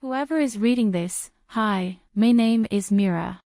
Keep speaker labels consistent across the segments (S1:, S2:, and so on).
S1: Whoever is reading this, hi, my name is Mira.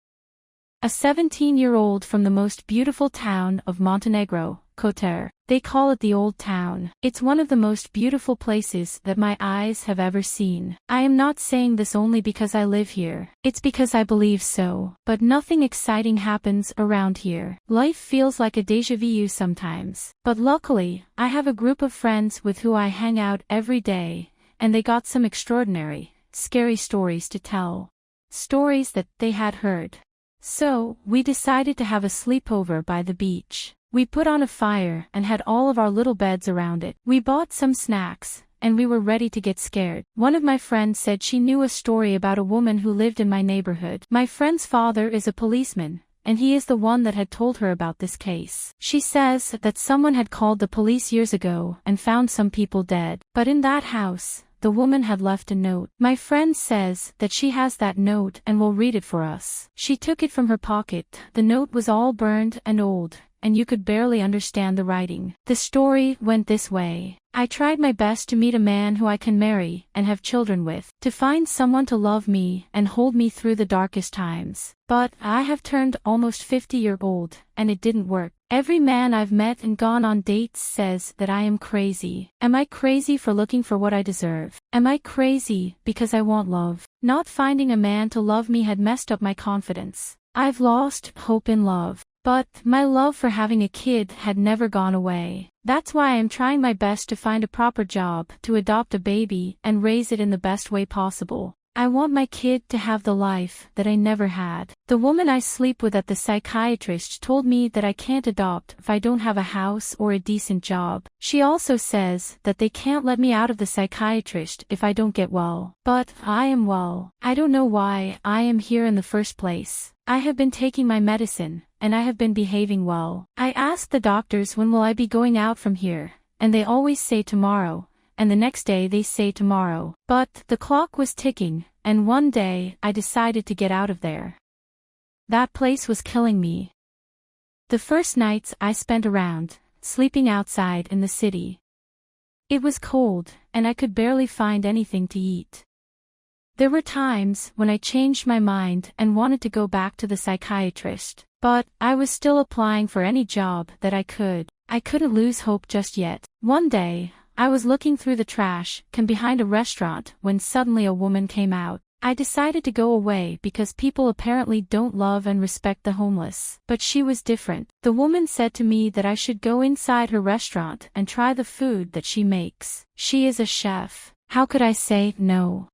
S1: A 17-year-old from the most beautiful town of Montenegro, Kotor. They call it the Old Town. It's one of the most beautiful places that my eyes have ever seen. I am not saying this only because I live here. It's because I believe so. But nothing exciting happens around here. Life feels like a déjà vu sometimes. But luckily, I have a group of friends with who I hang out every day, and they got some extraordinary, scary stories to tell. Stories that they had heard. So, we decided to have a sleepover by the beach. We put on a fire and had all of our little beds around it. We bought some snacks, and we were ready to get scared. One of my friends said she knew a story about a woman who lived in my neighborhood. My friend's father is a policeman, and he is the one that had told her about this case. She says that someone had called the police years ago and found some people dead. But in that house, the woman had left a note. My friend says that she has that note and will read it for us. She took it from her pocket. The note was all burned and old, and you could barely understand the writing. The story went this way. I tried my best to meet a man who I can marry and have children with, to find someone to love me and hold me through the darkest times. But I have turned almost 50-year-old, and it didn't work. Every man I've met and gone on dates says that I am crazy. Am I crazy for looking for what I deserve? Am I crazy because I want love? Not finding a man to love me had messed up my confidence. I've lost hope in love. But my love for having a kid had never gone away. That's why I am trying my best to find a proper job, to adopt a baby and raise it in the best way possible. I want my kid to have the life that I never had. The woman I sleep with at the psychiatrist told me that I can't adopt if I don't have a house or a decent job. She also says that they can't let me out of the psychiatrist if I don't get well. But I am well. I don't know why I am here in the first place. I have been taking my medicine, and I have been behaving well. I ask the doctors when will I be going out from here, and they always say tomorrow, and the next day they say tomorrow. But the clock was ticking, and one day I decided to get out of there. That place was killing me. The first nights I spent around, sleeping outside in the city. It was cold, and I could barely find anything to eat. There were times when I changed my mind and wanted to go back to the psychiatrist, but I was still applying for any job that I could. I couldn't lose hope just yet. One day, I was looking through the trash can behind a restaurant when suddenly a woman came out. I decided to go away because people apparently don't love and respect the homeless. But she was different. The woman said to me that I should go inside her restaurant and try the food that she makes. She is a chef. How could I say no?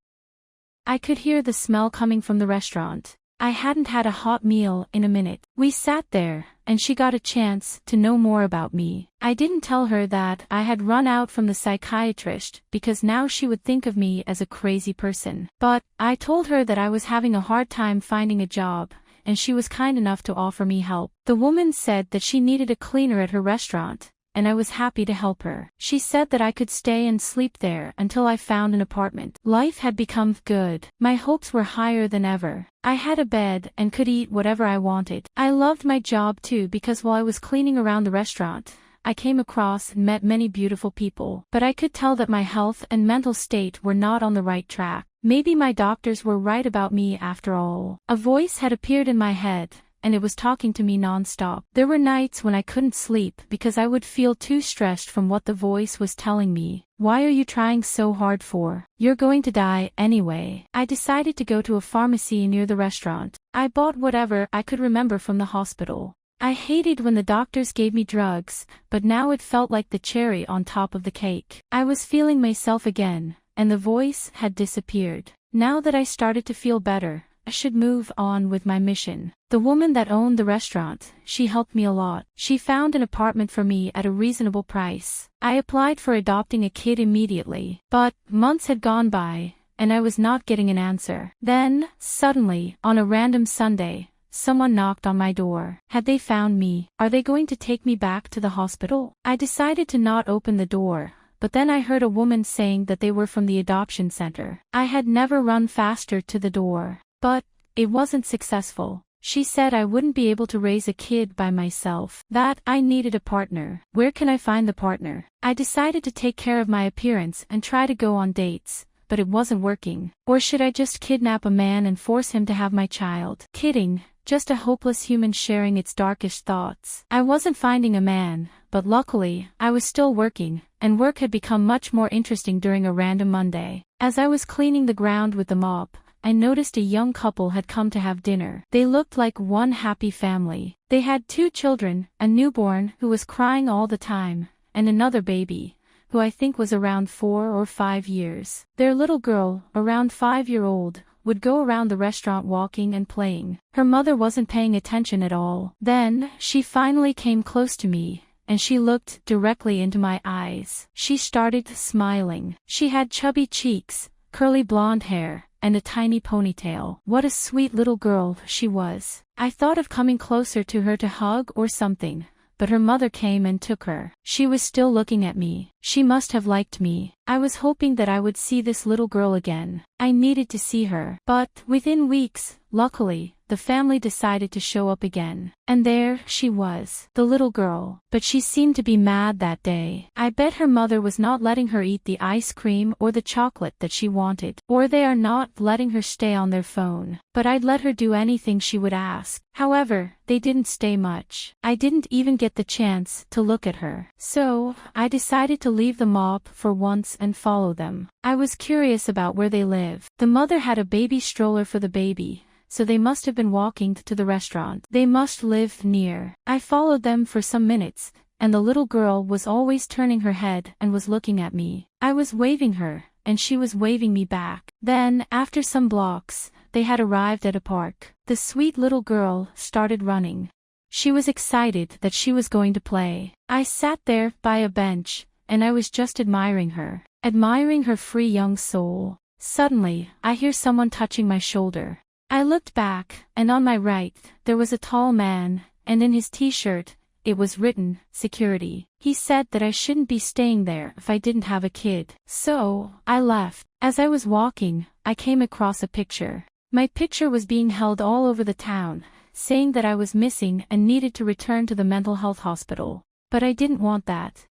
S1: I could hear the smell coming from the restaurant. I hadn't had a hot meal in a minute. We sat there, and she got a chance to know more about me. I didn't tell her that I had run out from the psychiatrist because now she would think of me as a crazy person. But I told her that I was having a hard time finding a job, and she was kind enough to offer me help. The woman said that she needed a cleaner at her restaurant, and I was happy to help her. She said that I could stay and sleep there until I found an apartment. Life had become good. My hopes were higher than ever. I had a bed and could eat whatever I wanted. I loved my job too because while I was cleaning around the restaurant, I came across and met many beautiful people. But I could tell that my health and mental state were not on the right track. Maybe my doctors were right about me after all. A voice had appeared in my head, and it was talking to me non-stop. There were nights when I couldn't sleep because I would feel too stressed from what the voice was telling me. Why are you trying so hard for? You're going to die anyway. I decided to go to a pharmacy near the restaurant. I bought whatever I could remember from the hospital. I hated when the doctors gave me drugs, but now it felt like the cherry on top of the cake. I was feeling myself again, and the voice had disappeared. Now that I started to feel better, I should move on with my mission. The woman that owned the restaurant, she helped me a lot. She found an apartment for me at a reasonable price. I applied for adopting a kid immediately, but months had gone by, and I was not getting an answer. Then, suddenly, on a random Sunday, someone knocked on my door. Had they found me? Are they going to take me back to the hospital? I decided to not open the door. But then I heard a woman saying that they were from the adoption center. I had never run faster to the door. But it wasn't successful. She said I wouldn't be able to raise a kid by myself, that I needed a partner. Where can I find the partner? I decided to take care of my appearance and try to go on dates, but it wasn't working. Or should I just kidnap a man and force him to have my child? Kidding, just a hopeless human sharing its darkest thoughts. I wasn't finding a man, but luckily, I was still working, and work had become much more interesting during a random Monday. As I was cleaning the ground with the mop, I noticed a young couple had come to have dinner. They looked like one happy family. They had 2 children, a newborn who was crying all the time, and another baby, who I think was around 4 or 5 years. Their little girl, around 5-year-old, would go around the restaurant walking and playing. Her mother wasn't paying attention at all. Then, she finally came close to me, and she looked directly into my eyes. She started smiling. She had chubby cheeks, curly blonde hair, and a tiny ponytail. What a sweet little girl she was. I thought of coming closer to her to hug or something, but her mother came and took her. She was still looking at me. She must have liked me. I was hoping that I would see this little girl again. I needed to see her. But, within weeks, luckily, the family decided to show up again. And there she was, the little girl. But she seemed to be mad that day. I bet her mother was not letting her eat the ice cream or the chocolate that she wanted. Or they are not letting her stay on their phone. But I'd let her do anything she would ask. However, they didn't stay much. I didn't even get the chance to look at her. So, I decided to leave the mop for once and follow them. I was curious about where they live. The mother had a baby stroller for the baby, so they must have been walking to the restaurant. They must live near. I followed them for some minutes, and the little girl was always turning her head and was looking at me. I was waving her, and she was waving me back. Then, after some blocks, they had arrived at a park. The sweet little girl started running. She was excited that she was going to play. I sat there by a bench, and I was just admiring her free young soul. Suddenly, I hear someone touching my shoulder. I looked back, and on my right, there was a tall man, and in his t-shirt, it was written, security. He said that I shouldn't be staying there if I didn't have a kid. So, I left. As I was walking, I came across a picture. My picture was being held all over the town, saying that I was missing and needed to return to the mental health hospital. But I didn't want that.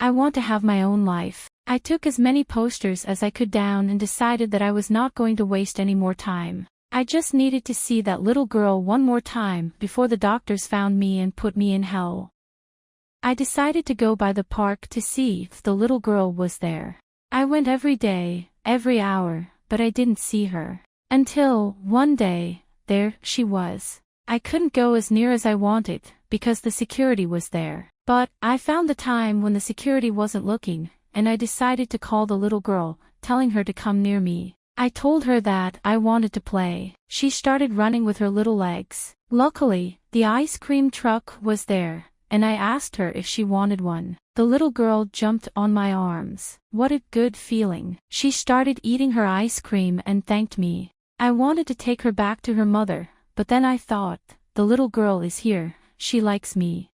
S1: I want to have my own life. I took as many posters as I could down and decided that I was not going to waste any more time. I just needed to see that little girl one more time before the doctors found me and put me in hell. I decided to go by the park to see if the little girl was there. I went every day, every hour, but I didn't see her. Until, one day, there she was. I couldn't go as near as I wanted, because the security was there. But, I found the time when the security wasn't looking, and I decided to call the little girl, telling her to come near me. I told her that I wanted to play. She started running with her little legs. Luckily, the ice cream truck was there, and I asked her if she wanted one. The little girl jumped on my arms. What a good feeling. She started eating her ice cream and thanked me. I wanted to take her back to her mother, but then I thought, the little girl is here, she likes me.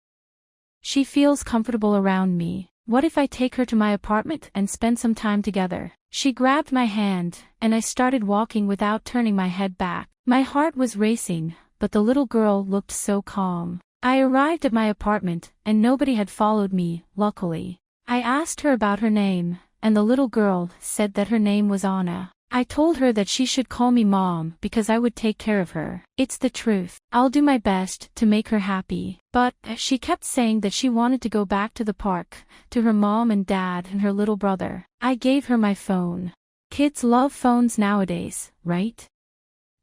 S1: She feels comfortable around me. What if I take her to my apartment and spend some time together? She grabbed my hand, and I started walking without turning my head back. My heart was racing, but the little girl looked so calm. I arrived at my apartment, and nobody had followed me, luckily. I asked her about her name, and the little girl said that her name was Anna. I told her that she should call me Mom because I would take care of her. It's the truth. I'll do my best to make her happy. But, she kept saying that she wanted to go back to the park, to her mom and dad and her little brother. I gave her my phone. Kids love phones nowadays, right?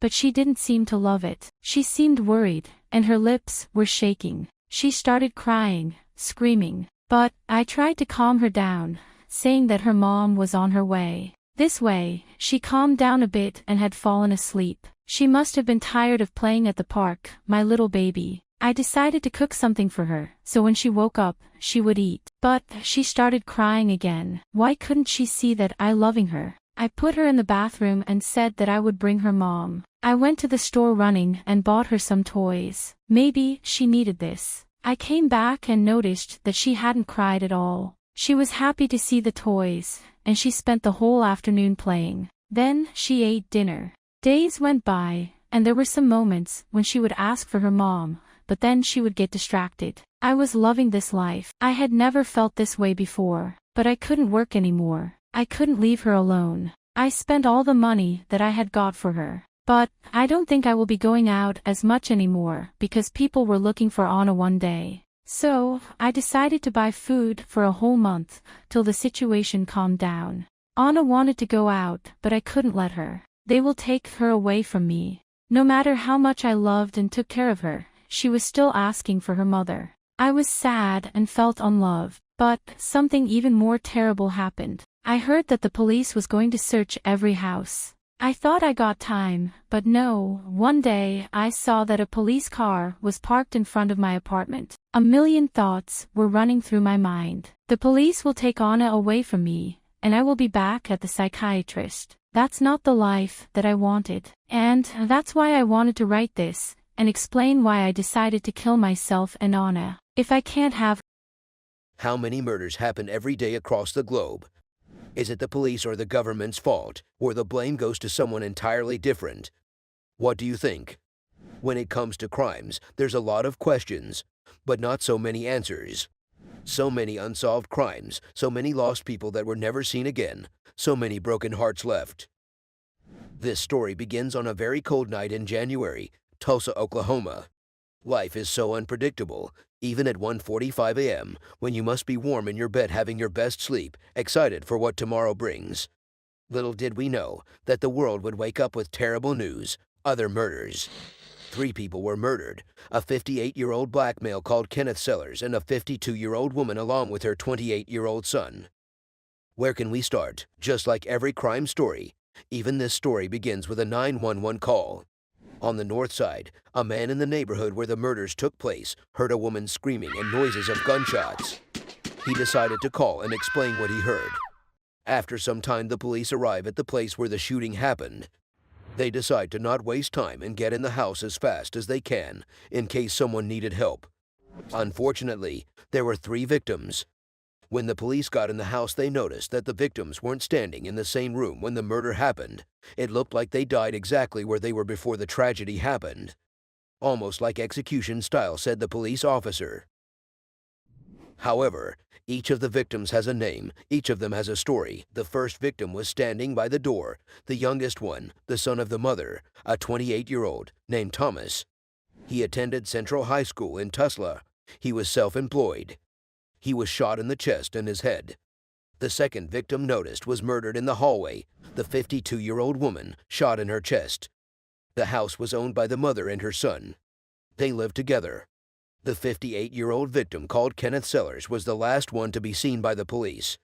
S1: But she didn't seem to love it. She seemed worried, and her lips were shaking. She started crying, screaming. But, I tried to calm her down, saying that her mom was on her way. This way, she calmed down a bit and had fallen asleep. She must have been tired of playing at the park, my little baby. I decided to cook something for her, so when she woke up, she would eat. But, she started crying again. Why couldn't she see that I loving her? I put her in the bathroom and said that I would bring her mom. I went to the store running and bought her some toys. Maybe she needed this. I came back and noticed that she hadn't cried at all. She was happy to see the toys, and she spent the whole afternoon playing. Then, she ate dinner. Days went by, and there were some moments when she would ask for her mom, but then she would get distracted. I was loving this life. I had never felt this way before, but I couldn't work anymore. I couldn't leave her alone. I spent all the money that I had got for her. But I don't think I will be going out as much anymore because people were looking for Anna one day. So, I decided to buy food for a whole month, till the situation calmed down. Anna wanted to go out, but I couldn't let her. They will take her away from me. No matter how much I loved and took care of her, she was still asking for her mother. I was sad and felt unloved. But something even more terrible happened. I heard that the police was going to search every house. I thought I got time, but no, one day I saw that a police car was parked in front of my apartment. A million thoughts were running through my mind. The police will take Anna away from me, and I will be back at the psychiatrist. That's not the life that I wanted. And that's why I wanted to write this, and explain why I decided to kill myself and Anna. If I can't have...
S2: How many murders happen every day across the globe? Is it the police or the government's fault, or the blame goes to someone entirely different? What do you think? When it comes to crimes, there's a lot of questions, but not so many answers. So many unsolved crimes, so many lost people that were never seen again, so many broken hearts left. This story begins on a very cold night in January, Tulsa, Oklahoma. Life is so unpredictable, even at 1:45 a.m., when you must be warm in your bed having your best sleep, excited for what tomorrow brings. Little did we know that the world would wake up with terrible news: other murders. 3 people were murdered, a 58-year-old black male called Kenneth Sellers and a 52-year-old woman along with her 28-year-old son. Where can we start? Just like every crime story, even this story begins with a 911 call. On the north side, a man in the neighborhood where the murders took place heard a woman screaming and noises of gunshots. He decided to call and explain what he heard. After some time, the police arrive at the place where the shooting happened. They decide to not waste time and get in the house as fast as they can, in case someone needed help. Unfortunately, there were 3 victims. When the police got in the house, they noticed that the victims weren't standing in the same room when the murder happened. It looked like they died exactly where they were before the tragedy happened. Almost like execution style, said the police officer. However, each of the victims has a name, each of them has a story. The first victim was standing by the door, the youngest one, the son of the mother, a 28-year-old, named Thomas. He attended Central High School in Tulsa. He was self-employed. He was shot in the chest and his head. The second victim noticed was murdered in the hallway, the 52-year-old woman, shot in her chest. The house was owned by the mother and her son. They lived together. The 58-year-old victim, called Kenneth Sellers, was the last one to be seen by the police.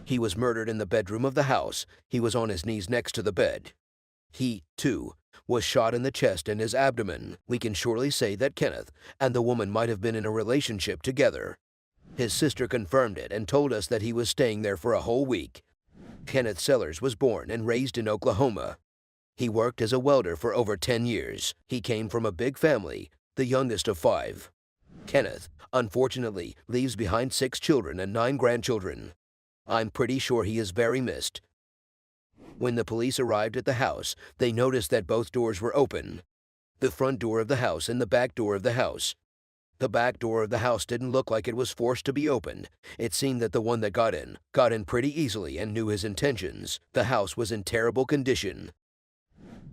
S2: He was murdered in the bedroom of the house. He was on his knees next to the bed. He, too, was shot in the chest and his abdomen. We can surely say that Kenneth and the woman might have been in a relationship together. His sister confirmed it and told us that he was staying there for a whole week. Kenneth Sellers was born and raised in Oklahoma. He worked as a welder for over 10 years. He came from a big family, the youngest of 5. Kenneth, unfortunately, leaves behind 6 children and 9 grandchildren. I'm pretty sure he is very missed. When the police arrived at the house, they noticed that both doors were open. The front door of the house and the back door of the house. The back door of the house didn't look like it was forced to be opened. It seemed that the one that got in pretty easily and knew his intentions. The house was in terrible condition.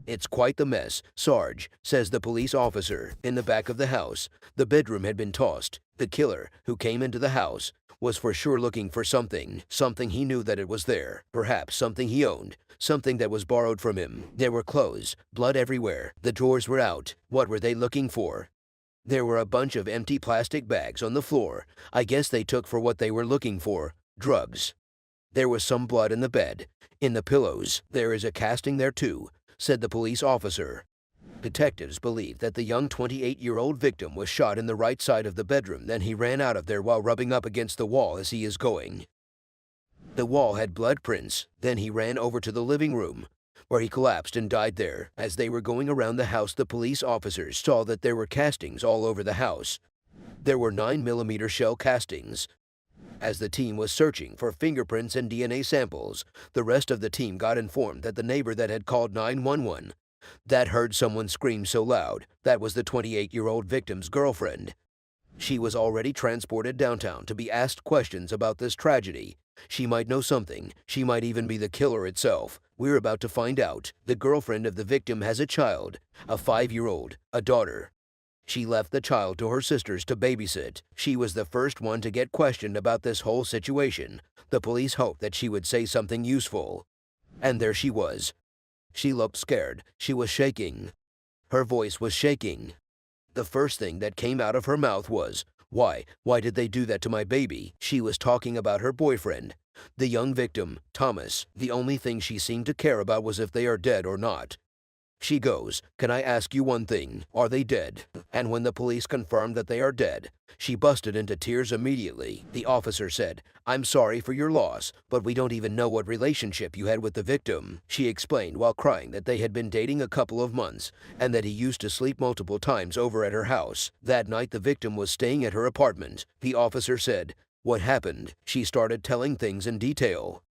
S2: It's quite the mess, Sarge, says the police officer. In the back of the house, the bedroom had been tossed. The killer, who came into the house, was for sure looking for something. Something he knew that it was there. Perhaps something he owned. Something that was borrowed from him. There were clothes, blood everywhere. The drawers were out. What were they looking for? There were a bunch of empty plastic bags on the floor. I guess they took for what they were looking for: drugs. There was some blood in the bed, in the pillows. There is a casting there too, said the police officer. Detectives believe that the young 28-year-old victim was shot in the right side of the bedroom. Then he ran out of there while rubbing up against the wall as he is going. The wall had blood prints. Then he ran over to the living room, where he collapsed and died there. As they were going around the house, the police officers saw that there were castings all over the house. There were 9mm shell castings. As the team was searching for fingerprints and DNA samples, the rest of the team got informed that the neighbor that had called 911, that heard someone scream so loud, that was the 28-year-old victim's girlfriend. She was already transported downtown to be asked questions about this tragedy. She might know something. She might even be the killer itself. We're about to find out. The girlfriend of the victim has a child, a 5-year-old, a daughter. She left the child to her sisters to babysit. She was the first one to get questioned about this whole situation. The police hoped that she would say something useful. And there she was. She looked scared. She was shaking. Her voice was shaking. The first thing that came out of her mouth was, "Why? Why did they do that to my baby?" She was talking about her boyfriend, the young victim, Thomas. The only thing she seemed to care about was if they are dead or not. She goes, "Can I ask you one thing? Are they dead?" And when the police confirmed that they are dead, she busted into tears immediately. The officer said, "I'm sorry for your loss, but we don't even know what relationship you had with the victim." She explained while crying that they had been dating a couple of months and that he used to sleep multiple times over at her house. That night the victim was staying at her apartment. The officer said, "What happened?" She started telling things in detail,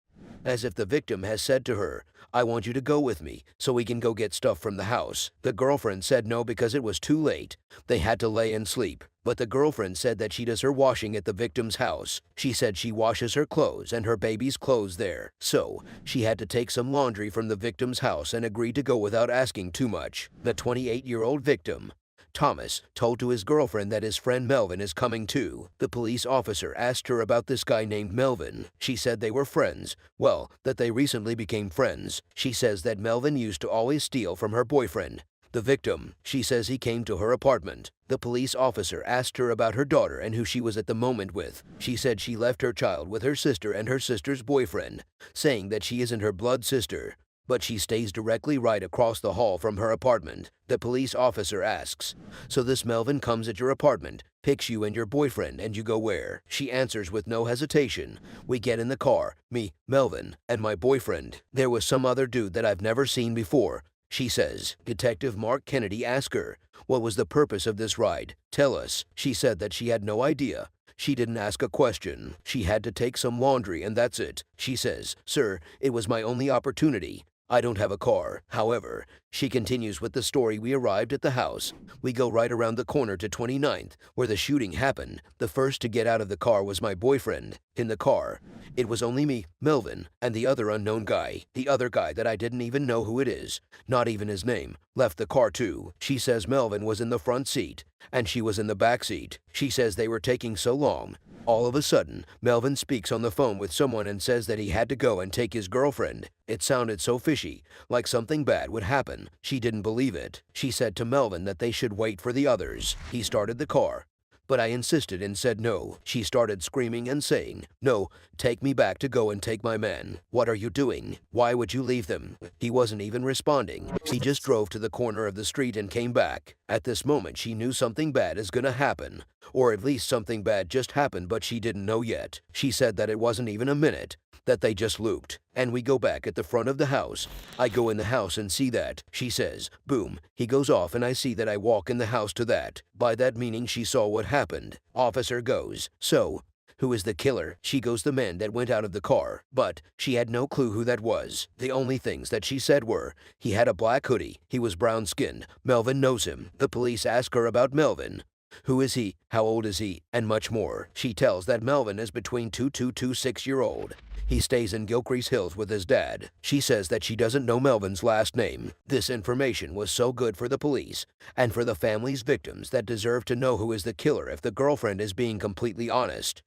S2: as if the victim has said to her, "I want you to go with me so we can go get stuff from the house." The girlfriend said no because it was too late. They had to lay and sleep. But the girlfriend said that she does her washing at the victim's house. She said she washes her clothes and her baby's clothes there. So, she had to take some laundry from the victim's house and agreed to go without asking too much. The 28-year-old victim, Thomas, told to his girlfriend that his friend Melvin is coming too. The police officer asked her about this guy named Melvin. She said they were friends. Well, that they recently became friends. She says that Melvin used to always steal from her boyfriend, the victim. She says he came to her apartment. The police officer asked her about her daughter and who she was at the moment with. She said she left her child with her sister and her sister's boyfriend, saying that she isn't her blood sister, but she stays directly right across the hall from her apartment. The police officer asks, "So this Melvin comes at your apartment, picks you and your boyfriend, and you go where?" She answers with no hesitation, "We get in the car, me, Melvin, and my boyfriend. There was some other dude that I've never seen before," she says. Detective Mark Kennedy asked her, "What was the purpose of this ride? Tell us." She said that she had no idea. She didn't ask a question. She had to take some laundry and that's it. She says, "Sir, it was my only opportunity. I don't have a car." However, she continues with the story, "We arrived at the house. We go right around the corner to 29th, where the shooting happened. The first to get out of the car was my boyfriend. In the car, it was only me, Melvin, and the other unknown guy. The other guy that I didn't even know who it is, not even his name, left the car too." She says Melvin was in the front seat, and she was in the back seat. She says they were taking so long. All of a sudden, Melvin speaks on the phone with someone and says that he had to go and take his girlfriend. It sounded so fishy, like something bad would happen. She didn't believe it. She said to Melvin that they should wait for the others. He started the car, but I insisted and said no. She started screaming and saying, "No, take me back to go and take my man. What are you doing? Why would you leave them?" He wasn't even responding. He just drove to the corner of the street and came back. At this moment, she knew something bad is gonna happen. Or at least something bad just happened, but she didn't know yet. She said that it wasn't even a minute, that they just looped. And we go back at the front of the house. I go in the house and see that. She says, boom, he goes off and I see that. I walk in the house to that. By that meaning she saw what happened. Officer goes, "So, who is the killer?" She goes, "The man that went out of the car." But she had no clue who that was. The only things that she said were, he had a black hoodie, he was brown-skinned, Melvin knows him. The police ask her about Melvin. Who is he? How old is he? And much more. She tells that Melvin is between 2 to 6-year-old. He stays in Gilcrease Hills with his dad. She says that she doesn't know Melvin's last name. This information was so good for the police and for the family's victims that deserve to know who is the killer if the girlfriend is being completely honest.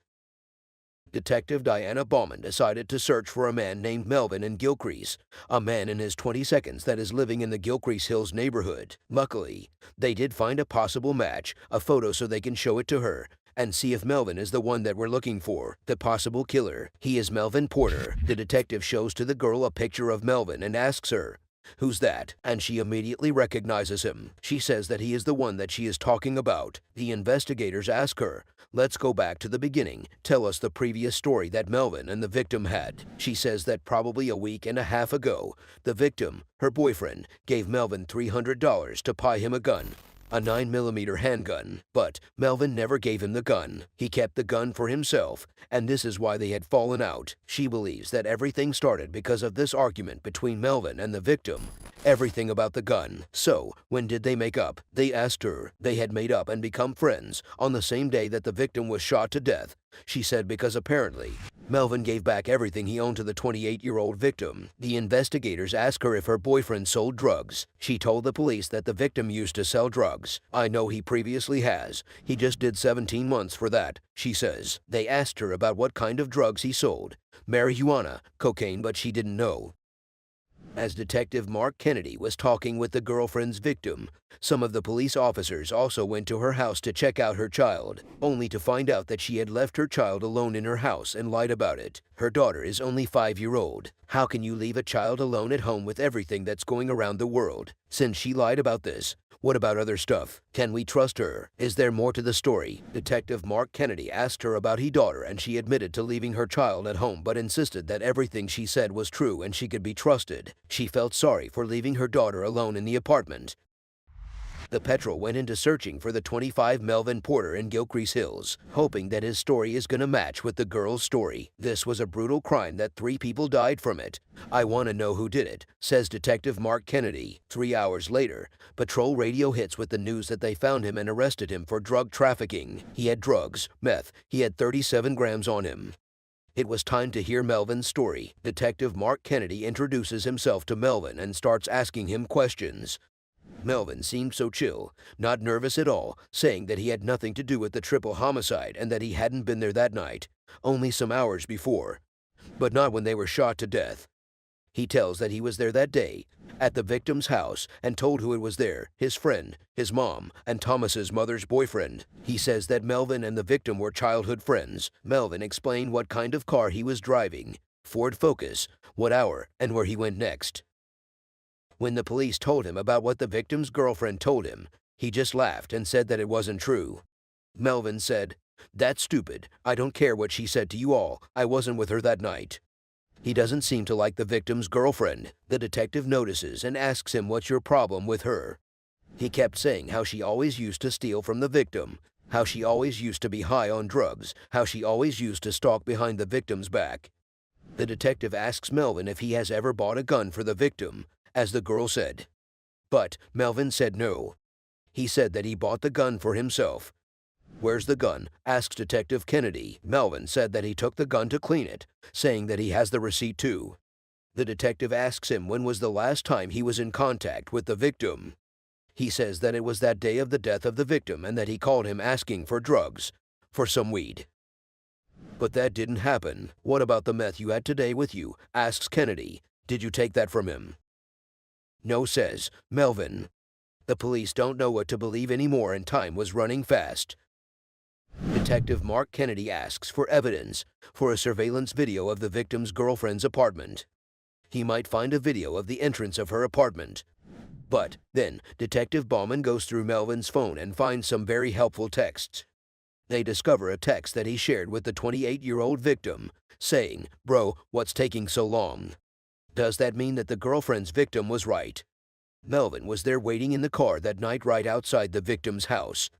S2: Detective Diana Bauman decided to search for a man named Melvin in Gilcrease, a man in his 22nd that is living in the Gilcrease Hills neighborhood. Luckily, they did find a possible match, a photo so they can show it to her and see if Melvin is the one that we're looking for, the possible killer. He is Melvin Porter. The detective shows to the girl a picture of Melvin and asks her, "Who's that?" And she immediately recognizes him. She says that he is the one that she is talking about. The investigators ask her, "Let's go back to the beginning. Tell us the previous story that Melvin and the victim had." She says that probably a week and a half ago, the victim, her boyfriend, gave Melvin $300 to buy him a gun, a 9mm handgun. But Melvin never gave him the gun. He kept the gun for himself, and this is why they had fallen out. She believes that everything started because of this argument between Melvin and the victim. Everything about the gun. So, when did they make up? They asked her. They had made up and become friends on the same day that the victim was shot to death. She said because apparently, Melvin gave back everything he owned to the 28-year-old victim. The investigators asked her if her boyfriend sold drugs. She told the police that the victim used to sell drugs. I know he previously has. He just did 17 months for that, she says. They asked her about what kind of drugs he sold. Marijuana, cocaine, but she didn't know. As Detective Mark Kennedy was talking with the girlfriend's victim, some of the police officers also went to her house to check out her child, only to find out that she had left her child alone in her house and lied about it. Her daughter is only 5-year-old. How can you leave a child alone at home with everything that's going around the world? Since she lied about this, what about other stuff? Can we trust her? Is there more to the story? Detective Mark Kennedy asked her about his daughter, and she admitted to leaving her child at home but insisted that everything she said was true and she could be trusted. She felt sorry for leaving her daughter alone in the apartment. The Patrol went into searching for the 25 Melvin Porter in Gilcrease Hills, hoping that his story is gonna match with the girl's story. This was a brutal crime that 3 people died from it. I want to know who did it, says Detective Mark Kennedy. 3 hours later, Patrol radio hits with the news that they found him and arrested him for drug trafficking. He had drugs, meth, he had 37 grams on him. It was time to hear Melvin's story. Detective Mark Kennedy introduces himself to Melvin and starts asking him questions. Melvin seemed so chill, not nervous at all, saying that he had nothing to do with the triple homicide and that he hadn't been there that night, only some hours before, but not when they were shot to death. He tells that he was there that day, at the victim's house, and told who it was there, his friend, his mom, and Thomas's mother's boyfriend. He says that Melvin and the victim were childhood friends. Melvin explained what kind of car he was driving, Ford Focus, what hour, and where he went next. When the police told him about what the victim's girlfriend told him, he just laughed and said that it wasn't true. Melvin said, "That's stupid. I don't care what she said to you all. I wasn't with her that night." He doesn't seem to like the victim's girlfriend. The detective notices and asks him what's your problem with her. He kept saying how she always used to steal from the victim, how she always used to be high on drugs, how she always used to stalk behind the victim's back. The detective asks Melvin if he has ever bought a gun for the victim, as the girl said. But Melvin said no. He said that he bought the gun for himself. "Where's the gun?" asks Detective Kennedy. Melvin said that he took the gun to clean it, saying that he has the receipt too. The detective asks him when was the last time he was in contact with the victim. He says that it was that day of the death of the victim and that he called him asking for drugs, for some weed. "But that didn't happen. What about the meth you had today with you?" asks Kennedy. "Did you take that from him?" "No," says Melvin. The police don't know what to believe anymore and time was running fast. Detective Mark Kennedy asks for evidence for a surveillance video of the victim's girlfriend's apartment. He might find a video of the entrance of her apartment. But then Detective Bauman goes through Melvin's phone and finds some very helpful texts. They discover a text that he shared with the 28-year-old victim, saying, "Bro, what's taking so long?" Does that mean that the girlfriend's victim was right? Melvin was there waiting in the car that night right outside the victim's house.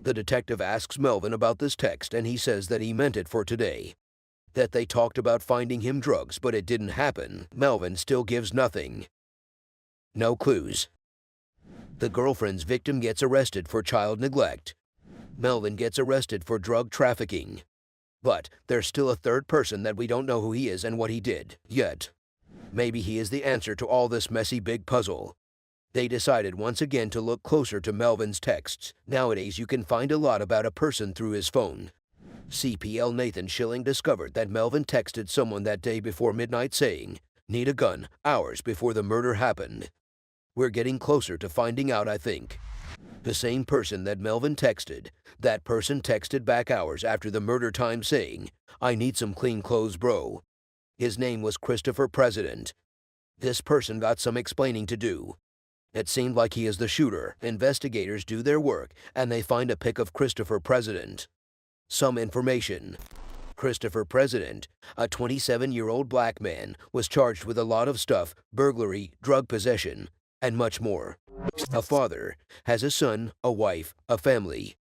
S2: The detective asks Melvin about this text and he says that he meant it for today. That they talked about finding him drugs but it didn't happen. Melvin still gives nothing. No clues. The girlfriend's victim gets arrested for child neglect. Melvin gets arrested for drug trafficking. But there's still a third person that we don't know who he is and what he did yet. Maybe he is the answer to all this messy big puzzle. They decided once again to look closer to Melvin's texts. Nowadays you can find a lot about a person through his phone. CPL Nathan Schilling discovered that Melvin texted someone that day before midnight saying, "Need a gun," hours before the murder happened. We're getting closer to finding out, I think. The same person that Melvin texted, that person texted back hours after the murder time saying, "I need some clean clothes, bro." His name was Christopher President. This person got some explaining to do. It seemed like he is the shooter. Investigators do their work, and they find a pic of Christopher President. Some information. Christopher President, a 27-year-old black man, was charged with a lot of stuff, burglary, drug possession, and much more. A father, has a son, a wife, a family.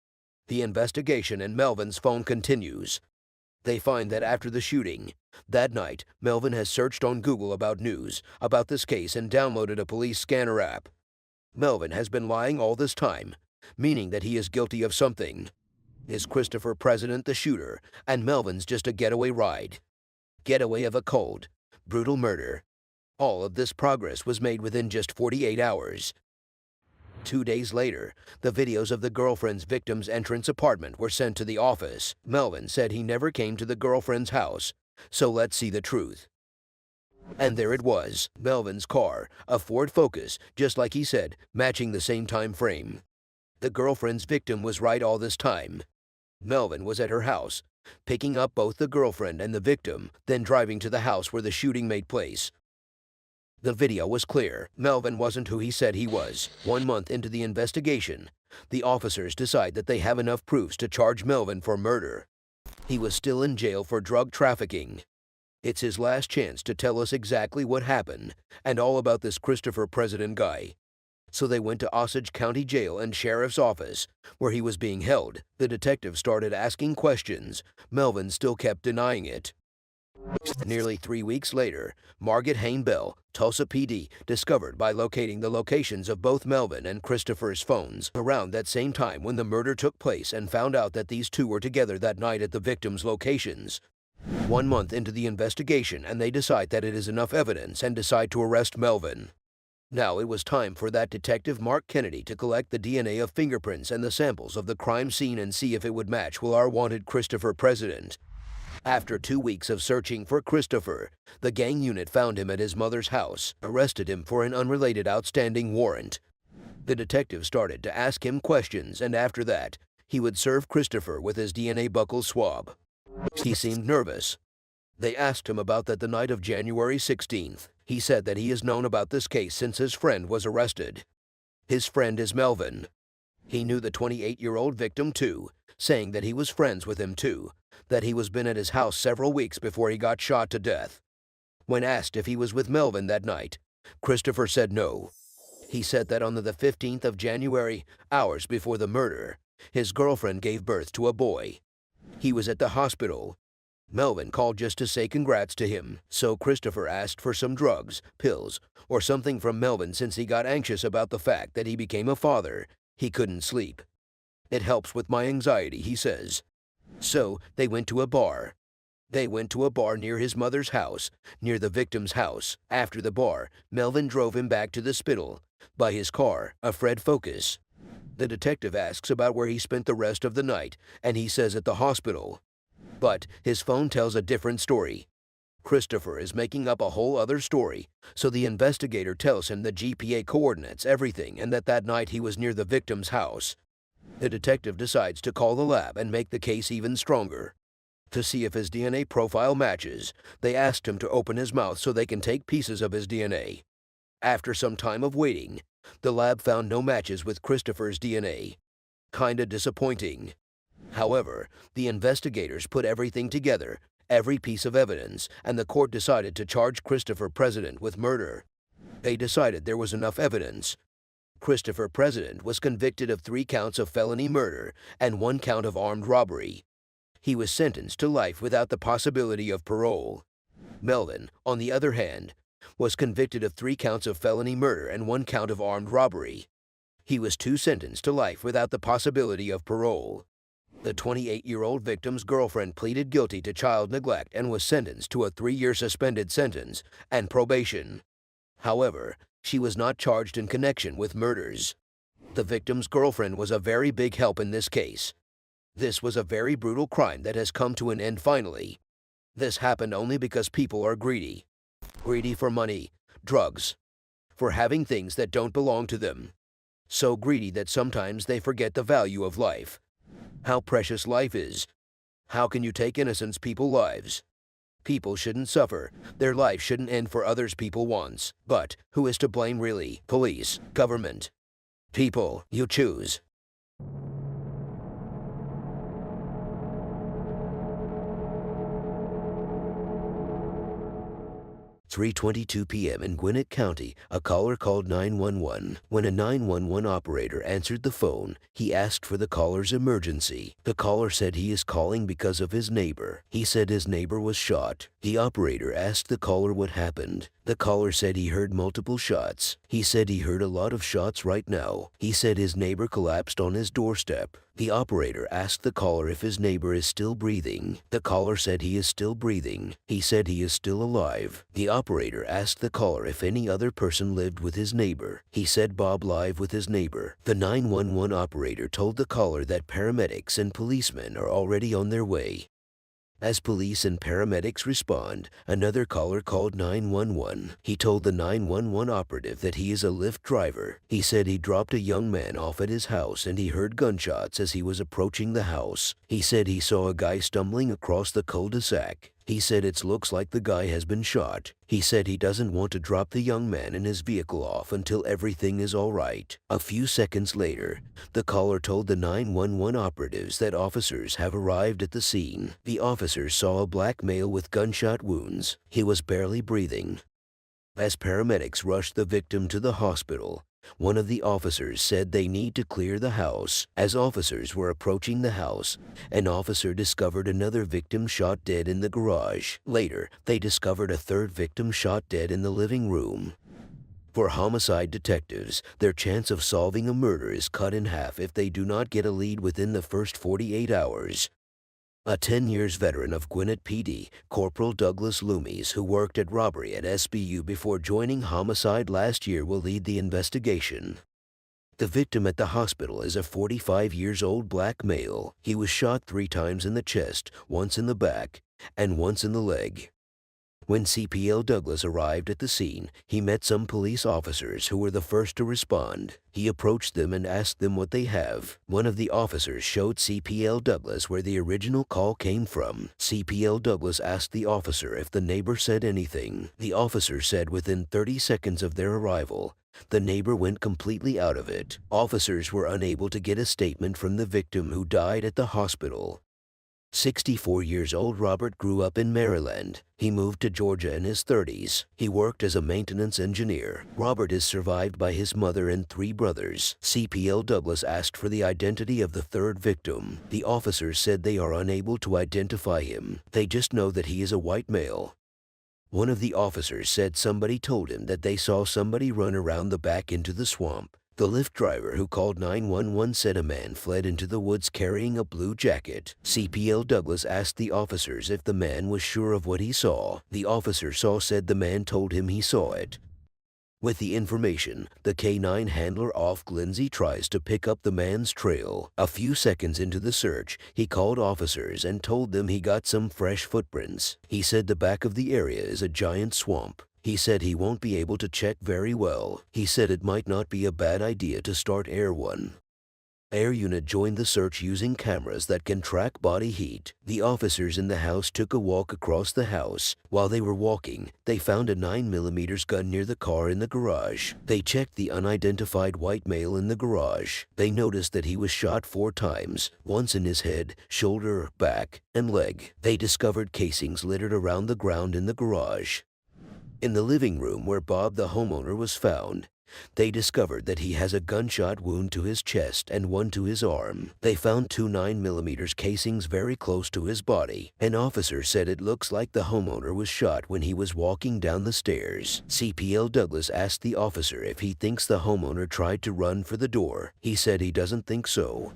S2: The investigation in Melvin's phone continues. They find that after the shooting, that night, Melvin has searched on Google about news about this case and downloaded a police scanner app. Melvin has been lying all this time, meaning that he is guilty of something. Is Christopher President the shooter, and Melvin's just a getaway ride? Getaway of a cold, brutal murder. All of this progress was made within just 48 hours. 2 days later, the videos of the girlfriend's victim's entrance apartment were sent to the office. Melvin said he never came to the girlfriend's house, so let's see the truth. And there it was, Melvin's car, a Ford Focus, just like he said, matching the same time frame. The girlfriend's victim was right all this time. Melvin was at her house, picking up both the girlfriend and the victim, then driving to the house where the shooting made place. The video was clear. Melvin wasn't who he said he was. 1 month into the investigation, the officers decide that they have enough proofs to charge Melvin for murder. He was still in jail for drug trafficking. It's his last chance to tell us exactly what happened and all about this Christopher President guy. So they went to Osage County Jail and Sheriff's Office, where he was being held. The detective started asking questions. Melvin still kept denying it. Nearly 3 weeks later, Margaret Hain Bell, Tulsa PD, discovered by locating the locations of both Melvin and Christopher's phones around that same time when the murder took place and found out that these two were together that night at the victims' locations. 1 month into the investigation, and they decide that it is enough evidence and decide to arrest Melvin. Now it was time for that detective Mark Kennedy to collect the DNA of fingerprints and the samples of the crime scene and see if it would match with our wanted Christopher President. After 2 weeks of searching for Christopher, the gang unit found him at his mother's house, arrested him for an unrelated outstanding warrant. The detective started to ask him questions, and after that, he would serve Christopher with his DNA buccal swab. He seemed nervous. They asked him about that the night of January 16th. He said that he has known about this case since his friend was arrested. His friend is Melvin. He knew the 28-year-old victim too, saying that he was friends with him too, that he was been at his house several weeks before he got shot to death. When asked if he was with Melvin that night, Christopher said no. He said that on the 15th of January, hours before the murder, his girlfriend gave birth to a boy. He was at the hospital. Melvin called just to say congrats to him, so Christopher asked for some drugs, pills, or something from Melvin since he got anxious about the fact that he became a father. He couldn't sleep. It helps with my anxiety, he says. So they went to a bar. They went to a bar near his mother's house, near the victim's house. After the bar, Melvin drove him back to the hospital by his car, a Ford Focus. The detective asks about where he spent the rest of the night, and he says at the hospital. But his phone tells a different story. Christopher is making up a whole other story, so the investigator tells him the GPA coordinates, everything, and that night he was near the victim's house. The detective decides to call the lab and make the case even stronger. To see if his DNA profile matches, they asked him to open his mouth so they can take pieces of his DNA. After some time of waiting, the lab found no matches with Christopher's DNA. Kinda disappointing. However, the investigators put everything together, every piece of evidence, and the court decided to charge Christopher President with murder. They decided there was enough evidence. Christopher President was convicted of 3 counts of felony murder and 1 count of armed robbery. He was sentenced to life without the possibility of parole. Melvin, on the other hand, was convicted of 3 counts of felony murder and 1 count of armed robbery. He was too sentenced to life without the possibility of parole. The 28-year-old victim's girlfriend pleaded guilty to child neglect and was sentenced to a 3-year suspended sentence and probation. However, she was not charged in connection with murders. The victim's girlfriend was a very big help in this case. This was a very brutal crime that has come to an end finally. This happened only because people are greedy. Greedy for money, drugs, for having things that don't belong to them. So greedy that sometimes they forget the value of life. How precious life is. How can you take innocent people's lives? People shouldn't suffer. Their life shouldn't end for others people wants. But who is to blame really? Police, government, people, you choose. 3:22 p.m. in Gwinnett County, a caller called 911. When a 911 operator answered the phone, he asked for the caller's emergency. The caller said he is calling because of his neighbor. He said his neighbor was shot. The operator asked the caller what happened. The caller said he heard multiple shots. He said he heard a lot of shots right now. He said his neighbor collapsed on his doorstep. The operator asked the caller if his neighbor is still breathing. The caller said he is still breathing. He said he is still alive. The operator asked the caller if any other person lived with his neighbor. He said Bob lived with his neighbor. The 911 operator told the caller that paramedics and policemen are already on their way. As police and paramedics respond, another caller called 911. He told the 911 operative that he is a Lyft driver. He said he dropped a young man off at his house and he heard gunshots as he was approaching the house. He said he saw a guy stumbling across the cul-de-sac. He said it looks like the guy has been shot. He said he doesn't want to drop the young man in his vehicle off until everything is all right. A few seconds later, the caller told the 911 operatives that officers have arrived at the scene. The officers saw a black male with gunshot wounds. He was barely breathing. As paramedics rushed the victim to the hospital, one of the officers said they need to clear the house. As officers were approaching the house, an officer discovered another victim shot dead in the garage. Later, they discovered a third victim shot dead in the living room. For homicide detectives, their chance of solving a murder is cut in half if they do not get a lead within the first 48 hours. A 10-year veteran of Gwinnett PD, Corporal Douglas Loomis, who worked at robbery at SBU before joining homicide last year, will lead the investigation. The victim at the hospital is a 45-year-old black male. He was shot 3 times in the chest, once in the back, and once in the leg. When CPL Douglas arrived at the scene, he met some police officers who were the first to respond. He approached them and asked them what they have. One of the officers showed CPL Douglas where the original call came from. CPL Douglas asked the officer if the neighbor said anything. The officer said within 30 seconds of their arrival, the neighbor went completely out of it. Officers were unable to get a statement from the victim who died at the hospital. 64-year-old Robert grew up in Maryland. He moved to Georgia in his 30s. He worked as a maintenance engineer. Robert is survived by his mother and 3 brothers. CPL Douglas asked for the identity of the third victim. The officers said they are unable to identify him. They just know that he is a white male. One of the officers said somebody told him that they saw somebody run around the back into the swamp. The Lyft driver who called 911 said a man fled into the woods carrying a blue jacket. CPL Douglas asked the officers if the man was sure of what he saw. The officer said the man told him he saw it. With the information, the K-9 handler off Lindsay tries to pick up the man's trail. A few seconds into the search, he called officers and told them he got some fresh footprints. He said the back of the area is a giant swamp. He said he won't be able to check very well. He said it might not be a bad idea to start Air 1. Air Unit joined the search using cameras that can track body heat. The officers in the house took a walk across the house. While they were walking, they found a 9mm gun near the car in the garage. They checked the unidentified white male in the garage. They noticed that he was shot 4 times, once in his head, shoulder, back, and leg. They discovered casings littered around the ground in the garage. In the living room where Bob the homeowner was found, they discovered that he has a gunshot wound to his chest and one to his arm. They found 2 9mm casings very close to his body. An officer said it looks like the homeowner was shot when he was walking down the stairs. CPL Douglas asked the officer if he thinks the homeowner tried to run for the door. He said he doesn't think so.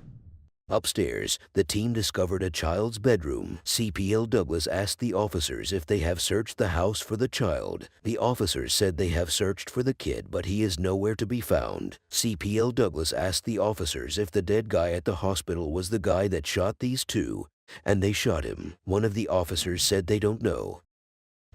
S2: Upstairs, the team discovered a child's bedroom. CPL Douglas asked the officers if they have searched the house for the child. The officers said they have searched for the kid, but he is nowhere to be found. CPL Douglas asked the officers if the dead guy at the hospital was the guy that shot these 2, and they shot him. One of the officers said they don't know.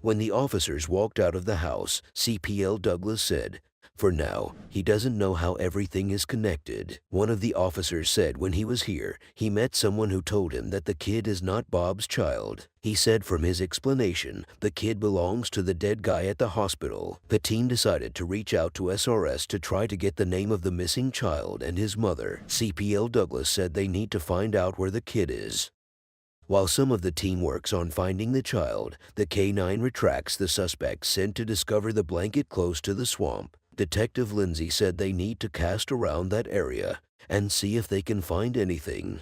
S2: When the officers walked out of the house, CPL Douglas said, "For now, he doesn't know how everything is connected." One of the officers said when he was here, he met someone who told him that the kid is not Bob's child. He said from his explanation, the kid belongs to the dead guy at the hospital. The team decided to reach out to SRS to try to get the name of the missing child and his mother. CPL Douglas said they need to find out where the kid is. While some of the team works on finding the child, the K-9 retracts the suspect sent to discover the blanket close to the swamp. Detective Lindsay said they need to cast around that area and see if they can find anything.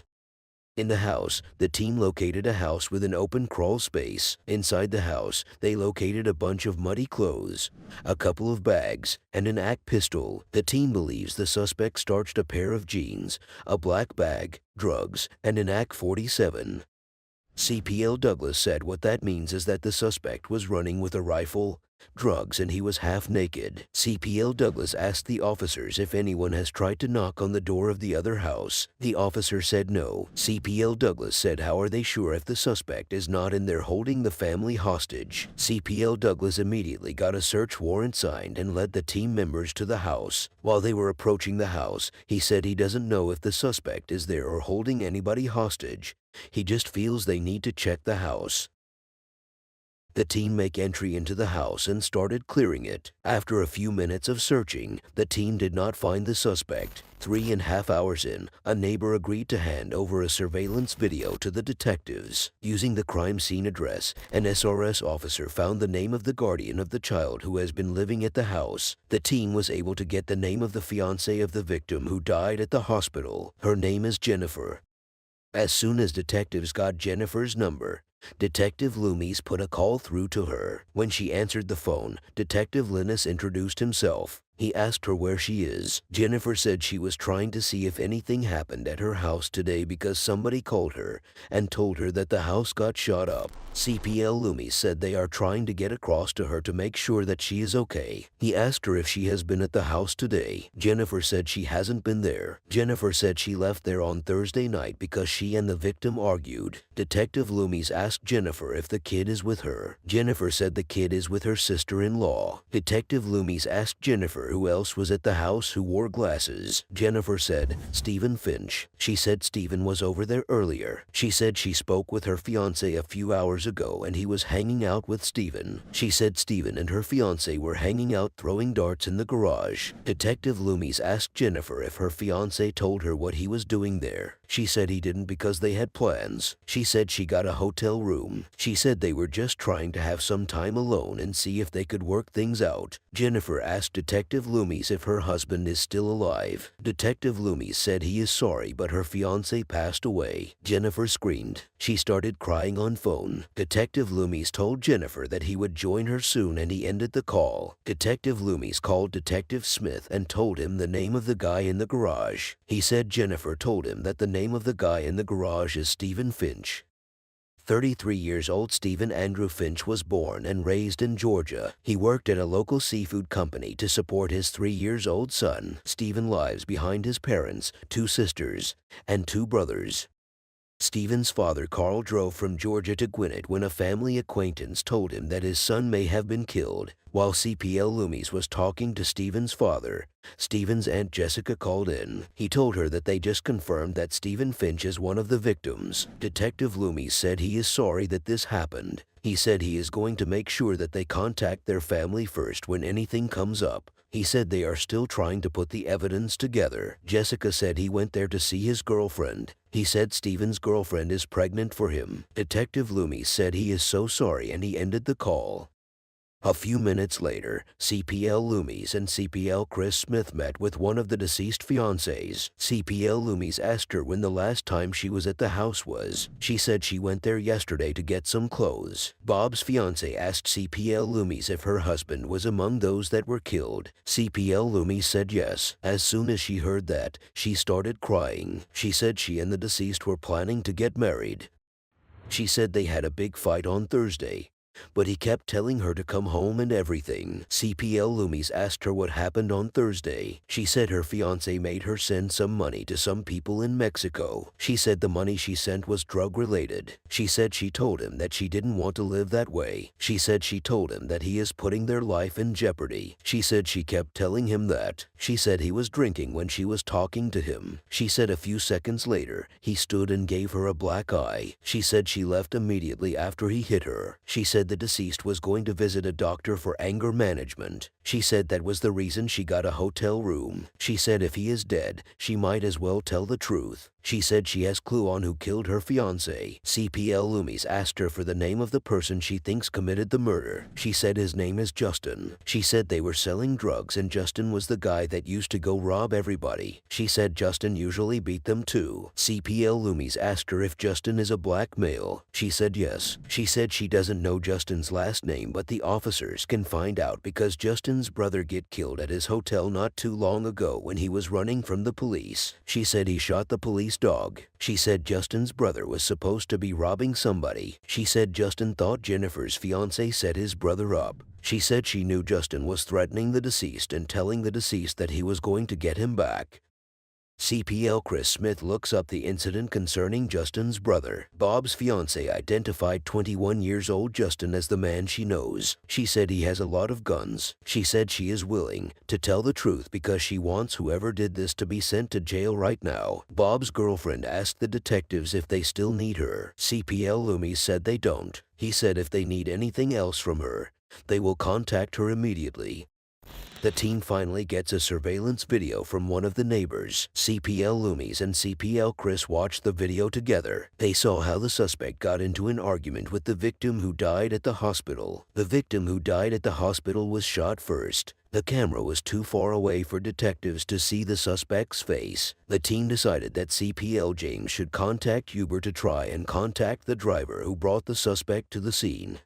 S2: In the house, the team located a house with an open crawl space. Inside the house, they located a bunch of muddy clothes, a couple of bags, and an ACK pistol. The team believes the suspect starched a pair of jeans, a black bag, drugs, and an AK-47. CPL Douglas said what that means is that the suspect was running with a rifle, drugs, and he was half naked. CPL Douglas asked the officers if anyone has tried to knock on the door of the other house. The officer said no. CPL Douglas said how are they sure if the suspect is not in there holding the family hostage? CPL Douglas immediately got a search warrant signed and led the team members to the house. While they were approaching the house, he said he doesn't know if the suspect is there or holding anybody hostage. He just feels they need to check the house. The team make entry into the house and started clearing it. After a few minutes of searching, the team did not find the suspect. 3.5 hours in, a neighbor agreed to hand over a surveillance video to the detectives. Using the crime scene address, an SRS officer found the name of the guardian of the child who has been living at the house. The team was able to get the name of the fiancée of the victim who died at the hospital. Her name is Jennifer. As soon as detectives got Jennifer's number, Detective Loomis put a call through to her. When she answered the phone, Detective Linus introduced himself. He asked her where she is. Jennifer said she was trying to see if anything happened at her house today because somebody called her and told her that the house got shot up. CPL Loomis said they are trying to get across to her to make sure that she is okay. He asked her if she has been at the house today. Jennifer said she hasn't been there. Jennifer said she left there on Thursday night because she and the victim argued. Detective Loomis asked Jennifer if the kid is with her. Jennifer said the kid is with her sister-in-law. Detective Loomis asked Jennifer who else was at the house who wore glasses. Jennifer said Stephen Finch. She said Stephen was over there earlier. She said she spoke with her fiancé a few hours ago and he was hanging out with Stephen. She said Stephen and her fiancé were hanging out throwing darts in the garage. Detective Loomis asked Jennifer if her fiancé told her what he was doing there. She said he didn't because they had plans. She said she got a hotel room. She said they were just trying to have some time alone and see if they could work things out. Jennifer asked Detective Loomis if her husband is still alive. Detective Loomis said he is sorry but her fiancé passed away. Jennifer screamed. She started crying on phone. Detective Loomis told Jennifer that he would join her soon and he ended the call. Detective Loomis called Detective Smith and told him the name of the guy in the garage. He said Jennifer told him that the name of the guy in the garage is Stephen Finch. 33 years old Stephen Andrew Finch was born and raised in Georgia. He worked at a local seafood company to support his 3-year-old son. Stephen lives behind his parents, 2 sisters, and 2 brothers. Stephen's father Carl drove from Georgia to Gwinnett when a family acquaintance told him that his son may have been killed. While CPL Loomis was talking to Stephen's father, Stephen's Aunt Jessica called in. He told her that they just confirmed that Stephen Finch is one of the victims. Detective Loomis said he is sorry that this happened. He said he is going to make sure that they contact their family first when anything comes up. He said they are still trying to put the evidence together. Jessica said he went there to see his girlfriend. He said Stephen's girlfriend is pregnant for him. Detective Loomis said he is so sorry and he ended the call. A few minutes later, CPL Loomis and CPL Chris Smith met with one of the deceased fiancés. CPL Loomis asked her when the last time she was at the house was. She said she went there yesterday to get some clothes. Bob's fiancé asked CPL Loomis if her husband was among those that were killed. CPL Loomis said yes. As soon as she heard that, she started crying. She said she and the deceased were planning to get married. She said they had a big fight on Thursday, but he kept telling her to come home and everything. CPL Loomis asked her what happened on Thursday. She said her fiancé made her send some money to some people in Mexico. She said the money she sent was drug-related. She said she told him that she didn't want to live that way. She said she told him that he is putting their life in jeopardy. She said she kept telling him that. She said he was drinking when she was talking to him. She said a few seconds later, he stood and gave her a black eye. She said she left immediately after he hit her. She said the deceased was going to visit a doctor for anger management. She said that was the reason she got a hotel room. She said if he is dead, she might as well tell the truth. She said she has clue on who killed her fiancé. CPL Loomis asked her for the name of the person she thinks committed the murder. She said his name is Justin. She said they were selling drugs and Justin was the guy that used to go rob everybody. She said Justin usually beat them too. CPL Loomis asked her if Justin is a black male. She said yes. She said she doesn't know Justin's last name, but the officers can find out because Justin's brother get killed at his hotel not too long ago when he was running from the police. She said he shot the police dog. She said Justin's brother was supposed to be robbing somebody. She said Justin thought Jennifer's fiancé set his brother up. She said she knew Justin was threatening the deceased and telling the deceased that he was going to get him back. CPL Chris Smith looks up the incident concerning Justin's brother. Bob's fiancé identified 21-year-old Justin as the man she knows. She said he has a lot of guns. She said she is willing to tell the truth because she wants whoever did this to be sent to jail right now. Bob's girlfriend asked the detectives if they still need her. CPL Loomis said they don't. He said if they need anything else from her, they will contact her immediately. The team finally gets a surveillance video from one of the neighbors. CPL Loomis and CPL Chris watched the video together. They saw how the suspect got into an argument with the victim who died at the hospital. The victim who died at the hospital was shot first. The camera was too far away for detectives to see the suspect's face. The team decided that CPL James should contact Uber to try and contact the driver who brought the suspect to the scene.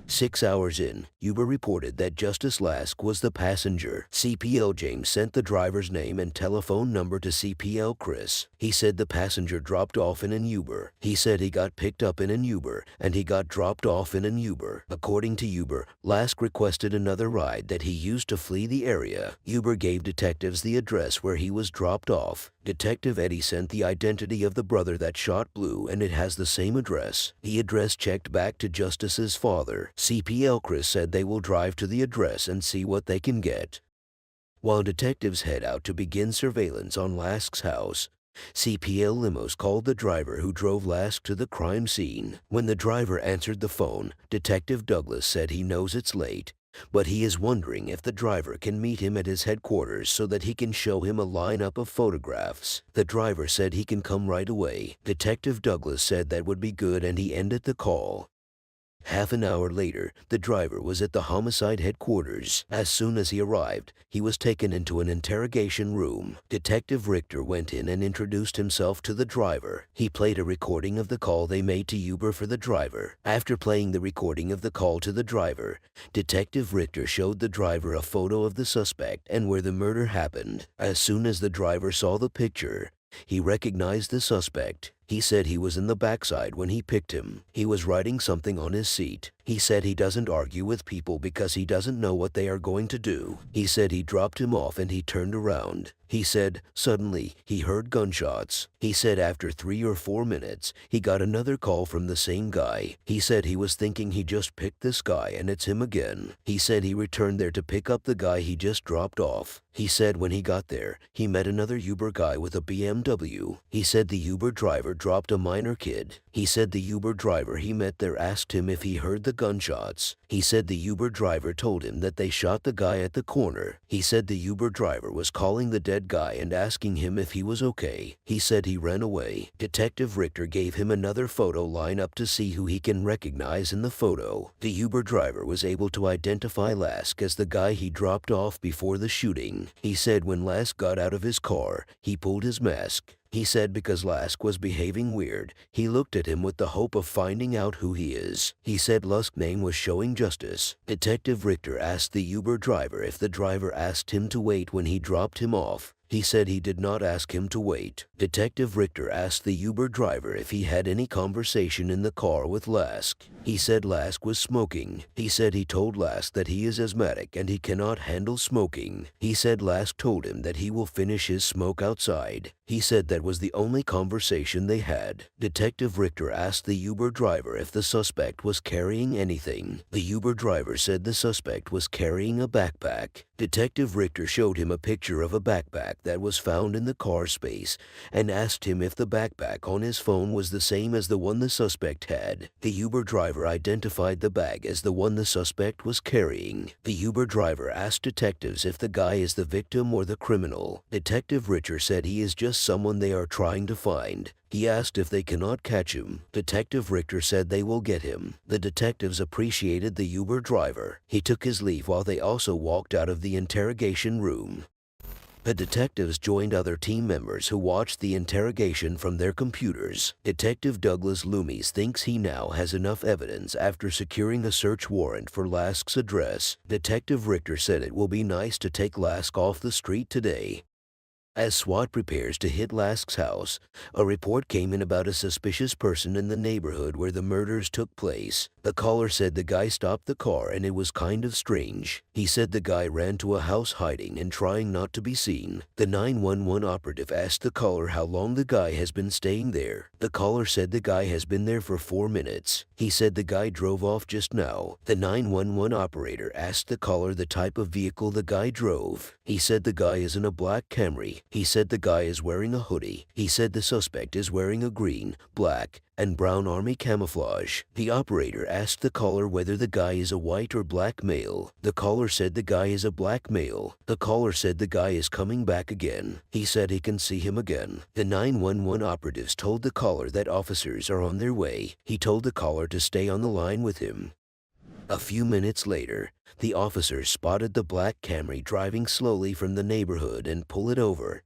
S2: 6 hours in, Uber reported that Justice Lask was the passenger. CPL James sent the driver's name and telephone number to CPL Chris. He said the passenger dropped off in an Uber. He said he got picked up in an Uber, and he got dropped off in an Uber. According to Uber, Lask requested another ride that he used to flee the area. Uber gave detectives the address where he was dropped off. Detective Eddie sent the identity of the brother that shot Blue, and it has the same address. The address checked back to Justice's father. CPL Chris said they will drive to the address and see what they can get. While detectives head out to begin surveillance on Lask's house, CPL limos called the driver who drove Lask to the crime scene. When the driver answered the phone, Detective Douglas said he knows it's late, but he is wondering if the driver can meet him at his headquarters so that he can show him a lineup of photographs. The driver said he can come right away. Detective Douglas said that would be good and he ended the call. Half an hour later, the driver was at the homicide headquarters. As soon as he arrived, he was taken into an interrogation room. Detective Richter went in and introduced himself to the driver. He played a recording of the call they made to Uber for the driver. After playing the recording of the call to the driver, Detective Richter showed the driver a photo of the suspect and where the murder happened. As soon as the driver saw the picture, he recognized the suspect. He said he was in the backside when he picked him. He was writing something on his seat. He said he doesn't argue with people because he doesn't know what they are going to do. He said he dropped him off and he turned around. He said suddenly he heard gunshots. He said after 3 or 4 minutes, he got another call from the same guy. He said he was thinking he just picked this guy and it's him again. He said he returned there to pick up the guy he just dropped off. He said when he got there, he met another Uber guy with a BMW. He said the Uber driver dropped a minor kid. He said the Uber driver he met there asked him if he heard the gunshots. He said the Uber driver told him that they shot the guy at the corner. He said the Uber driver was calling the dead guy and asking him if he was okay. He said he ran away. Detective Richter gave him another photo lineup to see who he can recognize in the photo. The Uber driver was able to identify Lask as the guy he dropped off before the shooting. He said when Lask got out of his car, he pulled his mask. He said because Lask was behaving weird, he looked at him with the hope of finding out who he is. He said Lask's name was showing justice. Detective Richter asked the Uber driver if the driver asked him to wait when he dropped him off. He said he did not ask him to wait. Detective Richter asked the Uber driver if he had any conversation in the car with Lask. He said Lask was smoking. He said he told Lask that he is asthmatic and he cannot handle smoking. He said Lask told him that he will finish his smoke outside. He said that was the only conversation they had. Detective Richter asked the Uber driver if the suspect was carrying anything. The Uber driver said the suspect was carrying a backpack. Detective Richter showed him a picture of a backpack that was found in the car space and asked him if the backpack on his phone was the same as the one the suspect had. The Uber driver identified the bag as the one the suspect was carrying. The Uber driver asked detectives if the guy is the victim or the criminal. Detective Richter said he is just someone they are trying to find. He asked if they cannot catch him. Detective Richter said they will get him. The detectives appreciated the Uber driver. He took his leave while they also walked out of the interrogation room. The detectives joined other team members who watched the interrogation from their computers. Detective Douglas Loomis thinks he now has enough evidence after securing a search warrant for Lask's address. Detective Richter said it will be nice to take Lask off the street today. As SWAT prepares to hit Lask's house, a report came in about a suspicious person in the neighborhood where the murders took place. The caller said the guy stopped the car and it was kind of strange. He said the guy ran to a house hiding and trying not to be seen. The 911 operative asked the caller how long the guy has been staying there. The caller said the guy has been there for 4 minutes. He said the guy drove off just now. The 911 operator asked the caller the type of vehicle the guy drove. He said the guy is in a black Camry. He said the guy is wearing a hoodie. He said the suspect is wearing a green, black, and brown army camouflage. The operator asked the caller whether the guy is a white or black male. The caller said the guy is a black male. The caller said the guy is coming back again. He said he can see him again. The 911 operatives told the caller that officers are on their way. He told the caller to stay on the line with him. A few minutes later, the officers spotted the black Camry driving slowly from the neighborhood and pull it over.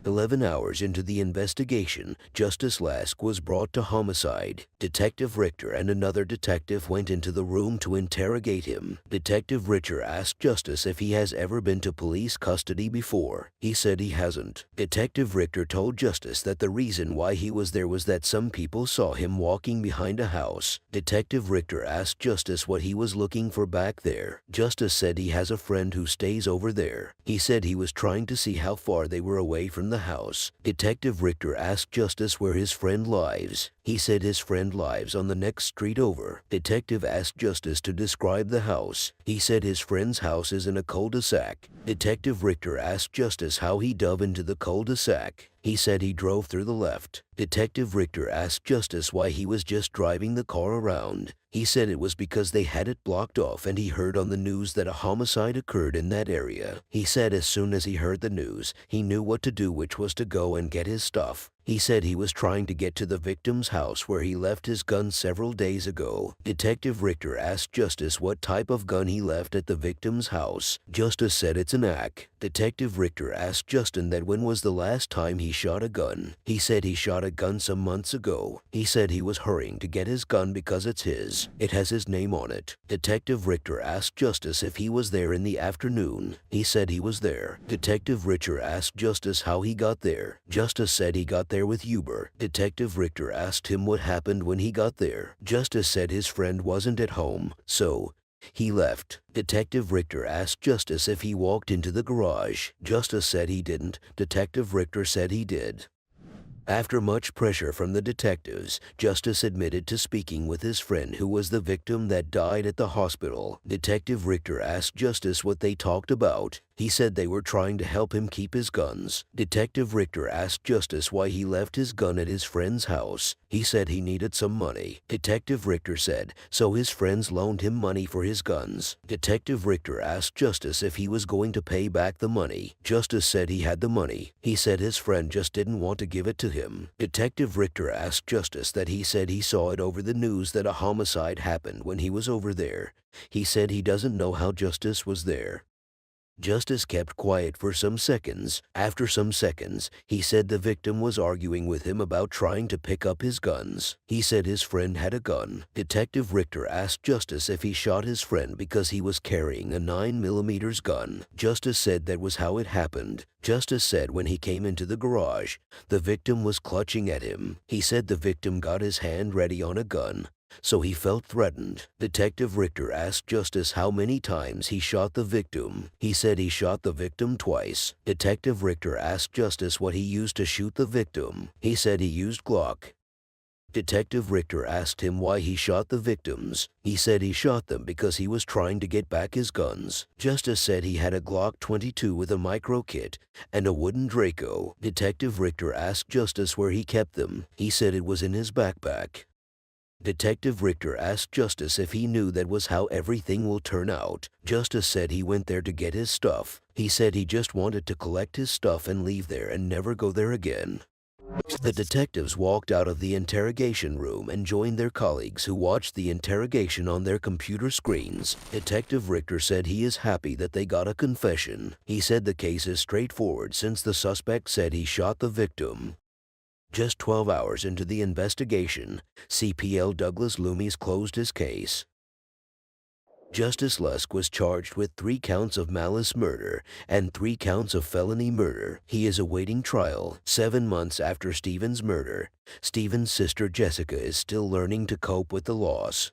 S2: 11 hours into the investigation, Justice Lask was brought to homicide. Detective Richter and another detective went into the room to interrogate him. Detective Richter asked Justice if he has ever been to police custody before. He said he hasn't. Detective Richter told Justice that the reason why he was there was that some people saw him walking behind a house. Detective Richter asked Justice what he was looking for back there. Justice said he has a friend who stays over there. He said he was trying to see how far they were away from the house. Detective Richter asked Justice where his friend lives. He said his friend lives on the next street over. Detective asked Justice to describe the house. He said his friend's house is in a cul-de-sac. Detective Richter asked Justice how he dove into the cul-de-sac. He said he drove through the left. Detective Richter asked Justice why he was just driving the car around. He said it was because they had it blocked off and he heard on the news that a homicide occurred in that area. He said as soon as he heard the news, he knew what to do, which was to go and get his stuff. He said he was trying to get to the victim's house where he left his gun several days ago. Detective Richter asked Justice what type of gun he left at the victim's house. Justice said it's an AK. Detective Richter asked Justin that when was the last time he shot a gun. He said he shot a gun some months ago. He said he was hurrying to get his gun because it's his. It has his name on it. Detective Richter asked Justice if he was there in the afternoon. He said he was there. Detective Richter asked Justice how he got there. Justice said he got there with Uber. Detective Richter asked him what happened when he got there. Justice said his friend wasn't at home, so he left. Detective Richter asked Justice if he walked into the garage. Justice said he didn't. Detective Richter said he did. After much pressure from the detectives, Justice admitted to speaking with his friend who was the victim that died at the hospital. Detective Richter asked Justice what they talked about. He said they were trying to help him keep his guns. Detective Richter asked Justice why he left his gun at his friend's house. He said he needed some money. Detective Richter said, so his friends loaned him money for his guns. Detective Richter asked Justice if he was going to pay back the money. Justice said he had the money. He said his friend just didn't want to give it to him. Detective Richter asked Justice that he said he saw it over the news that a homicide happened when he was over there. He said he doesn't know how Justice was there. Justice kept quiet for some seconds. After some seconds, he said the victim was arguing with him about trying to pick up his guns. He said his friend had a gun. Detective Richter asked Justice if he shot his friend because he was carrying a 9mm gun. Justice said that was how it happened. Justice said when he came into the garage, the victim was clutching at him. He said the victim got his hand ready on a gun. so he felt threatened. Detective Richter asked Justice how many times he shot the victim. He said he shot the victim twice. Detective Richter asked Justice what he used to shoot the victim. He said he used Glock. Detective Richter asked him why he shot the victims. He said he shot them because he was trying to get back his guns. Justice said he had a Glock 22 with a micro kit and a wooden Draco. Detective Richter asked Justice where he kept them. He said it was in his backpack. Detective Richter asked Justice if he knew that was how everything will turn out. Justice said he went there to get his stuff. He said he just wanted to collect his stuff and leave there and never go there again. The detectives walked out of the interrogation room and joined their colleagues who watched the interrogation on their computer screens. Detective Richter said he is happy that they got a confession. He said the case is straightforward since the suspect said he shot the victim. Just 12 hours into the investigation, CPL Douglas Loomis closed his case. Justice Lusk was charged with 3 counts of malice murder and 3 counts of felony murder. He is awaiting trial 7 months after Stephen's murder. Stephen's sister Jessica is still learning to cope with the loss.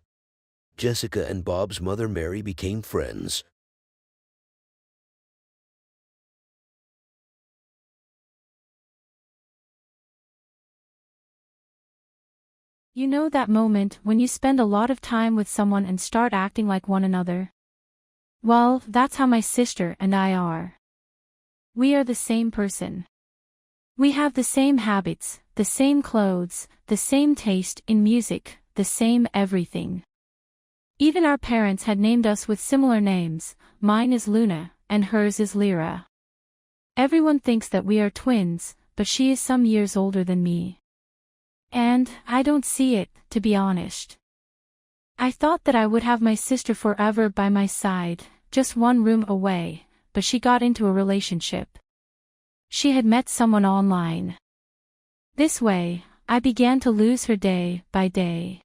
S2: Jessica and Bob's mother Mary became friends.
S1: You know that moment when you spend a lot of time with someone and start acting like one another? Well, that's how my sister and I are. We are the same person. We have the same habits, the same clothes, the same taste in music, the same everything. Even our parents had named us with similar names. Mine is Luna, and hers is Lira. Everyone thinks that we are twins, but she is some years older than me. And I don't see it, to be honest. I thought that I would have my sister forever by my side, just one room away, but she got into a relationship. She had met someone online. This way, I began to lose her day by day.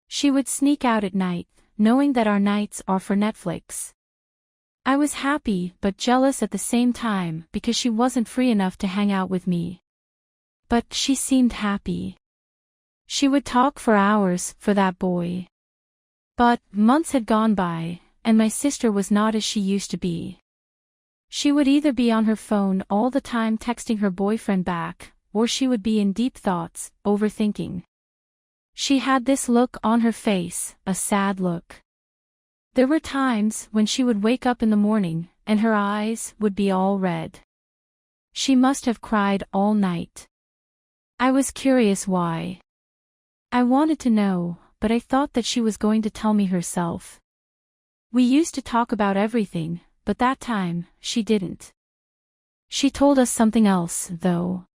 S1: She would sneak out at night, knowing that our nights are for Netflix. I was happy but jealous at the same time because she wasn't free enough to hang out with me. But she seemed happy. She would talk for hours for that boy. But months had gone by, and my sister was not as she used to be. She would either be on her phone all the time texting her boyfriend back, or she would be in deep thoughts, overthinking. She had this look on her face, a sad look. There were times when she would wake up in the morning, and her eyes would be all red. She must have cried all night. I was curious why. I wanted to know, but I thought that she was going to tell me herself. We used to talk about everything, but that time, she didn't. She told us something else, though.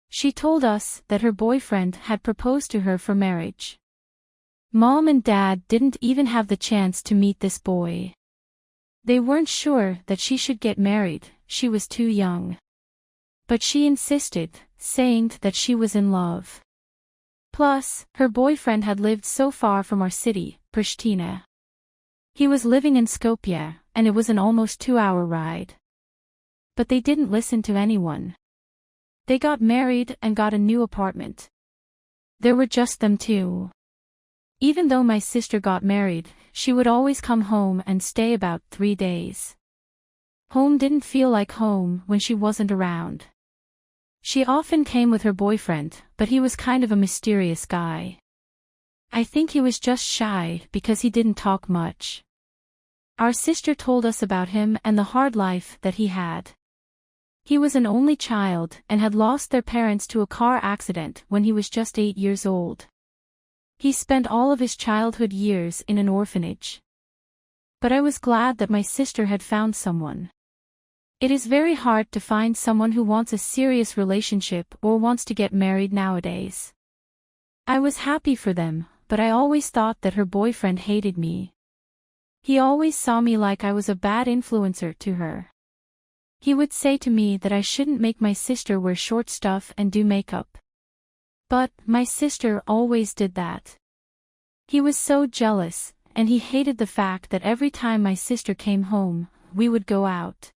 S1: She told us that her boyfriend had proposed to her for marriage. Mom and Dad didn't even have the chance to meet this boy. They weren't sure that she should get married, she was too young. But she insisted, saying that she was in love. Plus, her boyfriend had lived so far from our city, Pristina. He was living in Skopje, and it was an almost 2-hour ride. But they didn't listen to anyone. They got married and got a new apartment. There were just them two. Even though my sister got married, she would always come home and stay about 3 days. Home didn't feel like home when she wasn't around. She often came with her boyfriend, but he was kind of a mysterious guy. I think he was just shy because he didn't talk much. Our sister told us about him and the hard life that he had. He was an only child and had lost their parents to a car accident when he was just 8 years old. He spent all of his childhood years in an orphanage. But I was glad that my sister had found someone. It is very hard to find someone who wants a serious relationship or wants to get married nowadays. I was happy for them, but I always thought that her boyfriend hated me. He always saw me like I was a bad influencer to her. He would say to me that I shouldn't make my sister wear short stuff and do makeup. But my sister always did that. He was so jealous, and he hated the fact that every time my sister came home, we would go out.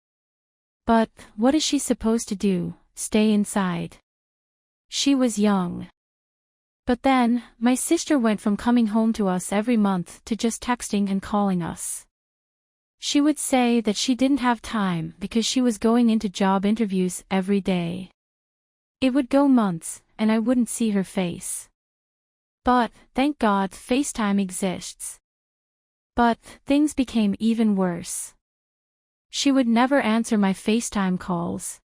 S1: But what is she supposed to do, stay inside? She was young. But then, my sister went from coming home to us every month to just texting and calling us. She would say that she didn't have time because she was going into job interviews every day. It would go months, and I wouldn't see her face. But, thank God, FaceTime exists. But, things became even worse. She would never answer my FaceTime calls.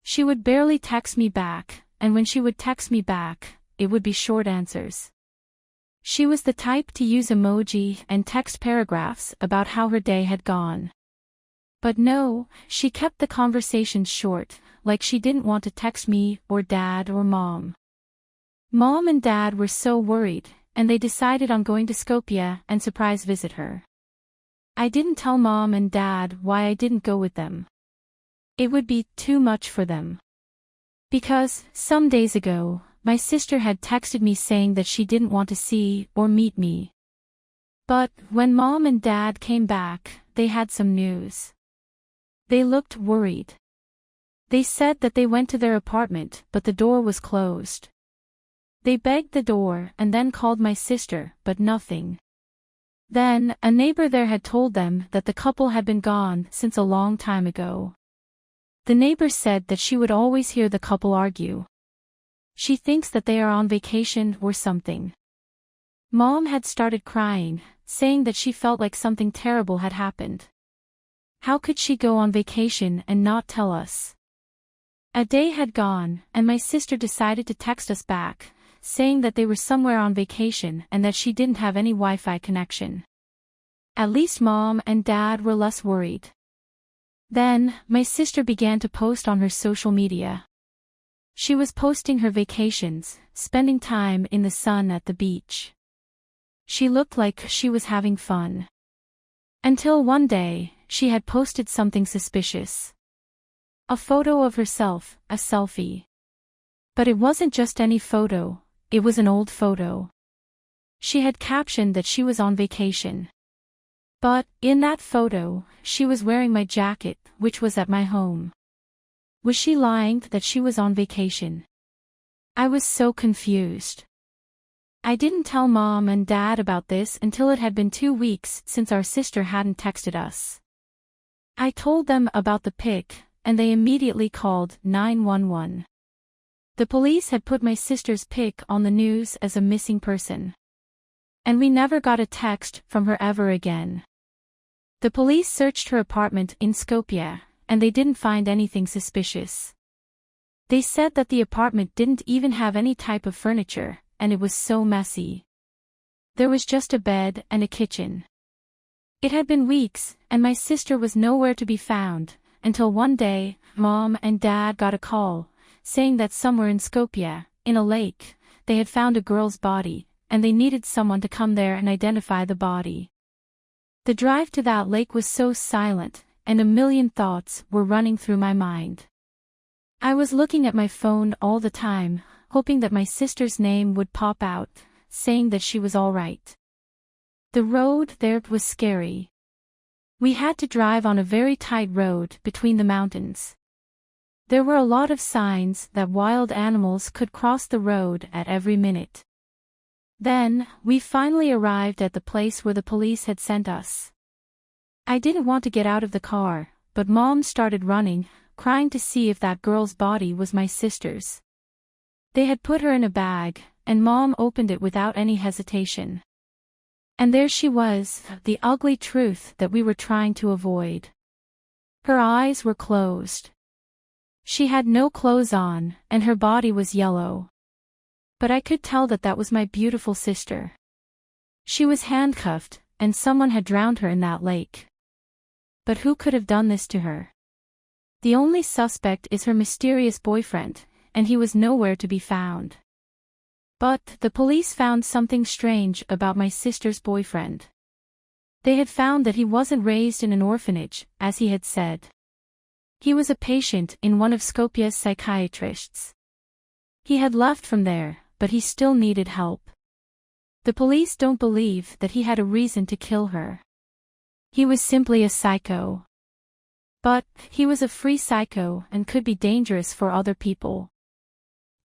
S1: She would barely text me back, and when she would text me back, it would be short answers. She was the type to use emoji and text paragraphs about how her day had gone. But no, she kept the conversations short, like she didn't want to text me or Dad or Mom. Mom and Dad were so worried, and they decided on going to Skopje and surprise visit her. I didn't tell Mom and Dad why I didn't go with them. It would be too much for them. Because, some days ago, my sister had texted me saying that she didn't want to see or meet me. But, when Mom and Dad came back, they had some news. They looked worried. They said that they went to their apartment but the door was closed. They begged the door and then called my sister, but nothing. Then, a neighbor there had told them that the couple had been gone since a long time ago. The neighbor said that she would always hear the couple argue. She thinks that they are on vacation or something. Mom had started crying, saying that she felt like something terrible had happened. How could she go on vacation and not tell us? A day had gone, and my sister decided to text us back, saying that they were somewhere on vacation and that she didn't have any Wi-Fi connection. At least Mom and Dad were less worried. Then, my sister began to post on her social media. She was posting her vacations, spending time in the sun at the beach. She looked like she was having fun. Until one day, she had posted something suspicious. A photo of herself, a selfie. But it wasn't just any photo, it was an old photo. She had captioned that she was on vacation. But, in that photo, she was wearing my jacket, which was at my home. Was she lying that she was on vacation? I was so confused. I didn't tell Mom and Dad about this until it had been 2 weeks since our sister hadn't texted us. I told them about the pic, and they immediately called 911. The police had put my sister's pic on the news as a missing person. And we never got a text from her ever again. The police searched her apartment in Skopje, and they didn't find anything suspicious. They said that the apartment didn't even have any type of furniture, and it was so messy. There was just a bed and a kitchen. It had been weeks, and my sister was nowhere to be found, until one day, Mom and Dad got a call, saying that somewhere in Skopje, in a lake, they had found a girl's body, and they needed someone to come there and identify the body. The drive to that lake was so silent, and a million thoughts were running through my mind. I was looking at my phone all the time, hoping that my sister's name would pop out, saying that she was all right. The road there was scary. We had to drive on a very tight road between the mountains. There were a lot of signs that wild animals could cross the road at every minute. Then, we finally arrived at the place where the police had sent us. I didn't want to get out of the car, but Mom started running, crying to see if that girl's body was my sister's. They had put her in a bag, and Mom opened it without any hesitation. And there she was, the ugly truth that we were trying to avoid. Her eyes were closed. She had no clothes on, and her body was yellow. But I could tell that that was my beautiful sister. She was handcuffed, and someone had drowned her in that lake. But who could have done this to her? The only suspect is her mysterious boyfriend, and he was nowhere to be found. But the police found something strange about my sister's boyfriend. They had found that he wasn't raised in an orphanage, as he had said. He was a patient in one of Skopje's psychiatrists. He had left from there, but he still needed help. The police don't believe that he had a reason to kill her. He was simply a psycho. But, he was a free psycho and could be dangerous for other people.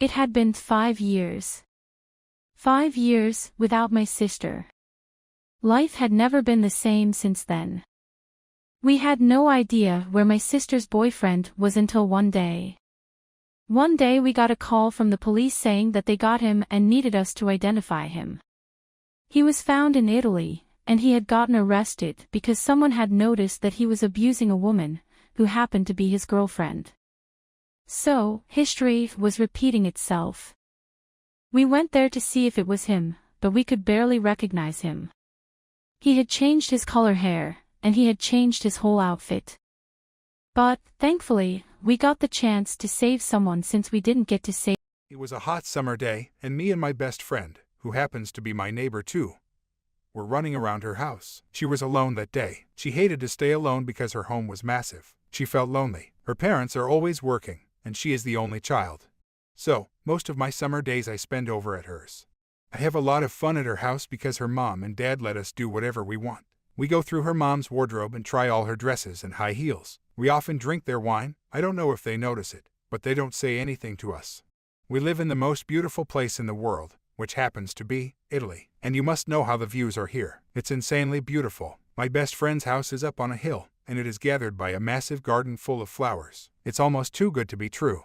S1: It had been 5 years. 5 years without my sister. Life had never been the same since then. We had no idea where my sister's boyfriend was until one day. One day we got a call from the police saying that they got him and needed us to identify him. He was found in Italy, and he had gotten arrested because someone had noticed that he was abusing a woman, who happened to be his girlfriend. So, history was repeating itself. We went there to see if it was him, but we could barely recognize him. He had changed his color hair, and he had changed his whole outfit. But, thankfully, we got the chance to save someone since we didn't get to save.
S3: It was a hot summer day, and me and my best friend, who happens to be my neighbor too, were running around her house. She was alone that day. She hated to stay alone because her home was massive. She felt lonely. Her parents are always working, and she is the only child. So, most of my summer days I spend over at hers. I have a lot of fun at her house because her mom and dad let us do whatever we want. We go through her mom's wardrobe and try all her dresses and high heels. We often drink their wine. I don't know if they notice it, but they don't say anything to us. We live in the most beautiful place in the world, which happens to be Italy. And you must know how the views are here. It's insanely beautiful. My best friend's house is up on a hill, and it is gathered by a massive garden full of flowers. It's almost too good to be true.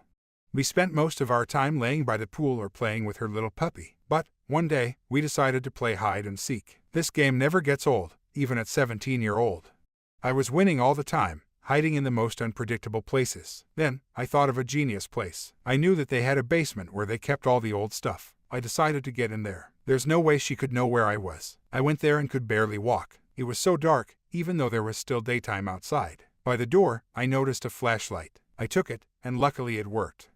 S3: We spent most of our time laying by the pool or playing with her little puppy. But, one day, we decided to play hide and seek. This game never gets old, even at 17-year-old. I was winning all the time, hiding in the most unpredictable places. Then, I thought of a genius place. I knew that they had a basement where they kept all the old stuff. I decided to get in there. There's no way she could know where I was. I went there and could barely walk. It was so dark, even though there was still daytime outside. By the door, I noticed a flashlight. I took it, and luckily it worked.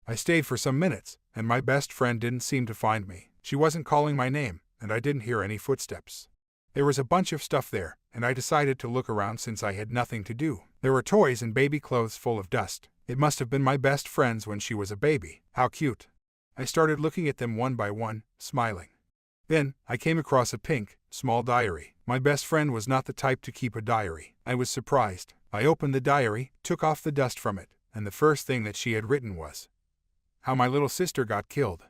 S3: I stayed for some minutes, and my best friend didn't seem to find me. She wasn't calling my name, and I didn't hear any footsteps. There was a bunch of stuff there, and I decided to look around since I had nothing to do. There were toys and baby clothes full of dust. It must have been my best friend's when she was a baby. How cute. I started looking at them one by one, smiling. Then, I came across a pink, small diary. My best friend was not the type to keep a diary. I was surprised. I opened the diary, took off the dust from it, and the first thing that she had written was, "How my little sister got killed."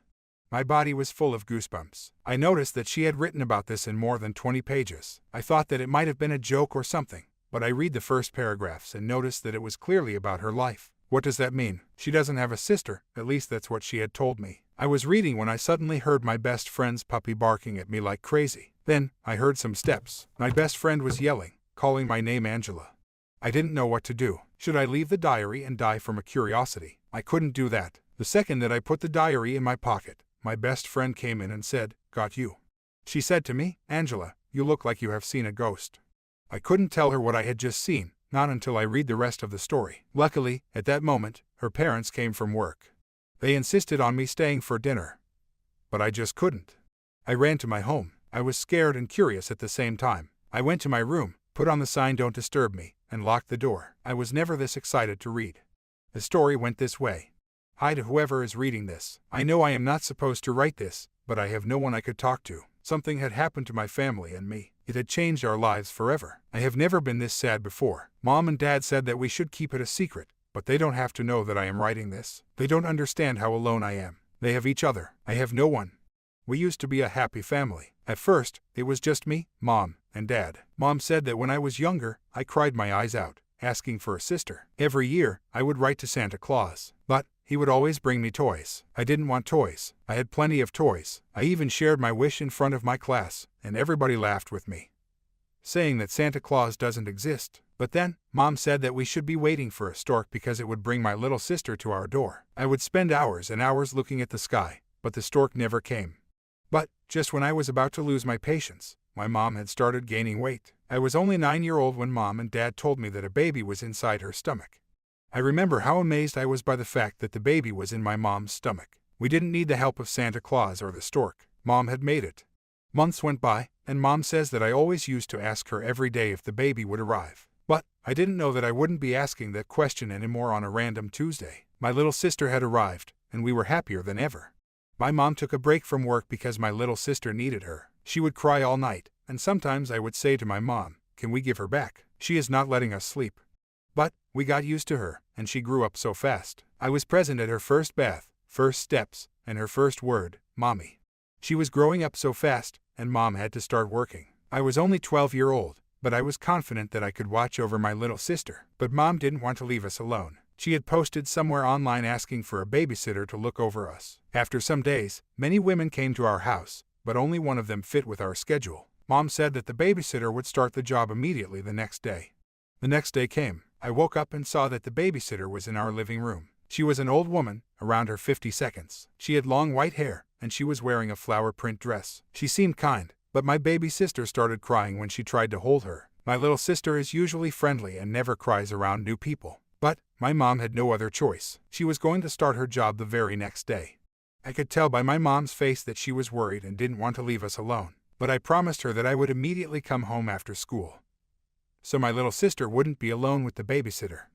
S3: My body was full of goosebumps. I noticed that she had written about this in more than 20 pages. I thought that it might have been a joke or something, but I read the first paragraphs and noticed that it was clearly about her life. What does that mean? She doesn't have a sister, at least that's what she had told me. I was reading when I suddenly heard my best friend's puppy barking at me like crazy. Then, I heard some steps. My best friend was yelling, calling my name Angela. I didn't know what to do. Should I leave the diary and die from a curiosity? I couldn't do that. The second that I put the diary in my pocket, my best friend came in and said, "Got you." She said to me, "Angela, you look like you have seen a ghost." I couldn't tell her what I had just seen, not until I read the rest of the story. Luckily, at that moment, her parents came from work. They insisted on me staying for dinner. But I just couldn't. I ran to my home. I was scared and curious at the same time. I went to my room, put on the sign "Don't disturb me," and locked the door. I was never this excited to read. The story went this way. Hi to whoever is reading this. I know I am not supposed to write this, but I have no one I could talk to. Something had happened to my family and me. It had changed our lives forever. I have never been this sad before. Mom and Dad said that we should keep it a secret, but they don't have to know that I am writing this. They don't understand how alone I am. They have each other. I have no one. We used to be a happy family. At first, it was just me, Mom, and Dad. Mom said that when I was younger, I cried my eyes out, asking for a sister. Every year, I would write to Santa Claus, but he would always bring me toys. I didn't want toys. I had plenty of toys. I even shared my wish in front of my class, and everybody laughed with me, saying that Santa Claus doesn't exist. But then, Mom said that we should be waiting for a stork because it would bring my little sister to our door. I would spend hours and hours looking at the sky, but the stork never came. But, just when I was about to lose my patience, my mom had started gaining weight. I was only 9-year-old when Mom and Dad told me that a baby was inside her stomach. I remember how amazed I was by the fact that the baby was in my mom's stomach. We didn't need the help of Santa Claus or the stork. Mom had made it. Months went by, and Mom says that I always used to ask her every day if the baby would arrive. But, I didn't know that I wouldn't be asking that question anymore on a random Tuesday. My little sister had arrived, and we were happier than ever. My mom took a break from work because my little sister needed her. She would cry all night, and sometimes I would say to my mom, "Can we give her back? She is not letting us sleep." But, we got used to her, and she grew up so fast. I was present at her first bath, first steps, and her first word, "Mommy." She was growing up so fast, and Mom had to start working. I was only 12 years old, but I was confident that I could watch over my little sister. But Mom didn't want to leave us alone. She had posted somewhere online asking for a babysitter to look over us. After some days, many women came to our house, but only one of them fit with our schedule. Mom said that the babysitter would start the job immediately the next day. The next day came. I woke up and saw that the babysitter was in our living room. She was an old woman, around her 50s. She had long white hair, and she was wearing a flower print dress. She seemed kind, but my baby sister started crying when she tried to hold her. My little sister is usually friendly and never cries around new people. But my mom had no other choice. She was going to start her job the very next day. I could tell by my mom's face that she was worried and didn't want to leave us alone. But I promised her that I would immediately come home after school, so my little sister wouldn't be alone with the babysitter.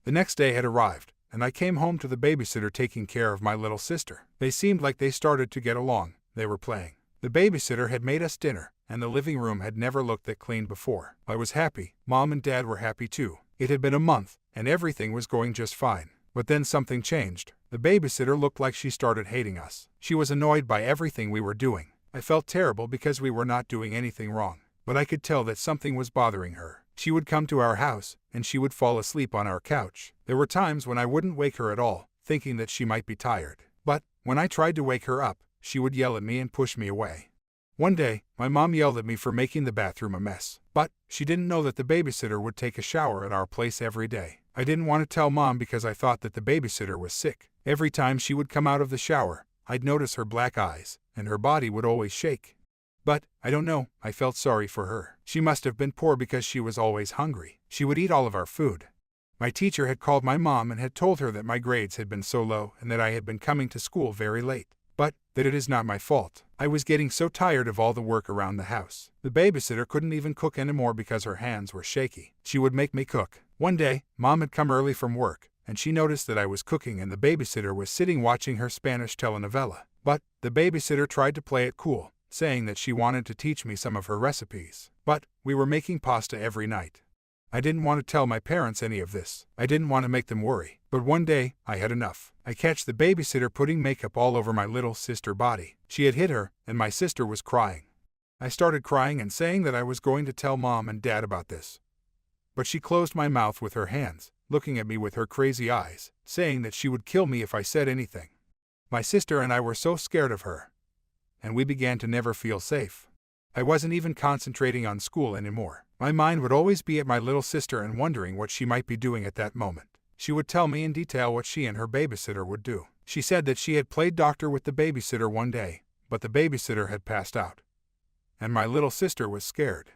S3: The next day had arrived, and I came home to the babysitter taking care of my little sister. They seemed like they started to get along. They were playing. The babysitter had made us dinner, and the living room had never looked that clean before. I was happy. Mom and Dad were happy too. It had been a month, and everything was going just fine. But then something changed. The babysitter looked like she started hating us. She was annoyed by everything we were doing. I felt terrible because we were not doing anything wrong, but I could tell that something was bothering her. She would come to our house, and she would fall asleep on our couch. There were times when I wouldn't wake her at all, thinking that she might be tired. But when I tried to wake her up, she would yell at me and push me away. One day, my mom yelled at me for making the bathroom a mess, but she didn't know that the babysitter would take a shower at our place every day. I didn't want to tell Mom because I thought that the babysitter was sick. Every time she would come out of the shower, I'd notice her black eyes, and her body would always shake. But, I don't know, I felt sorry for her. She must have been poor because she was always hungry. She would eat all of our food. My teacher had called my mom and had told her that my grades had been so low and that I had been coming to school very late. But that it is not my fault. I was getting so tired of all the work around the house. The babysitter couldn't even cook anymore because her hands were shaky. She would make me cook. One day, Mom had come early from work, and she noticed that I was cooking and the babysitter was sitting watching her Spanish telenovela. But the babysitter tried to play it cool, saying that she wanted to teach me some of her recipes. But we were making pasta every night. I didn't want to tell my parents any of this. I didn't want to make them worry. But one day, I had enough. I catch the babysitter putting makeup all over my little sister's body. She had hit her, and my sister was crying. I started crying and saying that I was going to tell Mom and Dad about this. But she closed my mouth with her hands, looking at me with her crazy eyes, saying that she would kill me if I said anything. My sister and I were so scared of her, and we began to never feel safe. I wasn't even concentrating on school anymore. My mind would always be at my little sister and wondering what she might be doing at that moment. She would tell me in detail what she and her babysitter would do. She said that she had played doctor with the babysitter one day, but the babysitter had passed out, and my little sister was scared.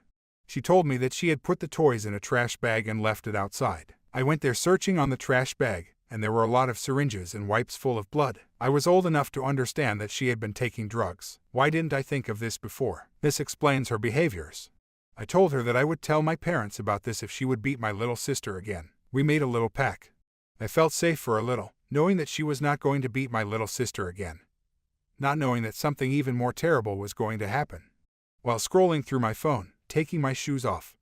S3: She told me that she had put the toys in a trash bag and left it outside. I went there searching on the trash bag, and there were a lot of syringes and wipes full of blood. I was old enough to understand that she had been taking drugs. Why didn't I think of this before? This explains her behaviors. I told her that I would tell my parents about this if she would beat my little sister again. We made a little pact. I felt safe for a little, knowing that she was not going to beat my little sister again, not knowing that something even more terrible was going to happen. While scrolling through my phone, taking my shoes off,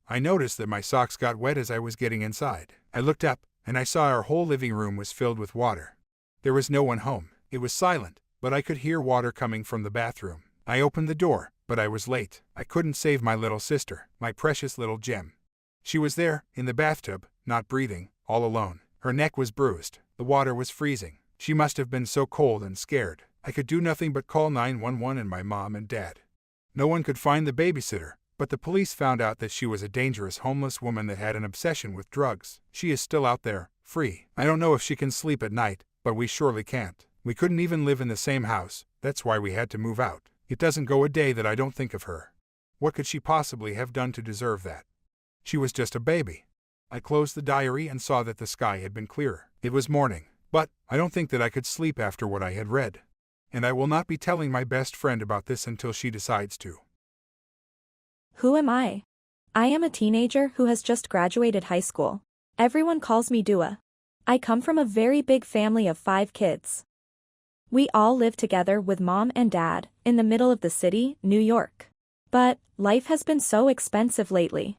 S3: I noticed that my socks got wet as I was getting inside. I looked up, and I saw our whole living room was filled with water. There was no one home. It was silent, but I could hear water coming from the bathroom. I opened the door, but I was late. I couldn't save my little sister, my precious little gem. She was there, in the bathtub, not breathing, all alone. Her neck was bruised. The water was freezing. She must have been so cold and scared. I could do nothing but call 911 and my mom and dad. No one could find the babysitter, but the police found out that she was a dangerous homeless woman that had an obsession with drugs. She is still out there, free. I don't know if she can sleep at night, but we surely can't. We couldn't even live in the same house. That's why we had to move out. It doesn't go a day that I don't think of her. What could she possibly have done to deserve that? She was just a baby. I closed the diary and saw that the sky had been clearer. It was morning, but I don't think that I could sleep after what I had read. And I will not be telling my best friend about this until she decides to.
S4: Who am I? I am a teenager who has just graduated high school. Everyone calls me Dua. I come from a very big family of 5 kids. We all live together with mom and dad, in the middle of the city, New York. But life has been so expensive lately.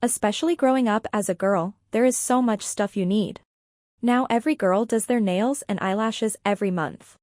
S4: Especially growing up as a girl, there is so much stuff you need. Now every girl does their nails and eyelashes every month.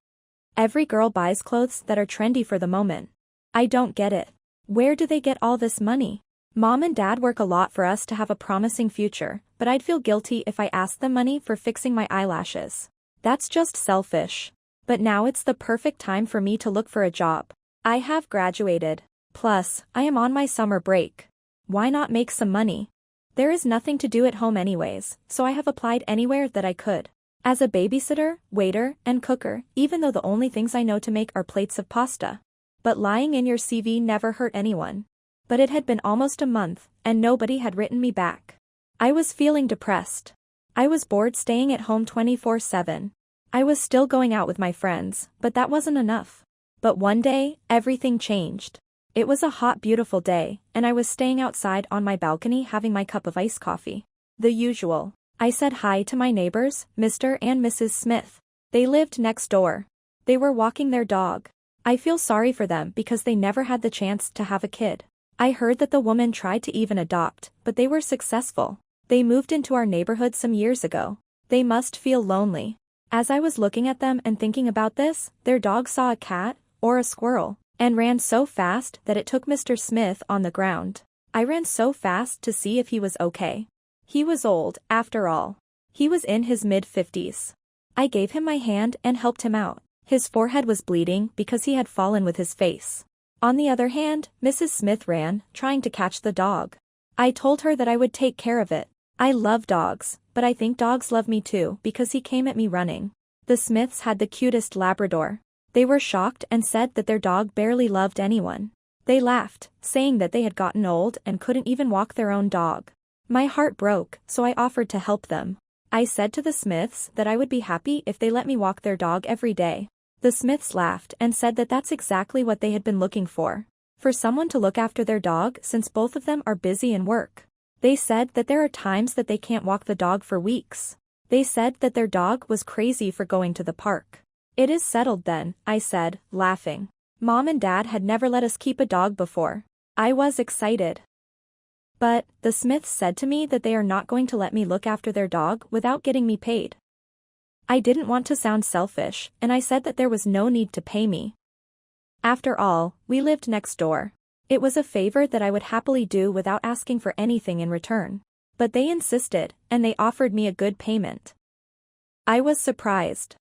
S4: Every girl buys clothes that are trendy for the moment. I don't get it. Where do they get all this money? Mom and Dad work a lot for us to have a promising future, but I'd feel guilty if I asked them money for fixing my eyelashes. That's just selfish. But now it's the perfect time for me to look for a job. I have graduated. Plus, I am on my summer break. Why not make some money? There is nothing to do at home anyways, so I have applied anywhere that I could. As a babysitter, waiter, and cooker, even though the only things I know to make are plates of pasta. But lying in your CV never hurt anyone. But it had been almost a month, and nobody had written me back. I was feeling depressed. I was bored staying at home 24/7. I was still going out with my friends, but that wasn't enough. But one day, everything changed. It was a hot, beautiful day, and I was staying outside on my balcony having my cup of iced coffee. The usual. I said hi to my neighbors, Mr. and Mrs. Smith. They lived next door. They were walking their dog. I feel sorry for them because they never had the chance to have a kid. I heard that the woman tried to even adopt, but they were successful. They moved into our neighborhood some years ago. They must feel lonely. As I was looking at them and thinking about this, their dog saw a cat, or a squirrel, and ran so fast that it took Mr. Smith on the ground. I ran so fast to see if he was okay. He was old, after all. He was in his mid-50s. I gave him my hand and helped him out. His forehead was bleeding because he had fallen with his face. On the other hand, Mrs. Smith ran, trying to catch the dog. I told her that I would take care of it. I love dogs, but I think dogs love me too because he came at me running. The Smiths had the cutest Labrador. They were shocked and said that their dog barely loved anyone. They laughed, saying that they had gotten old and couldn't even walk their own dog. My heart broke, so I offered to help them. I said to the Smiths that I would be happy if they let me walk their dog every day. The Smiths laughed and said that that's exactly what they had been looking for someone to look after their dog since both of them are busy in work. They said that there are times that they can't walk the dog for weeks. They said that their dog was crazy for going to the park. It is settled then, I said, laughing. Mom and Dad had never let us keep a dog before. I was excited. But, the Smiths said to me that they are not going to let me look after their dog without getting me paid. I didn't want to sound selfish, and I said that there was no need to pay me. After all, we lived next door. It was a favor that I would happily do without asking for anything in return. But they insisted, and they offered me a good payment. I was surprised.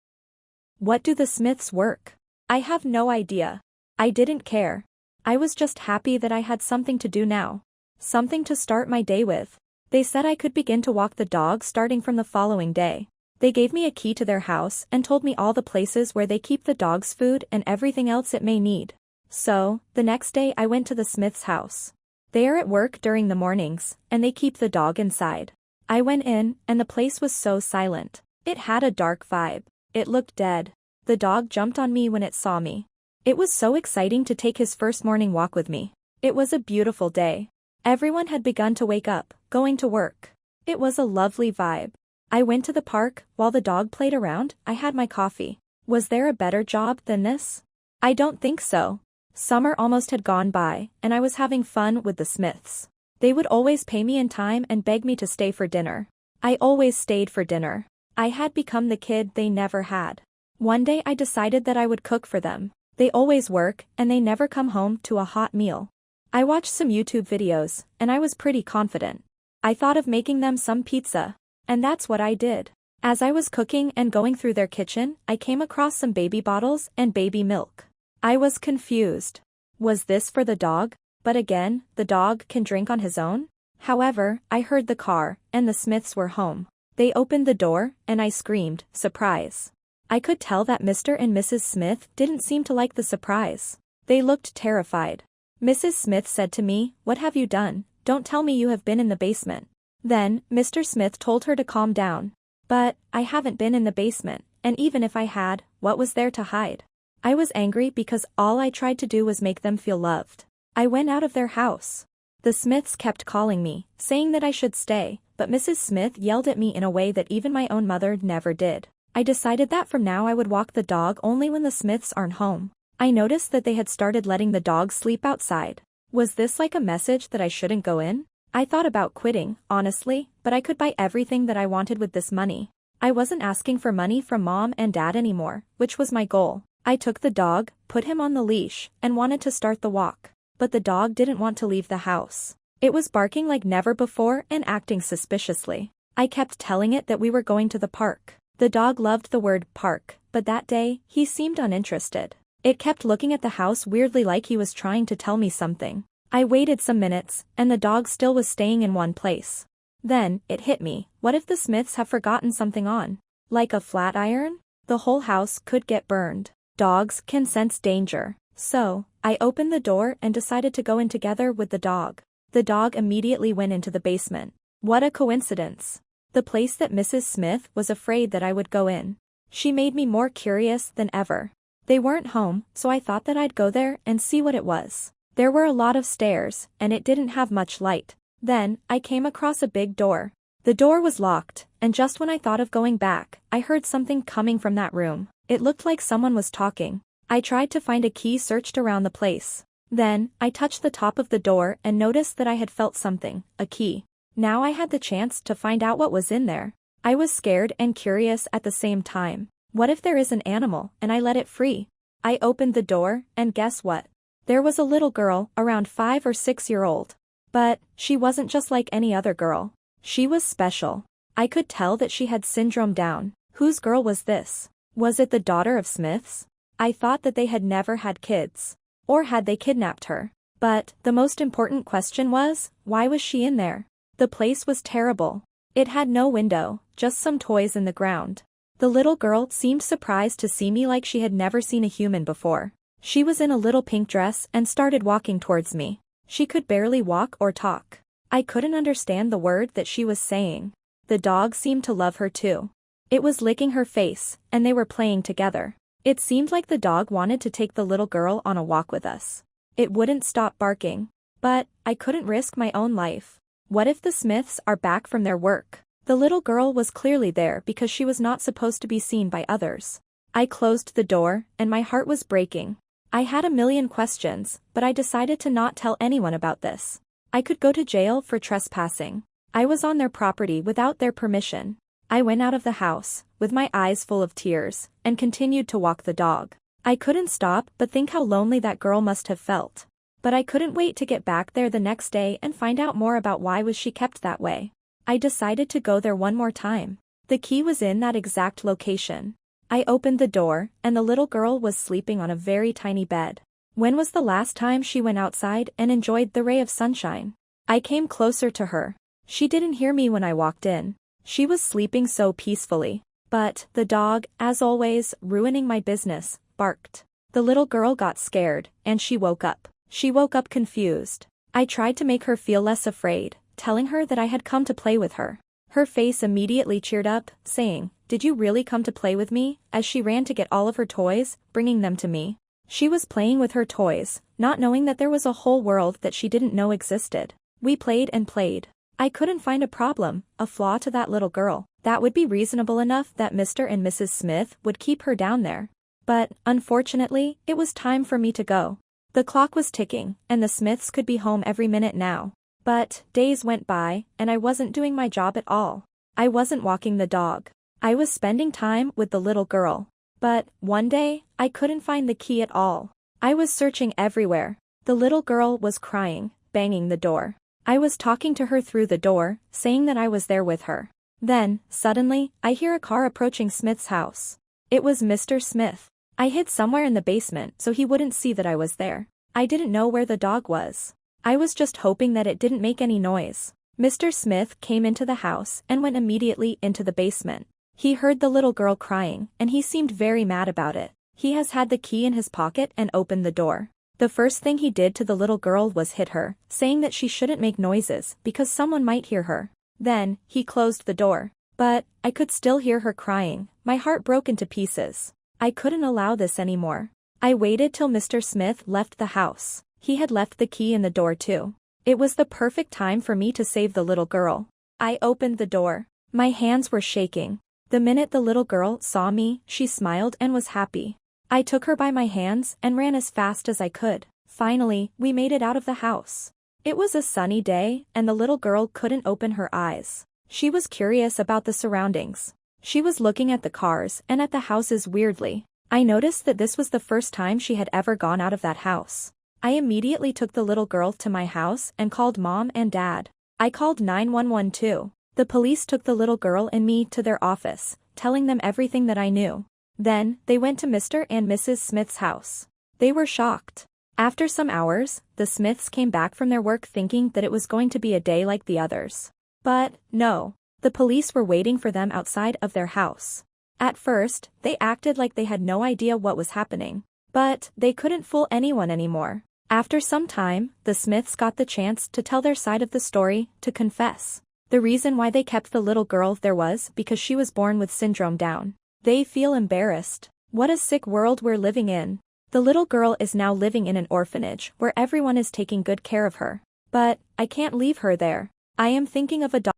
S4: What do the Smiths work? I have no idea. I didn't care. I was just happy that I had something to do now. Something to start my day with. They said I could begin to walk the dog starting from the following day. They gave me a key to their house and told me all the places where they keep the dog's food and everything else it may need. So, the next day I went to the Smith's house. They are at work during the mornings, and they keep the dog inside. I went in, and the place was so silent. It had a dark vibe. It looked dead. The dog jumped on me when it saw me. It was so exciting to take his first morning walk with me. It was a beautiful day. Everyone had begun to wake up, going to work. It was a lovely vibe. I went to the park, while the dog played around, I had my coffee. Was there a better job than this? I don't think so. Summer almost had gone by, and I was having fun with the Smiths. They would always pay me in time and beg me to stay for dinner. I always stayed for dinner. I had become the kid they never had. One day I decided that I would cook for them. They always work, and they never come home to a hot meal. I watched some YouTube videos, and I was pretty confident. I thought of making them some pizza. And that's what I did. As I was cooking and going through their kitchen, I came across some baby bottles and baby milk. I was confused. Was this for the dog? But again, the dog can drink on his own? However, I heard the car, and the Smiths were home. They opened the door, and I screamed, surprise. I could tell that Mr. and Mrs. Smith didn't seem to like the surprise. They looked terrified. Mrs. Smith said to me, "What have you done? Don't tell me you have been in the basement." Then, Mr. Smith told her to calm down. But, I haven't been in the basement, and even if I had, what was there to hide? I was angry because all I tried to do was make them feel loved. I went out of their house. The Smiths kept calling me, saying that I should stay, but Mrs. Smith yelled at me in a way that even my own mother never did. I decided that from now I would walk the dog only when the Smiths aren't home. I noticed that they had started letting the dog sleep outside. Was this like a message that I shouldn't go in? I thought about quitting, honestly, but I could buy everything that I wanted with this money. I wasn't asking for money from Mom and Dad anymore, which was my goal. I took the dog, put him on the leash, and wanted to start the walk. But the dog didn't want to leave the house. It was barking like never before and acting suspiciously. I kept telling it that we were going to the park. The dog loved the word park, but that day, he seemed uninterested. It kept looking at the house weirdly like he was trying to tell me something. I waited some minutes, and the dog still was staying in one place. Then, it hit me, what if the Smiths have forgotten something on? Like a flat iron? The whole house could get burned. Dogs can sense danger. So, I opened the door and decided to go in together with the dog. The dog immediately went into the basement. What a coincidence. The place that Mrs. Smith was afraid that I would go in. She made me more curious than ever. They weren't home, so I thought that I'd go there and see what it was. There were a lot of stairs, and it didn't have much light. Then, I came across a big door. The door was locked, and just when I thought of going back, I heard something coming from that room. It looked like someone was talking. I tried to find a key, searched around the place. Then, I touched the top of the door and noticed that I had felt something, a key. Now I had the chance to find out what was in there. I was scared and curious at the same time. What if there is an animal, and I let it free? I opened the door, and guess what? There was a little girl, around 5 or 6 years old. But, she wasn't just like any other girl. She was special. I could tell that she had syndrome Down. Whose girl was this? Was it the daughter of Smith's? I thought that they had never had kids. Or had they kidnapped her? But, the most important question was, why was she in there? The place was terrible. It had no window, just some toys in the ground. The little girl seemed surprised to see me like she had never seen a human before. She was in a little pink dress and started walking towards me. She could barely walk or talk. I couldn't understand the word that she was saying. The dog seemed to love her too. It was licking her face, and they were playing together. It seemed like the dog wanted to take the little girl on a walk with us. It wouldn't stop barking. But, I couldn't risk my own life. What if the Smiths are back from their work? The little girl was clearly there because she was not supposed to be seen by others. I closed the door, and my heart was breaking. I had a million questions, but I decided to not tell anyone about this. I could go to jail for trespassing. I was on their property without their permission. I went out of the house, with my eyes full of tears, and continued to walk the dog. I couldn't stop but think how lonely that girl must have felt. But I couldn't wait to get back there the next day and find out more about why was she kept that way. I decided to go there one more time. The key was in that exact location. I opened the door, and the little girl was sleeping on a very tiny bed. When was the last time she went outside and enjoyed the ray of sunshine? I came closer to her. She didn't hear me when I walked in. She was sleeping so peacefully. But, the dog, as always, ruining my business, barked. The little girl got scared, and she woke up. She woke up confused. I tried to make her feel less afraid, telling her that I had come to play with her. Her face immediately cheered up, saying, "Did you really come to play with me?" as she ran to get all of her toys, bringing them to me. She was playing with her toys, not knowing that there was a whole world that she didn't know existed. We played and played. I couldn't find a problem, a flaw to that little girl, that would be reasonable enough that Mr. and Mrs. Smith would keep her down there. But, unfortunately, it was time for me to go. The clock was ticking, and the Smiths could be home every minute now. But, days went by, and I wasn't doing my job at all. I wasn't walking the dog. I was spending time with the little girl. But, one day, I couldn't find the key at all. I was searching everywhere. The little girl was crying, banging the door. I was talking to her through the door, saying that I was there with her. Then, suddenly, I hear a car approaching Smith's house. It was Mr. Smith. I hid somewhere in the basement so he wouldn't see that I was there. I didn't know where the dog was. I was just hoping that it didn't make any noise. Mr. Smith came into the house and went immediately into the basement. He heard the little girl crying, and he seemed very mad about it. He has had the key in his pocket and opened the door. The first thing he did to the little girl was hit her, saying that she shouldn't make noises because someone might hear her. Then, he closed the door. But, I could still hear her crying. My heart broke into pieces. I couldn't allow this anymore. I waited till Mr. Smith left the house. He had left the key in the door too. It was the perfect time for me to save the little girl. I opened the door. My hands were shaking. The minute the little girl saw me, she smiled and was happy. I took her by my hands and ran as fast as I could. Finally, we made it out of the house. It was a sunny day, and the little girl couldn't open her eyes. She was curious about the surroundings. She was looking at the cars and at the houses weirdly. I noticed that this was the first time she had ever gone out of that house. I immediately took the little girl to my house and called Mom and Dad. I called 911 too. The police took the little girl and me to their office, telling them everything that I knew. Then, they went to Mr. and Mrs. Smith's house. They were shocked. After some hours, the Smiths came back from their work thinking that it was going to be a day like the others. But, no. The police were waiting for them outside of their house. At first, they acted like they had no idea what was happening. But, they couldn't fool anyone anymore. After some time, the Smiths got the chance to tell their side of the story, to confess. The reason why they kept the little girl there was because she was born with syndrome Down. They feel embarrassed. What a sick world we're living in. The little girl is now living in an orphanage where everyone is taking good care of her. But, I can't leave her there. I am thinking of adopting.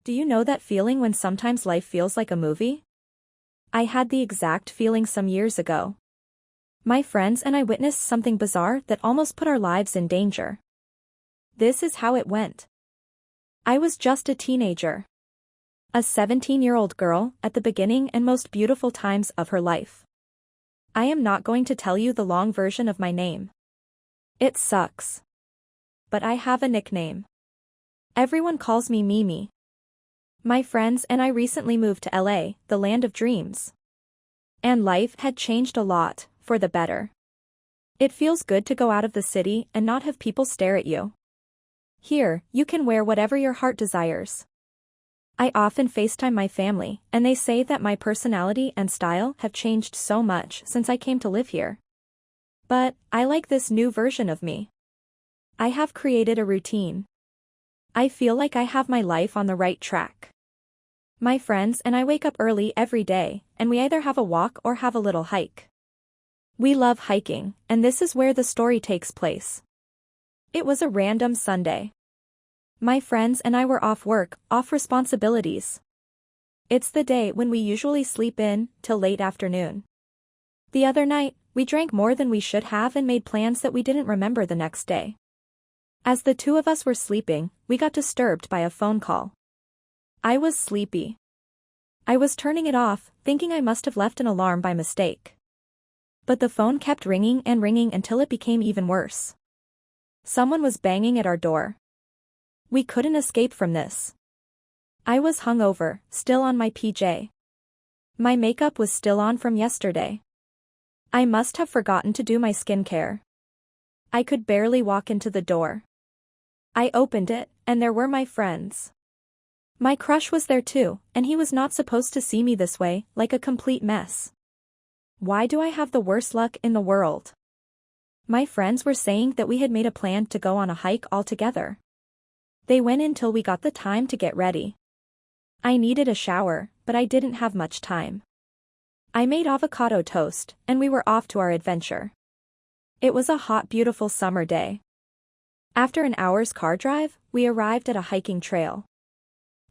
S4: Do you know that feeling when sometimes life feels like a movie? I had the exact feeling some years ago. My friends and I witnessed something bizarre that almost put our lives in danger. This is how it went. I was just a teenager. A 17-year-old girl at the beginning and most beautiful times of her life. I am not going to tell you the long version of my name. It sucks. But I have a nickname. Everyone calls me Mimi. My friends and I recently moved to LA, the land of dreams. And life had changed a lot, for the better. It feels good to go out of the city and not have people stare at you. Here, you can wear whatever your heart desires. I often FaceTime my family, and they say that my personality and style have changed so much since I came to live here. But, I like this new version of me. I have created a routine. I feel like I have my life on the right track. My friends and I wake up early every day, and we either have a walk or have a little hike. We love hiking, and this is where the story takes place. It was a random Sunday. My friends and I were off work, off responsibilities. It's the day when we usually sleep in, till late afternoon. The other night, we drank more than we should have and made plans that we didn't remember the next day. As the two of us were sleeping, we got disturbed by a phone call. I was sleepy. I was turning it off, thinking I must have left an alarm by mistake. But the phone kept ringing and ringing until it became even worse. Someone was banging at our door. We couldn't escape from this. I was hungover, still on my PJ. My makeup was still on from yesterday. I must have forgotten to do my skincare. I could barely walk into the door. I opened it, and there were my friends. My crush was there too, and he was not supposed to see me this way, like a complete mess. Why do I have the worst luck in the world? My friends were saying that we had made a plan to go on a hike all together. They went in till we got the time to get ready. I needed a shower, but I didn't have much time. I made avocado toast, and we were off to our adventure. It was a hot, beautiful summer day. After an hour's car drive, we arrived at a hiking trail.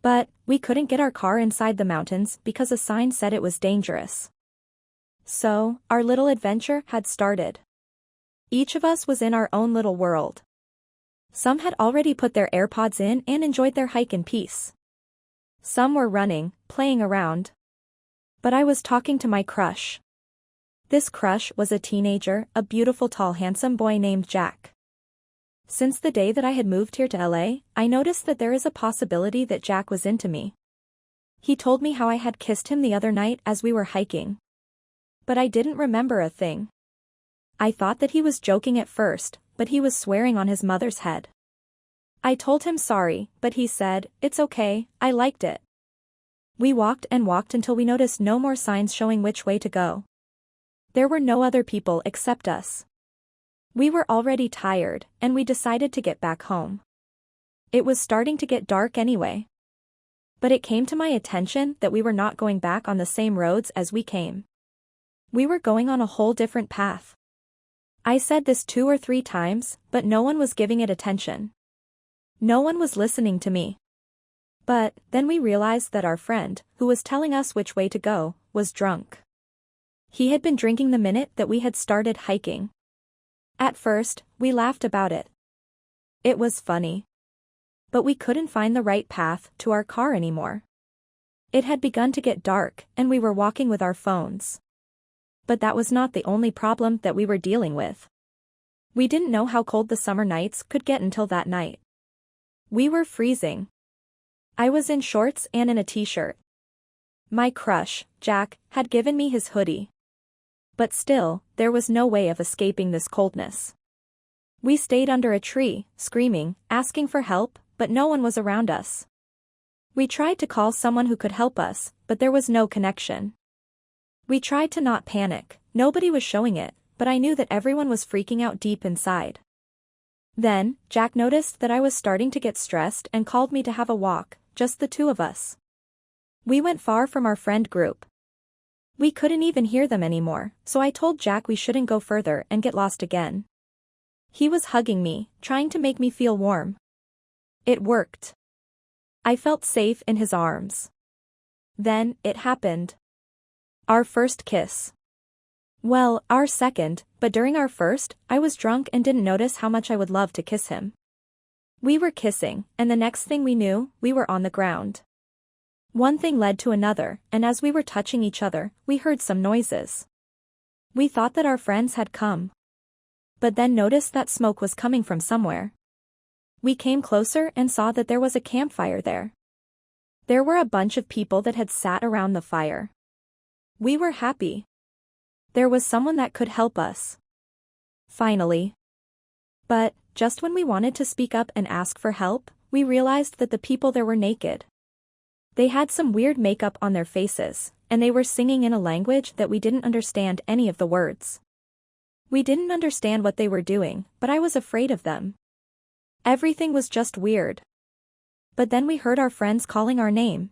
S4: But, we couldn't get our car inside the mountains because a sign said it was dangerous. So, our little adventure had started. Each of us was in our own little world. Some had already put their AirPods in and enjoyed their hike in peace. Some were running, playing around. But I was talking to my crush. This crush was a teenager, a beautiful tall handsome boy named Jack. Since the day that I had moved here to LA, I noticed that there is a possibility that Jack was into me. He told me how I had kissed him the other night as we were hiking. But I didn't remember a thing. I thought that he was joking at first, but he was swearing on his mother's head. I told him sorry, but he said, "It's okay, I liked it." We walked and walked until we noticed no more signs showing which way to go. There were no other people except us. We were already tired, and we decided to get back home. It was starting to get dark anyway. But it came to my attention that we were not going back on the same roads as we came. We were going on a whole different path. I said this 2 or 3 times, but no one was giving it attention. No one was listening to me. But, then we realized that our friend, who was telling us which way to go, was drunk. He had been drinking the minute that we had started hiking. At first, we laughed about it. It was funny. But we couldn't find the right path to our car anymore. It had begun to get dark, and we were walking with our phones. But that was not the only problem that we were dealing with. We didn't know how cold the summer nights could get until that night. We were freezing. I was in shorts and in a t-shirt. My crush, Jack, had given me his hoodie. But still, there was no way of escaping this coldness. We stayed under a tree, screaming, asking for help, but no one was around us. We tried to call someone who could help us, but there was no connection. We tried to not panic, nobody was showing it, but I knew that everyone was freaking out deep inside. Then, Jack noticed that I was starting to get stressed and called me to have a walk, just the two of us. We went far from our friend group. We couldn't even hear them anymore, so I told Jack we shouldn't go further and get lost again. He was hugging me, trying to make me feel warm. It worked. I felt safe in his arms. Then, it happened. Our first kiss. Well, our second, but during our first, I was drunk and didn't notice how much I would love to kiss him. We were kissing, and the next thing we knew, we were on the ground. One thing led to another, and as we were touching each other, we heard some noises. We thought that our friends had come. But then noticed that smoke was coming from somewhere. We came closer and saw that there was a campfire there. There were a bunch of people that had sat around the fire. We were happy. There was someone that could help us. Finally. But, just when we wanted to speak up and ask for help, we realized that the people there were naked. They had some weird makeup on their faces, and they were singing in a language that we didn't understand any of the words. We didn't understand what they were doing, but I was afraid of them. Everything was just weird. But then we heard our friends calling our name.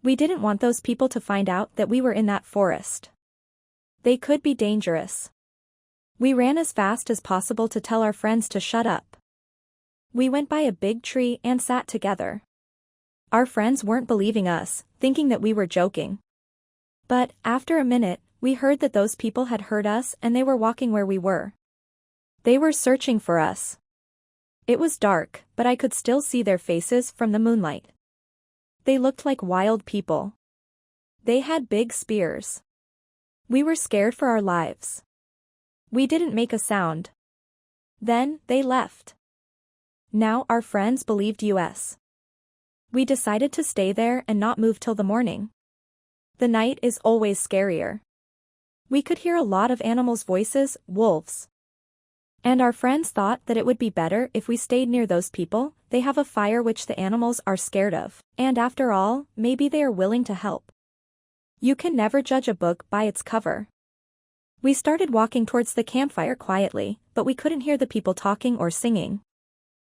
S4: We didn't want those people to find out that we were in that forest. They could be dangerous. We ran as fast as possible to tell our friends to shut up. We went by a big tree and sat together. Our friends weren't believing us, thinking that we were joking. But, after a minute, we heard that those people had heard us and they were walking where we were. They were searching for us. It was dark, but I could still see their faces from the moonlight. They looked like wild people. They had big spears. We were scared for our lives. We didn't make a sound. Then, they left. Now our friends believed us. We decided to stay there and not move till the morning. The night is always scarier. We could hear a lot of animals' voices, wolves. And our friends thought that it would be better if we stayed near those people. They have a fire which the animals are scared of, and after all, maybe they are willing to help. You can never judge a book by its cover. We started walking towards the campfire quietly, but we couldn't hear the people talking or singing.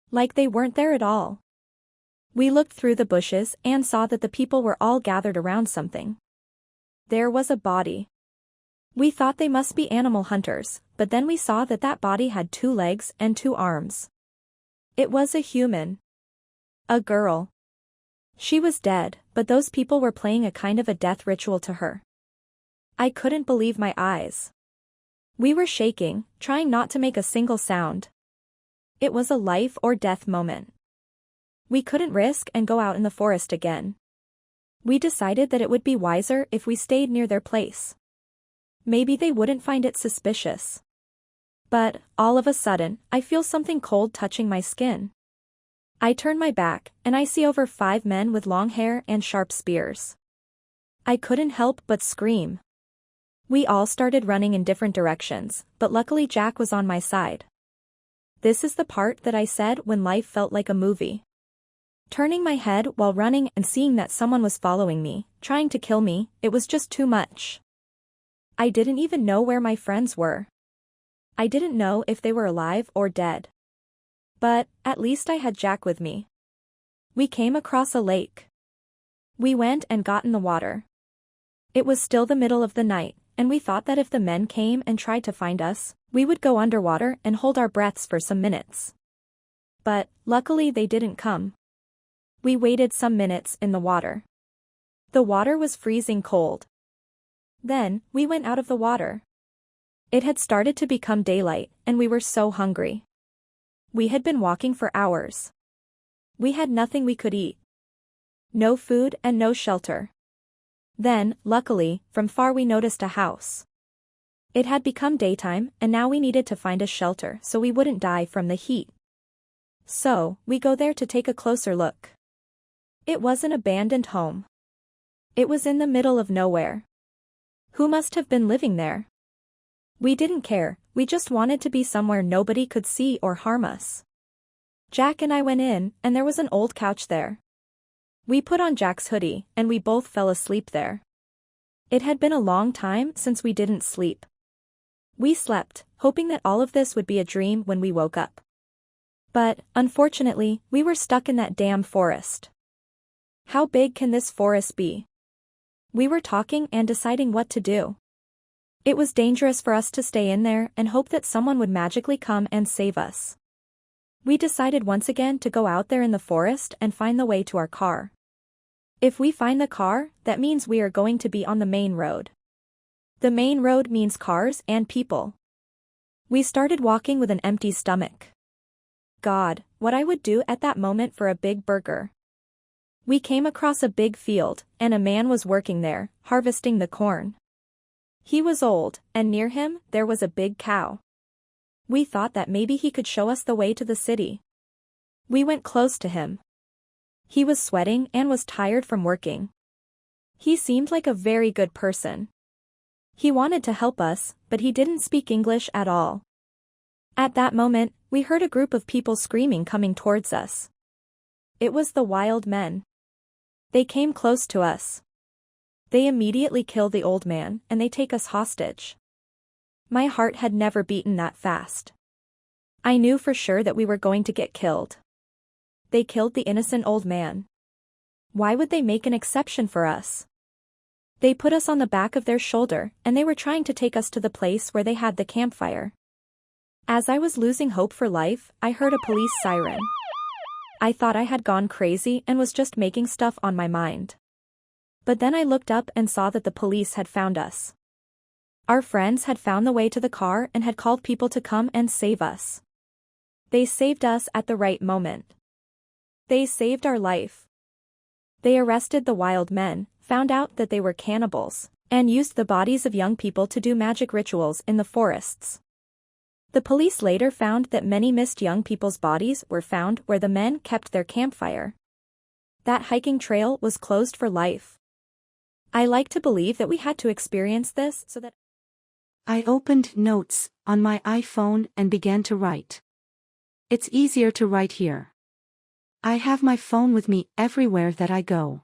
S4: Like they weren't there at all. We looked through the bushes and saw that the people were all gathered around something. There was a body. We thought they must be animal hunters, but then we saw that that body had 2 legs and 2 arms. It was a human. A girl. She was dead, but those people were playing a kind of a death ritual to her. I couldn't believe my eyes. We were shaking, trying not to make a single sound. It was a life or death moment. We couldn't risk and go out in the forest again. We decided that it would be wiser if we stayed near their place. Maybe they wouldn't find it suspicious. But, all of a sudden, I feel something cold touching my skin. I turn my back, and I see over 5 men with long hair and sharp spears. I couldn't help but scream. We all started running in different directions, but luckily Jack was on my side. This is the part that I said when life felt like a movie. Turning my head while running and seeing that someone was following me, trying to kill me, it was just too much. I didn't even know where my friends were. I didn't know if they were alive or dead. But, at least I had Jack with me. We came across a lake. We went and got in the water. It was still the middle of the night, and we thought that if the men came and tried to find us, we would go underwater and hold our breaths for some minutes. But, luckily they didn't come. We waited some minutes in the water. The water was freezing cold. Then, we went out of the water. It had started to become daylight, and we were so hungry. We had been walking for hours. We had nothing we could eat. No food and no shelter. Then, luckily, from far we noticed a house. It had become daytime, and now we needed to find a shelter so we wouldn't die from the heat. So, we go there to take a closer look. It was an abandoned home. It was in the middle of nowhere. Who must have been living there? We didn't care, we just wanted to be somewhere nobody could see or harm us. Jack and I went in, and there was an old couch there. We put on Jack's hoodie, and we both fell asleep there. It had been a long time since we didn't sleep. We slept, hoping that all of this would be a dream when we woke up. But, unfortunately, we were stuck in that damn forest. How big can this forest be? We were talking and deciding what to do. It was dangerous for us to stay in there and hope that someone would magically come and save us. We decided once again to go out there in the forest and find the way to our car. If we find the car, that means we are going to be on the main road. The main road means cars and people. We started walking with an empty stomach. God, what I would do at that moment for a big burger. We came across a big field, and a man was working there, harvesting the corn. He was old, and near him, there was a big cow. We thought that maybe he could show us the way to the city. We went close to him. He was sweating and was tired from working. He seemed like a very good person. He wanted to help us, but he didn't speak English at all. At that moment, we heard a group of people screaming coming towards us. It was the wild men. They came close to us. They immediately kill the old man, and they take us hostage. My heart had never beaten that fast. I knew for sure that we were going to get killed. They killed the innocent old man. Why would they make an exception for us? They put us on the back of their shoulder, and they were trying to take us to the place where they had the campfire. As I was losing hope for life, I heard a police siren. I thought I had gone crazy and was just making stuff on my mind. But then I looked up and saw that the police had found us. Our friends had found the way to the car and had called people to come and save us. They saved us at the right moment. They saved our life. They arrested the wild men, found out that they were cannibals, and used the bodies of young people to do magic rituals in the forests. The police later found that many missed young people's bodies were found where the men kept their campfire. That hiking trail was closed for life. I like to believe that we had to experience this so that
S5: I opened Notes on my iPhone and began to write. It's easier to write here. I have my phone with me everywhere that I go.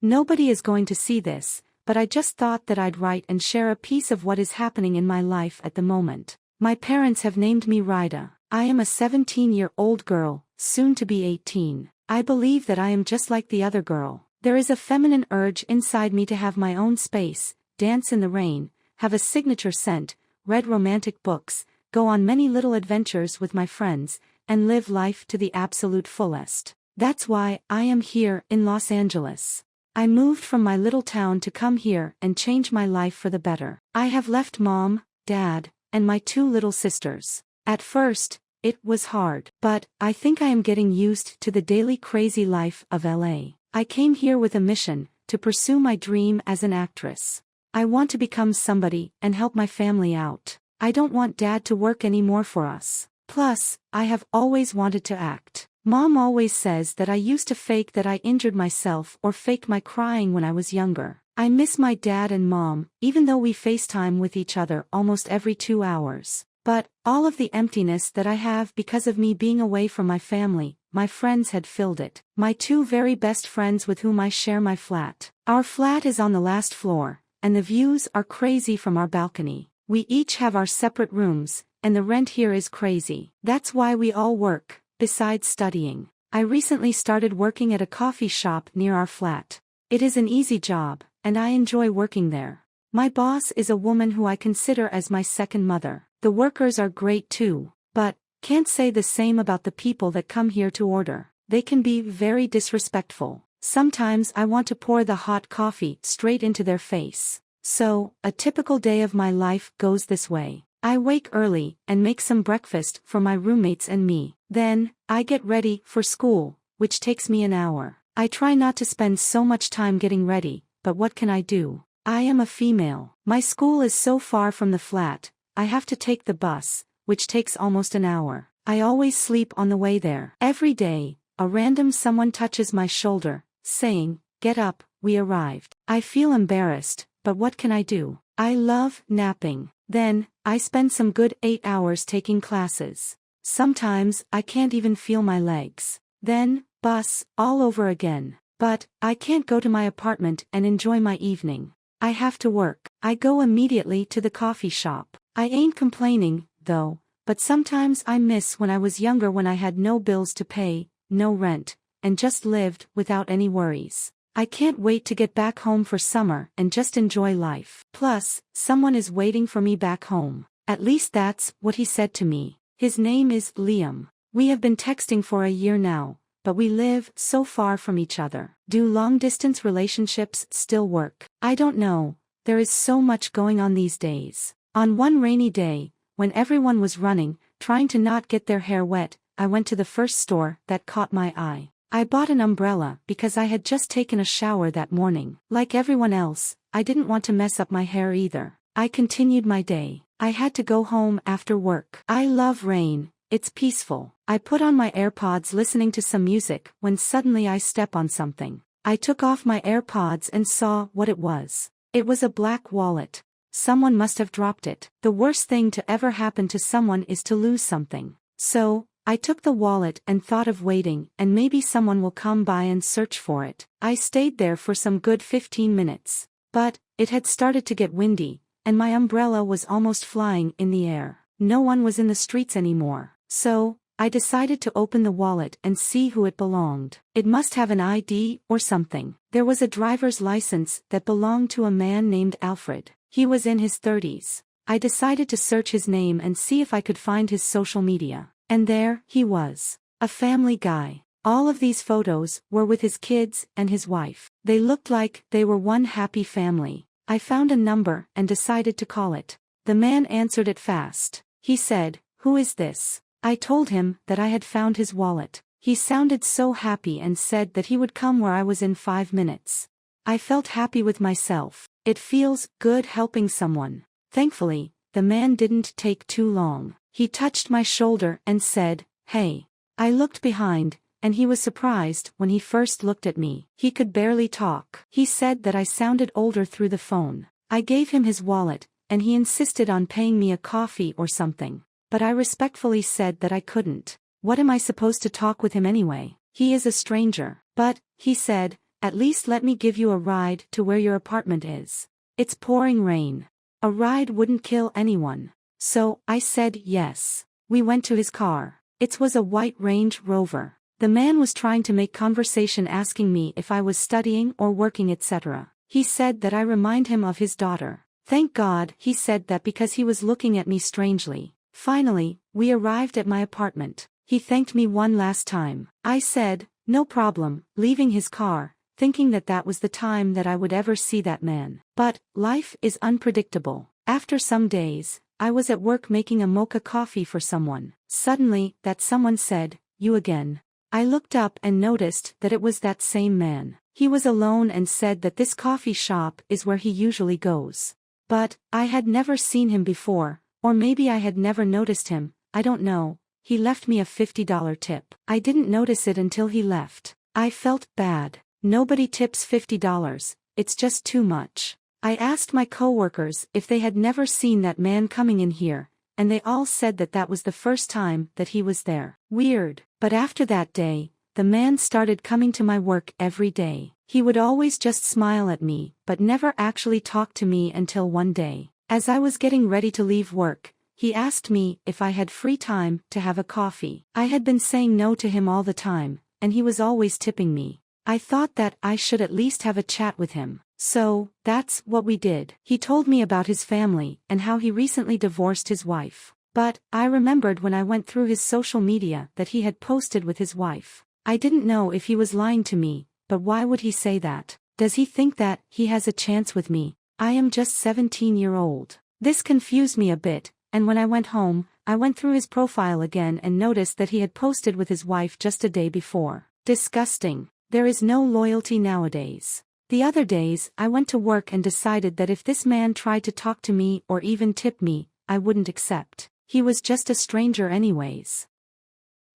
S5: Nobody is going to see this, but I just thought that I'd write and share a piece of what is happening in my life at the moment. My parents have named me Rida. I am a 17-year-old girl, soon to be 18. I believe that I am just like the other girl. There is a feminine urge inside me to have my own space, dance in the rain, have a signature scent, read romantic books, go on many little adventures with my friends, and live life to the absolute fullest. That's why I am here in Los Angeles. I moved from my little town to come here and change my life for the better. I have left mom, dad, and my 2 little sisters. At first, it was hard, but I think I am getting used to the daily crazy life of LA. I came here with a mission, to pursue my dream as an actress. I want to become somebody and help my family out. I don't want dad to work anymore for us. Plus, I have always wanted to act. Mom always says that I used to fake that I injured myself or fake my crying when I was younger. I miss my dad and mom, even though we FaceTime with each other almost every 2 hours. But, all of the emptiness that I have because of me being away from my family, my friends had filled it. My 2 very best friends with whom I share my flat. Our flat is on the last floor, and the views are crazy from our balcony. We each have our separate rooms, and the rent here is crazy. That's why we all work, besides studying. I recently started working at a coffee shop near our flat. It is an easy job, and I enjoy working there. My boss is a woman who I consider as my second mother. The workers are great too, but can't say the same about the people that come here to order. They can be very disrespectful. Sometimes I want to pour the hot coffee straight into their face. So, a typical day of my life goes this way. I wake early and make some breakfast for my roommates and me. Then, I get ready for school, which takes me an hour. I try not to spend so much time getting ready, but what can I do? I am a female. My school is so far from the flat, I have to take the bus, which takes almost an hour. I always sleep on the way there. Every day, a random someone touches my shoulder, saying, "Get up, we arrived." I feel embarrassed, but what can I do? I love napping. Then, I spend some good 8 hours taking classes. Sometimes, I can't even feel my legs. Then, bus, all over again. But, I can't go to my apartment and enjoy my evening. I have to work. I go immediately to the coffee shop. I ain't complaining, though, but sometimes I miss when I was younger when I had no bills to pay, no rent, and just lived without any worries. I can't wait to get back home for summer and just enjoy life. Plus, someone is waiting for me back home. At least that's what he said to me. His name is Liam. We have been texting for a year now, but we live so far from each other. Do long-distance relationships still work? I don't know. There is so much going on these days. On one rainy day, when everyone was running, trying to not get their hair wet, I went to the first store that caught my eye. I bought an umbrella because I had just taken a shower that morning. Like everyone else, I didn't want to mess up my hair either. I continued my day. I had to go home after work. I love rain. It's peaceful. I put on my AirPods listening to some music when suddenly I step on something. I took off my AirPods and saw what it was. It was a black wallet. Someone must have dropped it. The worst thing to ever happen to someone is to lose something. So, I took the wallet and thought of waiting and maybe someone will come by and search for it. I stayed there for some good 15 minutes. But, it had started to get windy, and my umbrella was almost flying in the air. No one was in the streets anymore. So, I decided to open the wallet and see who it belonged. It must have an ID or something. There was a driver's license that belonged to a man named Alfred. He was in his 30s. I decided to search his name and see if I could find his social media. And there he was. A family guy. All of these photos were with his kids and his wife. They looked like they were one happy family. I found a number and decided to call it. The man answered it fast. He said, "Who is this?" I told him that I had found his wallet. He sounded so happy and said that he would come where I was in 5 minutes. I felt happy with myself. It feels good helping someone. Thankfully, the man didn't take too long. He touched my shoulder and said, "Hey." I looked behind, and he was surprised when he first looked at me. He could barely talk. He said that I sounded older through the phone. I gave him his wallet, and he insisted on paying me a coffee or something. But I respectfully said that I couldn't. What am I supposed to talk with him anyway? He is a stranger. But, he said, "At least let me give you a ride to where your apartment is. It's pouring rain." A ride wouldn't kill anyone. So, I said yes. We went to his car. It was a white Range Rover. The man was trying to make conversation asking me if I was studying or working etc. He said that I remind him of his daughter. Thank God he said that because he was looking at me strangely. Finally, we arrived at my apartment. He thanked me one last time. I said, "No problem," leaving his car, thinking that that was the time that I would ever see that man. But, life is unpredictable. After some days, I was at work making a mocha coffee for someone. Suddenly, that someone said, "You again." I looked up and noticed that it was that same man. He was alone and said that this coffee shop is where he usually goes. But, I had never seen him before, or maybe I had never noticed him, I don't know. He left me a $50 tip. I didn't notice it until he left. I felt bad. Nobody tips $50, it's just too much. I asked my coworkers if they had never seen that man coming in here, and they all said that that was the first time that he was there. Weird. But after that day, the man started coming to my work every day. He would always just smile at me, but never actually talk to me until one day. As I was getting ready to leave work, he asked me if I had free time to have a coffee. I had been saying no to him all the time, and he was always tipping me. I thought that I should at least have a chat with him. So, that's what we did. He told me about his family and how he recently divorced his wife. But, I remembered when I went through his social media that he had posted with his wife. I didn't know if he was lying to me, but why would he say that? Does he think that he has a chance with me? I am just 17-year-old. This confused me a bit, and when I went home, I went through his profile again and noticed that he had posted with his wife just a day before. Disgusting. There is no loyalty nowadays. The other days, I went to work and decided that if this man tried to talk to me or even tip me, I wouldn't accept. He was just a stranger anyways.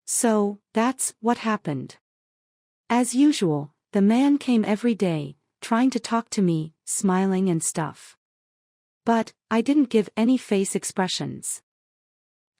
S5: So, that's what happened. As usual, the man came every day, trying to talk to me, smiling and stuff. But, I didn't give any face expressions.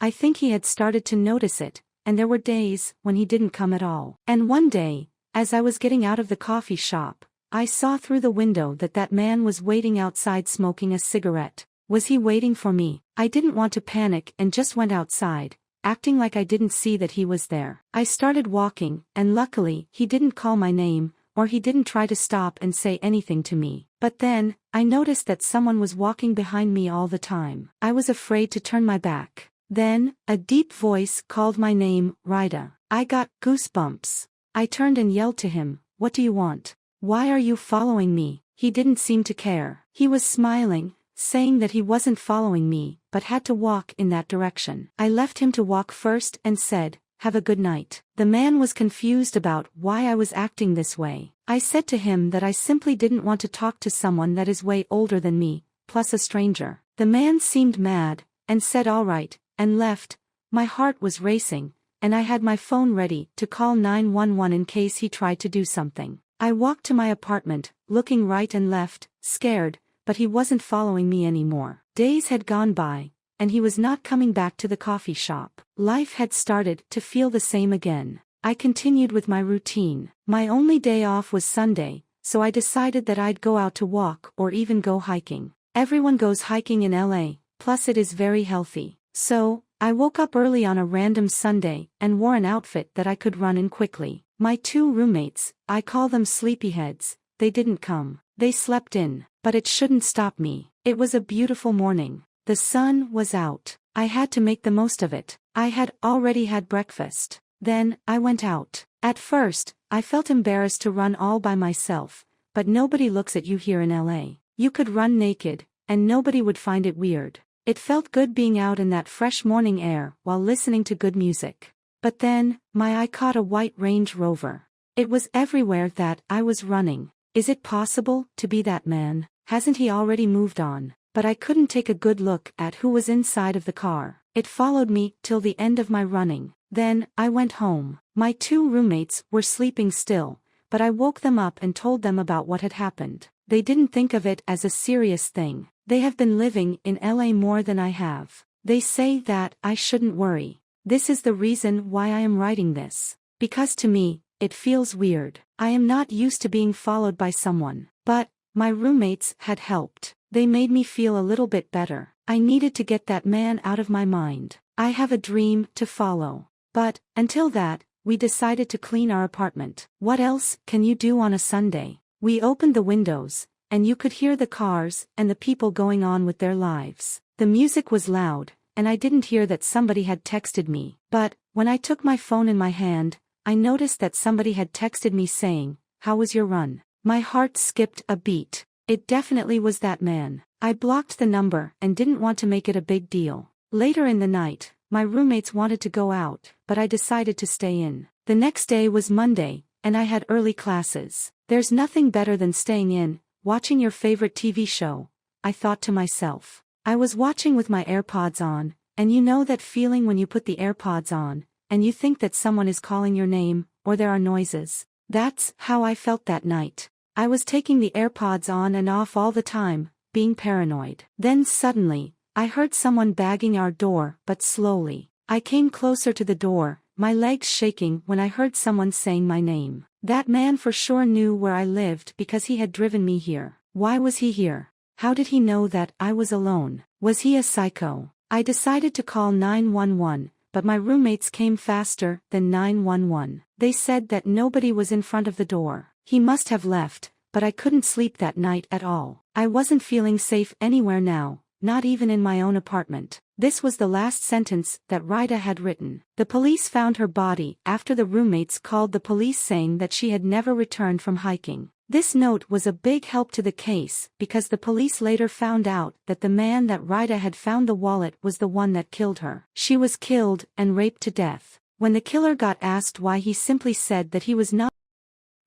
S5: I think he had started to notice it, and there were days when he didn't come at all. And one day, as I was getting out of the coffee shop, I saw through the window that man was waiting outside smoking a cigarette. Was he waiting for me? I didn't want to panic and just went outside, acting like I didn't see that he was there. I started walking, and luckily, he didn't call my name, or he didn't try to stop and say anything to me. But then, I noticed that someone was walking behind me all the time. I was afraid to turn my back. Then, a deep voice called my name, Rida. I got goosebumps. I turned and yelled to him, "What do you want? Why are you following me?" He didn't seem to care. He was smiling, saying that he wasn't following me, but had to walk in that direction. I left him to walk first and said, "Have a good night." The man was confused about why I was acting this way. I said to him that I simply didn't want to talk to someone that is way older than me, plus a stranger. The man seemed mad, and said all right, and left. My heart was racing, and I had my phone ready to call 911 in case he tried to do something. I walked to my apartment, looking right and left, scared, but he wasn't following me anymore. Days had gone by, and he was not coming back to the coffee shop. Life had started to feel the same again. I continued with my routine. My only day off was Sunday, so I decided that I'd go out to walk or even go hiking. Everyone goes hiking in LA, plus it is very healthy. So, I woke up early on a random Sunday and wore an outfit that I could run in quickly. My 2 roommates, I call them sleepyheads, they didn't come. They slept in, but it shouldn't stop me. It was a beautiful morning. The sun was out. I had to make the most of it. I had already had breakfast. Then, I went out. At first, I felt embarrassed to run all by myself, but nobody looks at you here in LA. You could run naked, and nobody would find it weird. It felt good being out in that fresh morning air while listening to good music. But then, my eye caught a white Range Rover. It was everywhere that I was running. Is it possible to be that man? Hasn't he already moved on? But I couldn't take a good look at who was inside of the car. It followed me till the end of my running. Then, I went home. My 2 roommates were sleeping still, but I woke them up and told them about what had happened. They didn't think of it as a serious thing. They have been living in LA more than I have. They say that I shouldn't worry. This is the reason why I am writing this. Because to me, it feels weird. I am not used to being followed by someone. But, my roommates had helped. They made me feel a little bit better. I needed to get that man out of my mind. I have a dream to follow. But, until that, we decided to clean our apartment. What else can you do on a Sunday? We opened the windows, and you could hear the cars and the people going on with their lives. The music was loud, and I didn't hear that somebody had texted me. But, when I took my phone in my hand, I noticed that somebody had texted me saying, "How was your run?" My heart skipped a beat. It definitely was that man. I blocked the number and didn't want to make it a big deal. Later in the night, my roommates wanted to go out, but I decided to stay in. The next day was Monday, and I had early classes. There's nothing better than staying in, watching your favorite TV show, I thought to myself. I was watching with my AirPods on, and you know that feeling when you put the AirPods on, and you think that someone is calling your name, or there are noises. That's how I felt that night. I was taking the AirPods on and off all the time, being paranoid. Then suddenly, I heard someone banging our door, but slowly. I came closer to the door, my legs shaking when I heard someone saying my name. That man for sure knew where I lived because he had driven me here. Why was he here? How did he know that I was alone? Was he a psycho? I decided to call 911, but my roommates came faster than 911. They said that nobody was in front of the door. He must have left, but I couldn't sleep that night at all. I wasn't feeling safe anywhere now, not even in my own apartment. This was the last sentence that Rida had written. The police found her body after the roommates called the police saying that she had never returned from hiking. This note was a big help to the case because the police later found out that the man that Rida had found the wallet was the one that killed her. She was killed and raped to death. When the killer got asked why, he simply said that he was not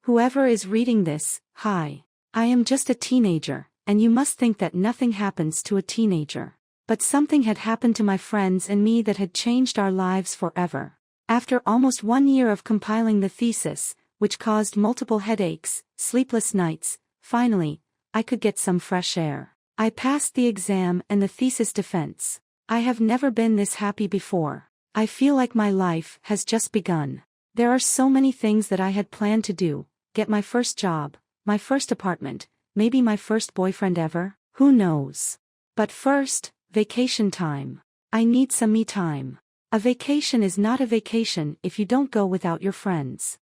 S5: Whoever is reading this, hi. I am just a teenager, and you must think that nothing happens to a teenager. But something had happened to my friends and me that had changed our lives forever. After almost 1 year of compiling the thesis, which caused multiple headaches, sleepless nights, finally, I could get some fresh air. I passed the exam and the thesis defense. I have never been this happy before. I feel like my life has just begun. There are so many things that I had planned to do: get my first job, my first apartment, maybe my first boyfriend ever, who knows. But first, vacation time. I need some me time. A vacation is not a vacation if you don't go without your friends.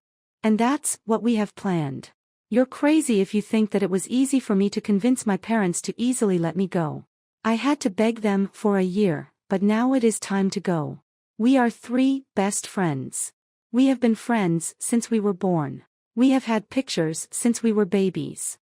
S5: And that's what we have planned. You're crazy if you think that it was easy for me to convince my parents to easily let me go. I had to beg them for a year, but now it is time to go. We are 3 best friends. We have been friends since we were born. We have had pictures since we were babies.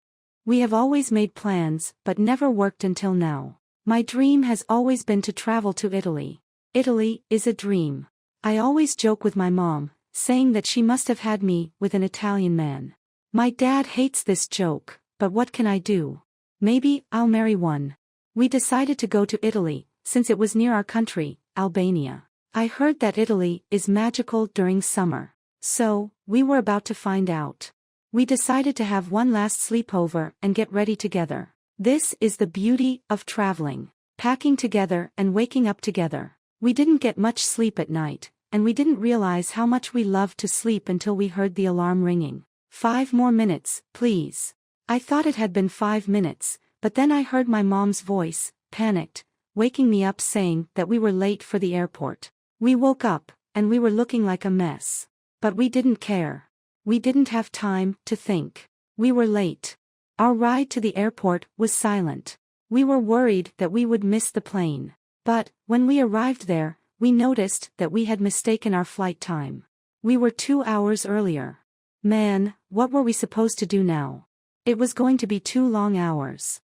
S5: We have always made plans but never worked until now. My dream has always been to travel to Italy. Italy is a dream. I always joke with my mom, saying that she must have had me with an Italian man. My dad hates this joke, but what can I do? Maybe I'll marry one. We decided to go to Italy, since it was near our country, Albania. I heard that Italy is magical during summer. So, we were about to find out. We decided to have one last sleepover and get ready together. This is the beauty of traveling. Packing together and waking up together. We didn't get much sleep at night, and we didn't realize how much we loved to sleep until we heard the alarm ringing. 5 more minutes, please. I thought it had been 5 minutes, but then I heard my mom's voice, panicked, waking me up saying that we were late for the airport. We woke up, and we were looking like a mess. But we didn't care. We didn't have time to think. We were late. Our ride to the airport was silent. We were worried that we would miss the plane. But, when we arrived there, we noticed that we had mistaken our flight time. We were 2 hours earlier. Man, what were we supposed to do now? It was going to be 2 long hours.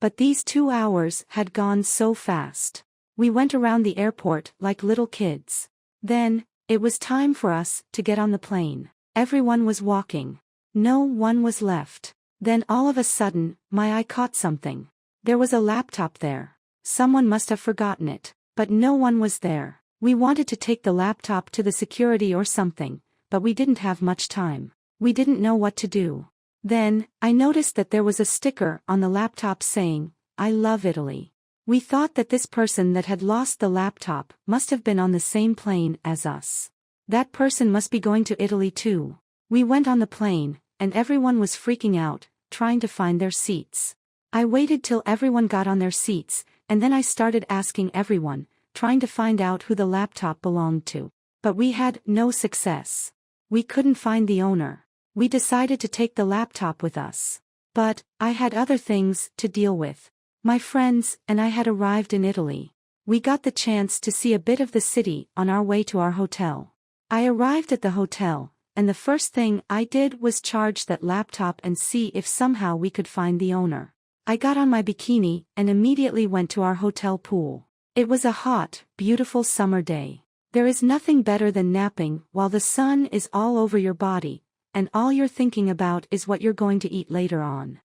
S5: But these 2 hours had gone so fast. We went around the airport like little kids. Then, it was time for us to get on the plane. Everyone was walking. No one was left. Then all of a sudden, my eye caught something. There was a laptop there. Someone must have forgotten it. But no one was there. We wanted to take the laptop to the security or something, but we didn't have much time. We didn't know what to do. Then, I noticed that there was a sticker on the laptop saying, "I love Italy." We thought that this person that had lost the laptop must have been on the same plane as us. That person must be going to Italy too. We went on the plane, and everyone was freaking out, trying to find their seats. I waited till everyone got on their seats, and then I started asking everyone, trying to find out who the laptop belonged to. But we had no success. We couldn't find the owner. We decided to take the laptop with us. But, I had other things to deal with. My friends and I had arrived in Italy. We got the chance to see a bit of the city on our way to our hotel. I arrived at the hotel, and the first thing I did was charge that laptop and see if somehow we could find the owner. I got on my bikini and immediately went to our hotel pool. It was a hot, beautiful summer day. There is nothing better than napping while the sun is all over your body, and all you're thinking about is what you're going to eat later on.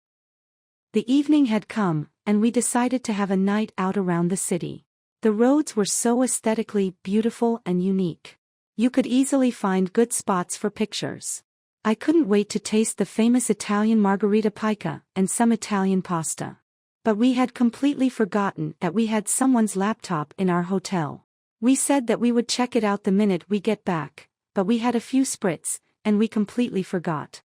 S5: The evening had come, and we decided to have a night out around the city. The roads were so aesthetically beautiful and unique. You could easily find good spots for pictures. I couldn't wait to taste the famous Italian margherita pica and some Italian pasta. But we had completely forgotten that we had someone's laptop in our hotel. We said that we would check it out the minute we get back, but we had a few spritz, and we completely forgot.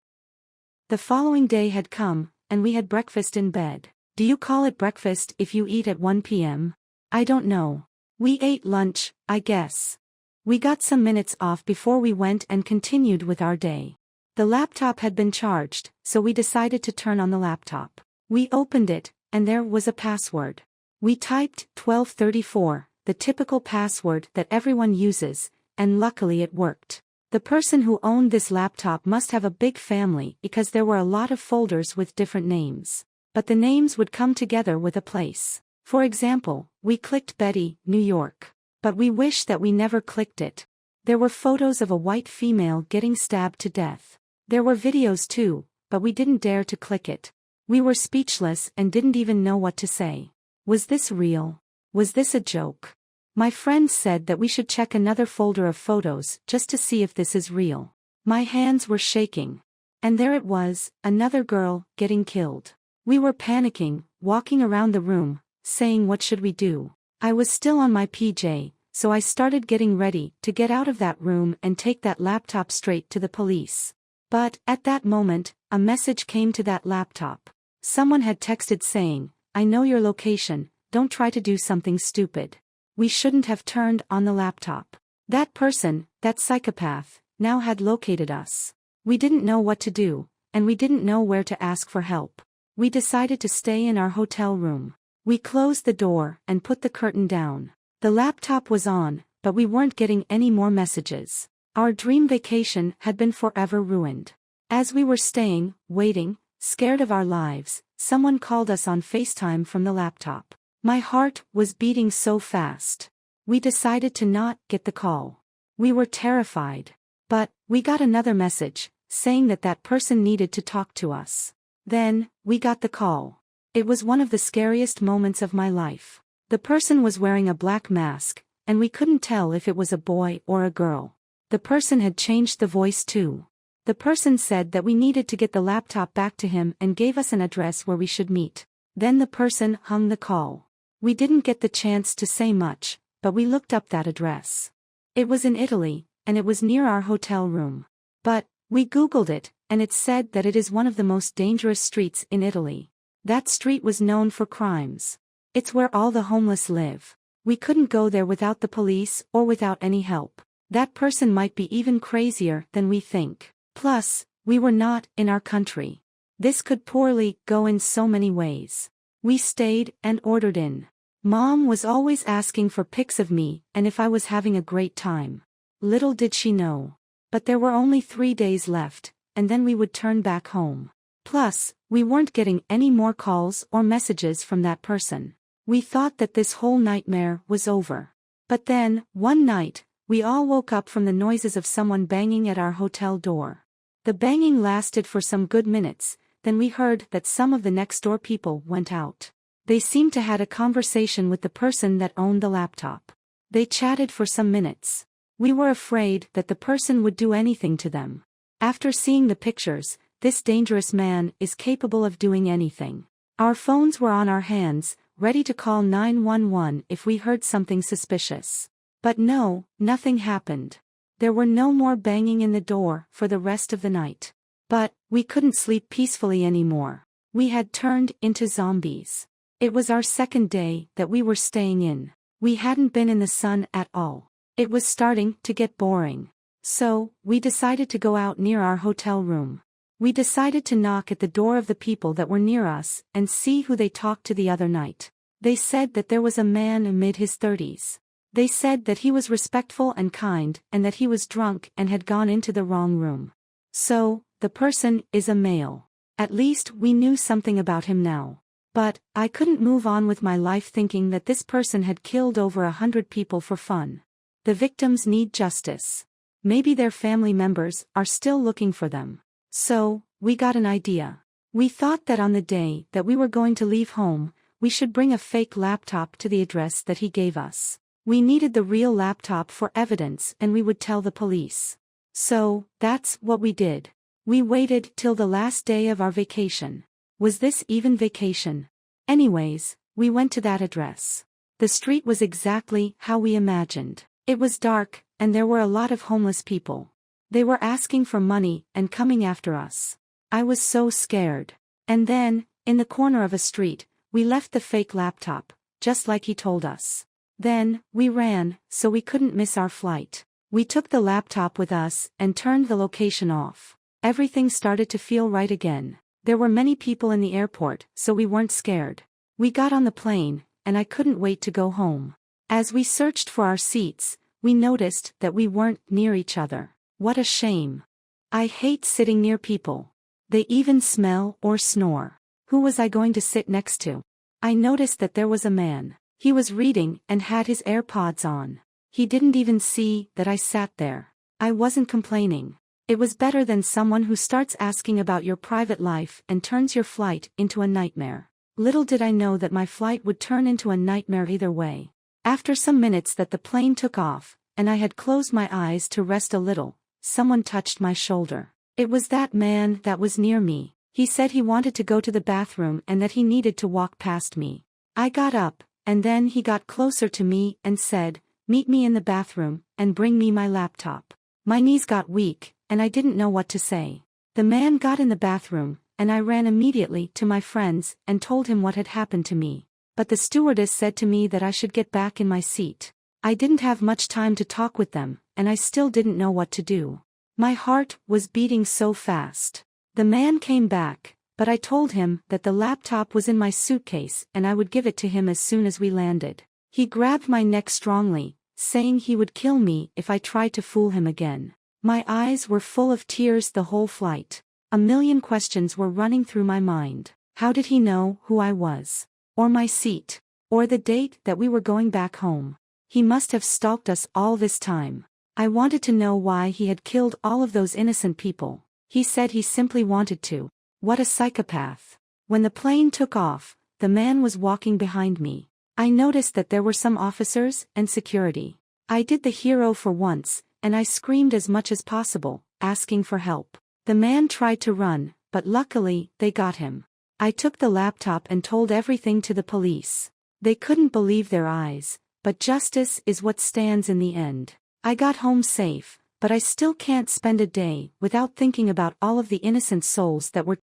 S5: The following day had come, and we had breakfast in bed. Do you call it breakfast if you eat at 1 p.m.? I don't know. We ate lunch, I guess. We got some minutes off before we went and continued with our day. The laptop had been charged, so we decided to turn on the laptop. We opened it, and there was a password. We typed 1234, the typical password that everyone uses, and luckily it worked. The person who owned this laptop must have a big family because there were a lot of folders with different names. But the names would come together with a place. For example, we clicked Betty, New York. But we wish that we never clicked it. There were photos of a white female getting stabbed to death. There were videos too, but we didn't dare to click it. We were speechless and didn't even know what to say. Was this real? Was this a joke? My friend said that we should check another folder of photos just to see if this is real. My hands were shaking. And there it was, another girl getting killed. We were panicking, walking around the room, saying what should we do? I was still on my PJ, so I started getting ready to get out of that room and take that laptop straight to the police. But, at that moment, a message came to that laptop. Someone had texted saying, "I know your location, don't try to do something stupid." We shouldn't have turned on the laptop. That person, that psychopath, now had located us. We didn't know what to do, and we didn't know where to ask for help. We decided to stay in our hotel room. We closed the door and put the curtain down. The laptop was on, but we weren't getting any more messages. Our dream vacation had been forever ruined. As we were staying, waiting, scared of our lives, someone called us on FaceTime from the laptop. My heart was beating so fast. We decided to not get the call. We were terrified. But, we got another message, saying that that person needed to talk to us. Then, we got the call. It was one of the scariest moments of my life. The person was wearing a black mask, and we couldn't tell if it was a boy or a girl. The person had changed the voice too. The person said that we needed to get the laptop back to him and gave us an address where we should meet. Then the person hung the call. We didn't get the chance to say much, but we looked up that address. It was in Italy, and it was near our hotel room. But, we Googled it, and it said that it is one of the most dangerous streets in Italy. That street was known for crimes. It's where all the homeless live. We couldn't go there without the police or without any help. That person might be even crazier than we think. Plus, we were not in our country. This could poorly go in so many ways. We stayed and ordered in. Mom was always asking for pics of me and if I was having a great time. Little did she know. But there were only 3 days left, and then we would turn back home. Plus, we weren't getting any more calls or messages from that person. We thought that this whole nightmare was over. But then, one night, we all woke up from the noises of someone banging at our hotel door. The banging lasted for some good minutes, then we heard that some of the next door people went out. They seemed to had a conversation with the person that owned the laptop. They chatted for some minutes. We were afraid that the person would do anything to them. After seeing the pictures, this dangerous man is capable of doing anything. Our phones were on our hands, ready to call 911 if we heard something suspicious. But no, nothing happened. There were no more banging in the door for the rest of the night. But, we couldn't sleep peacefully anymore. We had turned into zombies. It was our second day that we were staying in. We hadn't been in the sun at all. It was starting to get boring. So, we decided to go out near our hotel room. We decided to knock at the door of the people that were near us and see who they talked to the other night. They said that there was a man amid his 30s. They said that he was respectful and kind and that he was drunk and had gone into the wrong room. So, the person is a male. At least we knew something about him now. But, I couldn't move on with my life thinking that this person had killed over 100 people for fun. The victims need justice. Maybe their family members are still looking for them. So, we got an idea. We thought that on the day that we were going to leave home, we should bring a fake laptop to the address that he gave us. We needed the real laptop for evidence and we would tell the police. So, that's what we did. We waited till the last day of our vacation. Was this even vacation? Anyways, we went to that address. The street was exactly how we imagined. It was dark, and there were a lot of homeless people. They were asking for money and coming after us. I was so scared. And then, in the corner of a street, we left the fake laptop, just like he told us. Then, we ran, so we couldn't miss our flight. We took the laptop with us and turned the location off. Everything started to feel right again. There were many people in the airport, so we weren't scared. We got on the plane, and I couldn't wait to go home. As we searched for our seats, we noticed that we weren't near each other. What a shame. I hate sitting near people. They even smell or snore. Who was I going to sit next to? I noticed that there was a man. He was reading and had his AirPods on. He didn't even see that I sat there. I wasn't complaining. It was better than someone who starts asking about your private life and turns your flight into a nightmare. Little did I know that my flight would turn into a nightmare either way. After some minutes that the plane took off, and I had closed my eyes to rest a little, someone touched my shoulder. It was that man that was near me. He said he wanted to go to the bathroom and that he needed to walk past me. I got up, and then he got closer to me and said, "Meet me in the bathroom, and bring me my laptop." My knees got weak, and I didn't know what to say. The man got in the bathroom, and I ran immediately to my friends and told him what had happened to me. But the stewardess said to me that I should get back in my seat. I didn't have much time to talk with them, and I still didn't know what to do. My heart was beating so fast. The man came back, but I told him that the laptop was in my suitcase and I would give it to him as soon as we landed. He grabbed my neck strongly, saying he would kill me if I tried to fool him again. My eyes were full of tears the whole flight. A million questions were running through my mind. How did he know who I was? Or my seat? Or the date that we were going back home? He must have stalked us all this time. I wanted to know why he had killed all of those innocent people. He said he simply wanted to. What a psychopath. When the plane took off, the man was walking behind me. I noticed that there were some officers and security. I did the hero for once, and I screamed as much as possible, asking for help. The man tried to run, but luckily, they got him. I took the laptop and told everything to the police. They couldn't believe their eyes, but justice is what stands in the end. I got home safe, but I still can't spend a day without thinking about all of the innocent souls that were.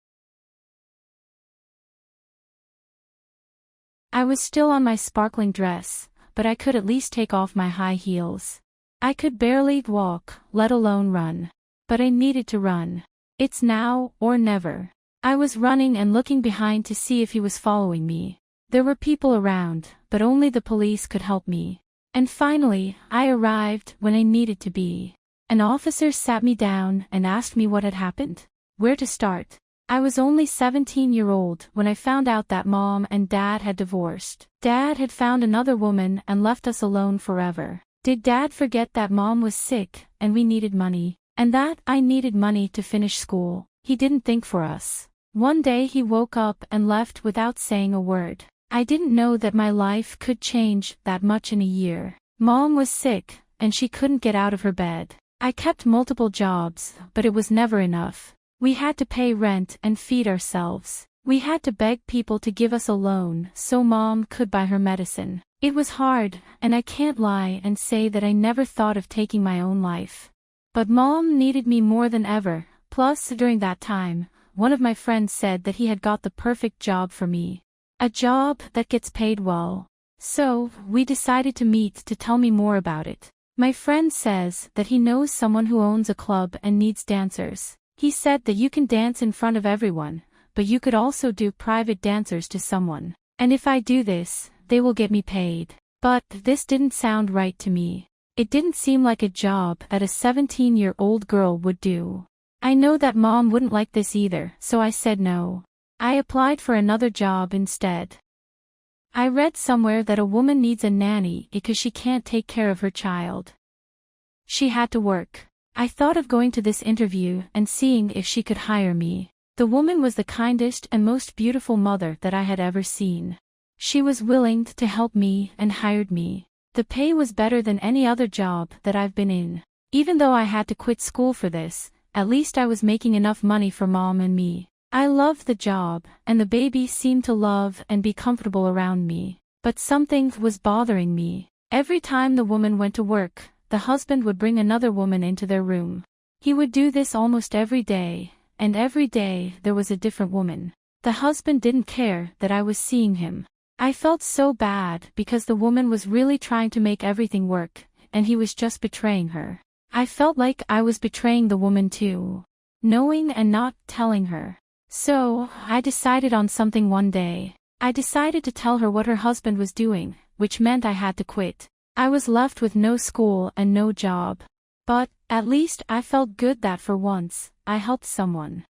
S1: I was still on my sparkling dress, but I could at least take off my high heels. I could barely walk, let alone run. But I needed to run. It's now or never. I was running and looking behind to see if he was following me. There were people around, but only the police could help me. And finally, I arrived when I needed to be. An officer sat me down and asked me what had happened. Where to start? I was only 17-year-old when I found out that Mom and Dad had divorced. Dad had found another woman and left us alone forever. Did Dad forget that Mom was sick and we needed money, and that I needed money to finish school? He didn't think for us. One day he woke up and left without saying a word. I didn't know that my life could change that much in a year. Mom was sick, and she couldn't get out of her bed. I kept multiple jobs, but it was never enough. We had to pay rent and feed ourselves. We had to beg people to give us a loan so Mom could buy her medicine. It was hard, and I can't lie and say that I never thought of taking my own life. But Mom needed me more than ever. Plus, during that time, one of my friends said that he had got the perfect job for me. A job that gets paid well. So, we decided to meet to tell me more about it. My friend says that he knows someone who owns a club and needs dancers. He said that you can dance in front of everyone, but you could also do private dancers to someone. And if I do this, they will get me paid. But this didn't sound right to me. It didn't seem like a job that a 17-year-old girl would do. I know that Mom wouldn't like this either, so I said no. I applied for another job instead. I read somewhere that a woman needs a nanny because she can't take care of her child. She had to work. I thought of going to this interview and seeing if she could hire me. The woman was the kindest and most beautiful mother that I had ever seen. She was willing to help me and hired me. The pay was better than any other job that I've been in. Even though I had to quit school for this, at least I was making enough money for Mom and me. I loved the job, and the baby seemed to love and be comfortable around me. But something was bothering me. Every time the woman went to work, the husband would bring another woman into their room. He would do this almost every day, and every day there was a different woman. The husband didn't care that I was seeing him. I felt so bad because the woman was really trying to make everything work, and he was just betraying her. I felt like I was betraying the woman too, knowing and not telling her. So, I decided on something one day. I decided to tell her what her husband was doing, which meant I had to quit. I was left with no school and no job. But, at least I felt good that for once, I helped someone.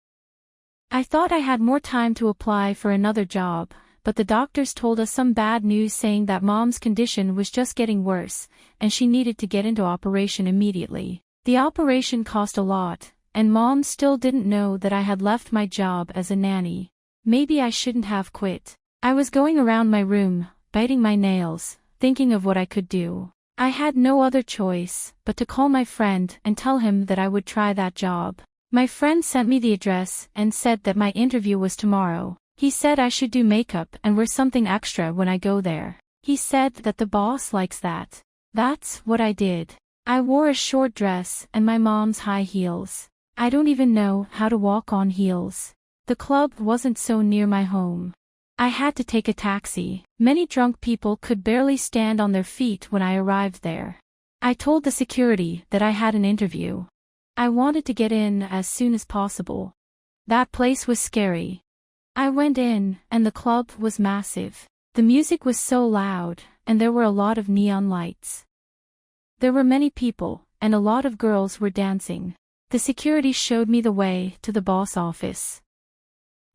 S1: I thought I had more time to apply for another job, but the doctors told us some bad news saying that Mom's condition was just getting worse, and she needed to get into operation immediately. The operation cost a lot, and Mom still didn't know that I had left my job as a nanny. Maybe I shouldn't have quit. I was going around my room, biting my nails, thinking of what I could do. I had no other choice but to call my friend and tell him that I would try that job. My friend sent me the address and said that my interview was tomorrow. He said I should do makeup and wear something extra when I go there. He said that the boss likes that. That's what I did. I wore a short dress and my mom's high heels. I don't even know how to walk on heels. The club wasn't so near my home. I had to take a taxi. Many drunk people could barely stand on their feet when I arrived there. I told the security that I had an interview. I wanted to get in as soon as possible. That place was scary. I went in, and the club was massive. The music was so loud, and there were a lot of neon lights. There were many people, and a lot of girls were dancing. The security showed me the way to the boss office.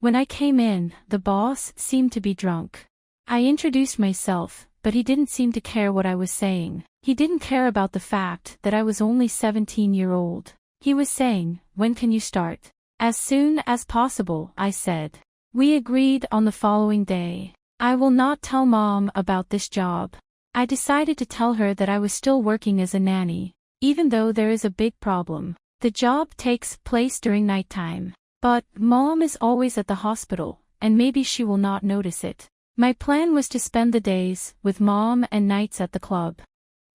S1: When I came in, the boss seemed to be drunk. I introduced myself, but he didn't seem to care what I was saying. He didn't care about the fact that I was only 17-year-old. He was saying, "When can you start?" "As soon as possible," I said. We agreed on the following day. I will not tell Mom about this job. I decided to tell her that I was still working as a nanny, even though there is a big problem. The job takes place during nighttime. But Mom is always at the hospital, and maybe she will not notice it. My plan was to spend the days with Mom and nights at the club.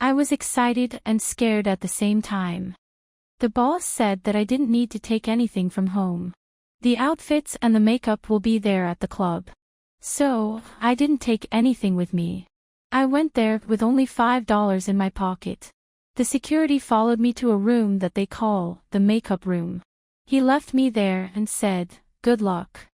S1: I was excited and scared at the same time. The boss said that I didn't need to take anything from home. The outfits and the makeup will be there at the club. So, I didn't take anything with me. I went there with only $5 in my pocket. The security followed me to a room that they call the makeup room. He left me there and said, "Good luck."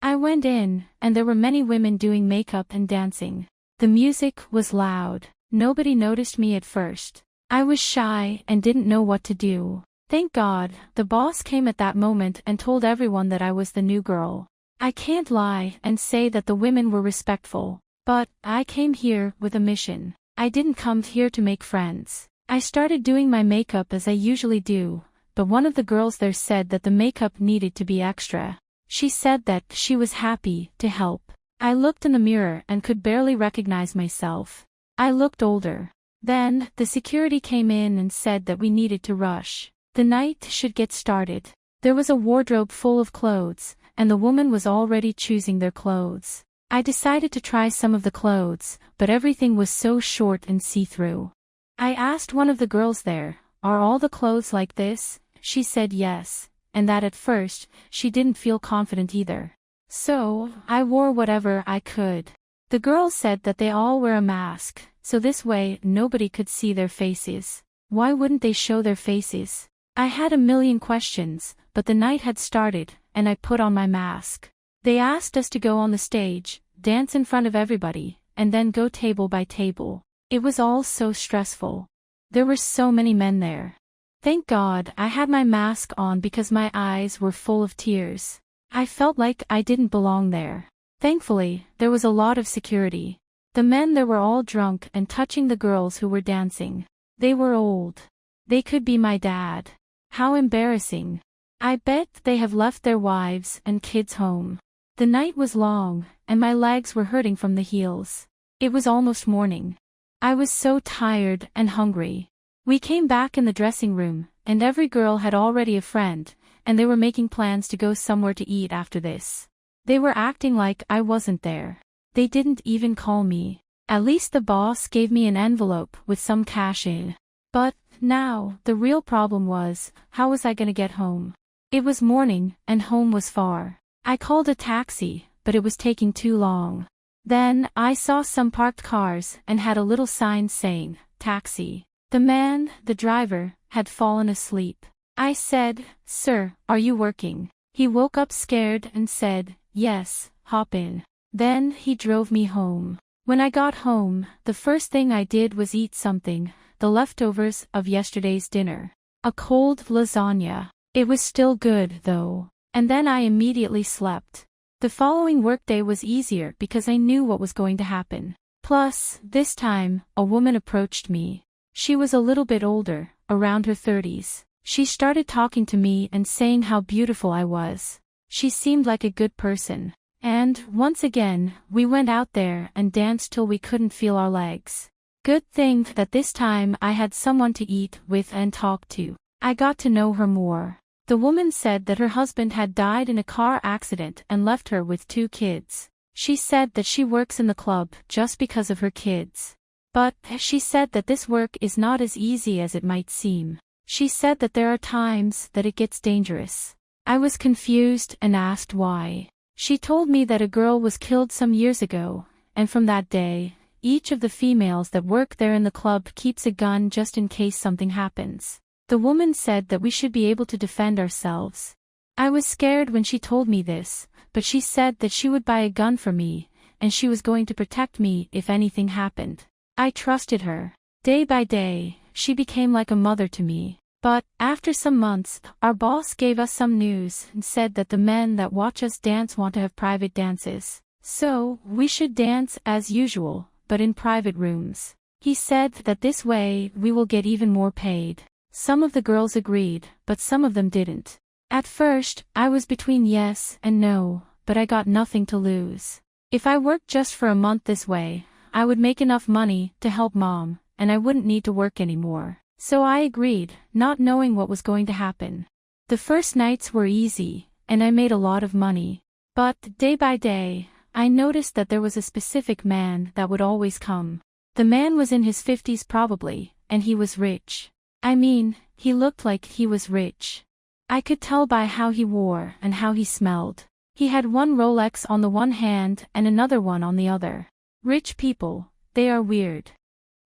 S1: I went in, and there were many women doing makeup and dancing. The music was loud. Nobody noticed me at first. I was shy and didn't know what to do. Thank God, the boss came at that moment and told everyone that I was the new girl. I can't lie and say that the women were respectful. But I came here with a mission. I didn't come here to make friends. I started doing my makeup as I usually do. But one of the girls there said that the makeup needed to be extra. She said that she was happy to help. I looked in the mirror and could barely recognize myself. I looked older. Then, the security came in and said that we needed to rush. The night should get started. There was a wardrobe full of clothes, and the woman was already choosing their clothes. I decided to try some of the clothes, but everything was so short and see-through. I asked one of the girls there, "Are all the clothes like this?" She said yes, and that at first, she didn't feel confident either. So, I wore whatever I could. The girls said that they all wear a mask, so this way nobody could see their faces. Why wouldn't they show their faces? I had a million questions, but the night had started, and I put on my mask. They asked us to go on the stage, dance in front of everybody, and then go table by table. It was all so stressful. There were so many men there. Thank God I had my mask on because my eyes were full of tears. I felt like I didn't belong there. Thankfully, there was a lot of security. The men there were all drunk and touching the girls who were dancing. They were old. They could be my dad. How embarrassing. I bet they have left their wives and kids home. The night was long, and my legs were hurting from the heels. It was almost morning. I was so tired and hungry. We came back in the dressing room, and every girl had already a friend, and they were making plans to go somewhere to eat after this. They were acting like I wasn't there. They didn't even call me. At least the boss gave me an envelope with some cash in. But, now, the real problem was, how was I gonna get home? It was morning, and home was far. I called a taxi, but it was taking too long. Then, I saw some parked cars and had a little sign saying, "Taxi." The man, the driver, had fallen asleep. I said, "Sir, are you working?" He woke up scared and said, "Yes, hop in." Then he drove me home. When I got home, the first thing I did was eat something, the leftovers of yesterday's dinner. A cold lasagna. It was still good, though. And then I immediately slept. The following workday was easier because I knew what was going to happen. Plus, this time, a woman approached me. She was a little bit older, around her 30s. She started talking to me and saying how beautiful I was. She seemed like a good person. And, once again, we went out there and danced till we couldn't feel our legs. Good thing that this time I had someone to eat with and talk to. I got to know her more. The woman said that her husband had died in a car accident and left her with 2 kids. She said that she works in the club just because of her kids. But, she said that this work is not as easy as it might seem. She said that there are times that it gets dangerous. I was confused and asked why. She told me that a girl was killed some years ago, and from that day, each of the females that work there in the club keeps a gun just in case something happens. The woman said that we should be able to defend ourselves. I was scared when she told me this, but she said that she would buy a gun for me, and she was going to protect me if anything happened. I trusted her. Day by day, she became like a mother to me. But, after some months, our boss gave us some news and said that the men that watch us dance want to have private dances. So, we should dance as usual, but in private rooms. He said that this way we will get even more paid. Some of the girls agreed, but some of them didn't. At first, I was between yes and no, but I got nothing to lose. If I worked just for a month this way, I would make enough money to help Mom, and I wouldn't need to work anymore. So I agreed, not knowing what was going to happen. The first nights were easy, and I made a lot of money. But, day by day, I noticed that there was a specific man that would always come. The man was in his 50s probably, and he was rich. I mean, he looked like he was rich. I could tell by how he wore and how he smelled. He had one Rolex on the one hand and another one on the other. Rich people, they are weird.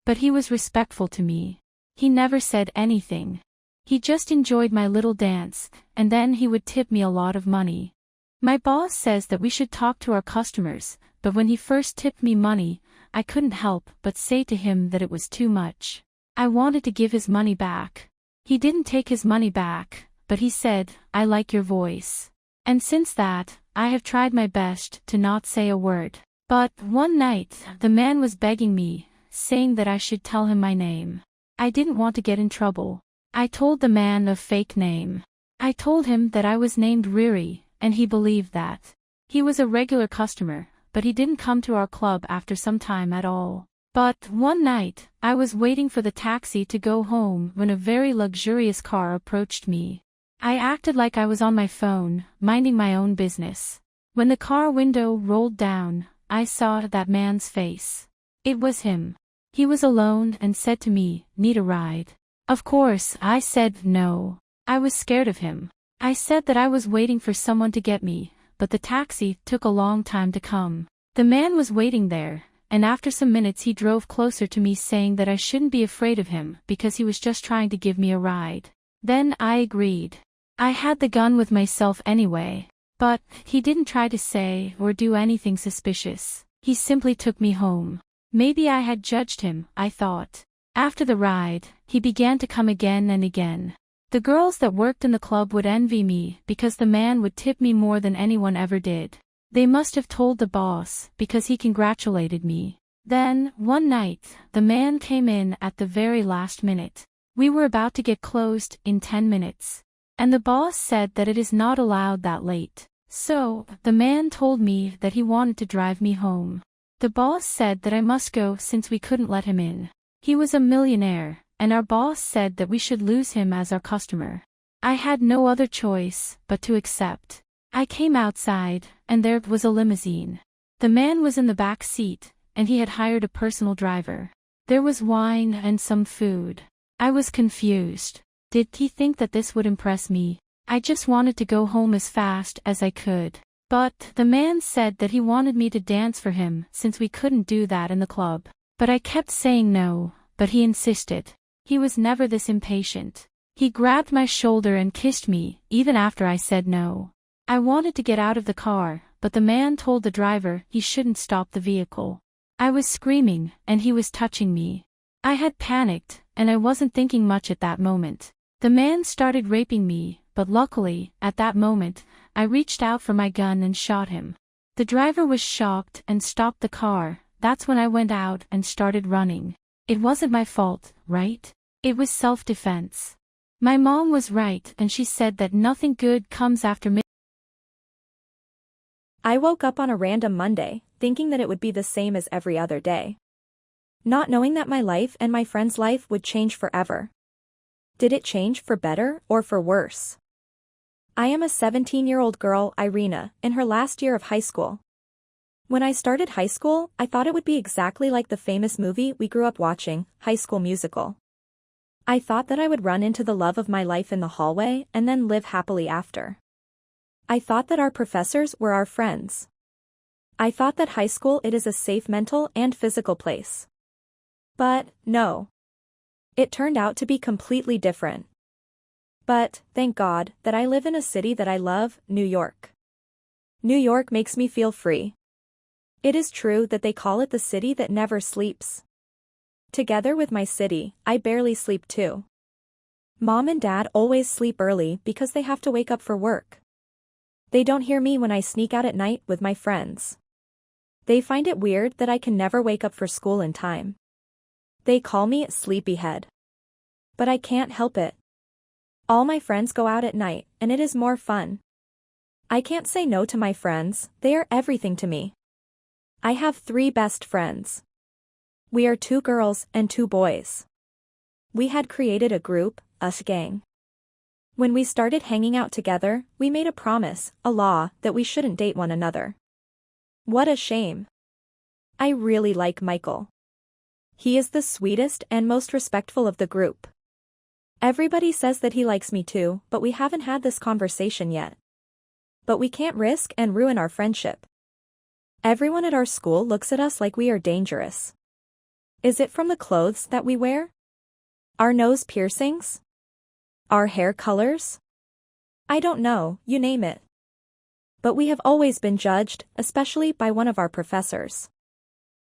S1: But he was respectful to me. He never said anything. He just enjoyed my little dance, and then he would tip me a lot of money. My boss says that we should talk to our customers, but when he first tipped me money, I couldn't help but say to him that it was too much. I wanted to give his money back. He didn't take his money back, but he said, "I like your voice." And since that, I have tried my best to not say a word. But, one night, the man was begging me, saying that I should tell him my name. I didn't want to get in trouble. I told the man a fake name. I told him that I was named Lira, and he believed that. He was a regular customer, but he didn't come to our club after some time at all. But, one night, I was waiting for the taxi to go home when a very luxurious car approached me. I acted like I was on my phone, minding my own business. When the car window rolled down, I saw that man's face. It was him. He was alone and said to me, "Need a ride?" Of course, I said no. I was scared of him. I said that I was waiting for someone to get me, but the taxi took a long time to come. The man was waiting there, and after some minutes he drove closer to me saying that I shouldn't be afraid of him because he was just trying to give me a ride. Then I agreed. I had the gun with myself anyway. But, he didn't try to say or do anything suspicious. He simply took me home. Maybe I had judged him, I thought. After the ride, he began to come again and again. The girls that worked in the club would envy me because the man would tip me more than anyone ever did. They must have told the boss because he congratulated me. Then, one night, the man came in at the very last minute. We were about to get closed in 10 minutes. And the boss said that it is not allowed that late. So, the man told me that he wanted to drive me home. The boss said that I must go since we couldn't let him in. He was a millionaire, and our boss said that we should lose him as our customer. I had no other choice but to accept. I came outside, and there was a limousine. The man was in the back seat, and he had hired a personal driver. There was wine and some food. I was confused. Did he think that this would impress me? I just wanted to go home as fast as I could. But, the man said that he wanted me to dance for him since we couldn't do that in the club. But I kept saying no, but he insisted. He was never this impatient. He grabbed my shoulder and kissed me, even after I said no. I wanted to get out of the car, but the man told the driver he shouldn't stop the vehicle. I was screaming, and he was touching me. I had panicked, and I wasn't thinking much at that moment. The man started raping me, but luckily, at that moment, I reached out for my gun and shot him. The driver was shocked and stopped the car. That's when I went out and started running. It wasn't my fault, right? It was self-defense. My mom was right and she said that nothing good comes after midnight.
S4: I woke up on a random Monday, thinking that it would be the same as every other day. Not knowing that my life and my friend's life would change forever. Did it change for better or for worse? I am a 17-year-old girl, Irina, in her last year of high school. When I started high school, I thought it would be exactly like the famous movie we grew up watching, High School Musical. I thought that I would run into the love of my life in the hallway and then live happily after. I thought that our professors were our friends. I thought that high school it is a safe mental and physical place. But, no. It turned out to be completely different. But, thank God, that I live in a city that I love, New York. New York makes me feel free. It is true that they call it the city that never sleeps. Together with my city, I barely sleep too. Mom and Dad always sleep early because they have to wake up for work. They don't hear me when I sneak out at night with my friends. They find it weird that I can never wake up for school in time. They call me sleepyhead. But I can't help it. All my friends go out at night, and it is more fun. I can't say no to my friends, they are everything to me. I have 3 best friends. We are 2 girls and 2 boys. We had created a group, us gang. When we started hanging out together, we made a promise, a law, that we shouldn't date one another. What a shame. I really like Michael. He is the sweetest and most respectful of the group. Everybody says that he likes me too, but we haven't had this conversation yet. But we can't risk and ruin our friendship. Everyone at our school looks at us like we are dangerous. Is it from the clothes that we wear? Our nose piercings? Our hair colors? I don't know, you name it. But we have always been judged, especially by one of our professors.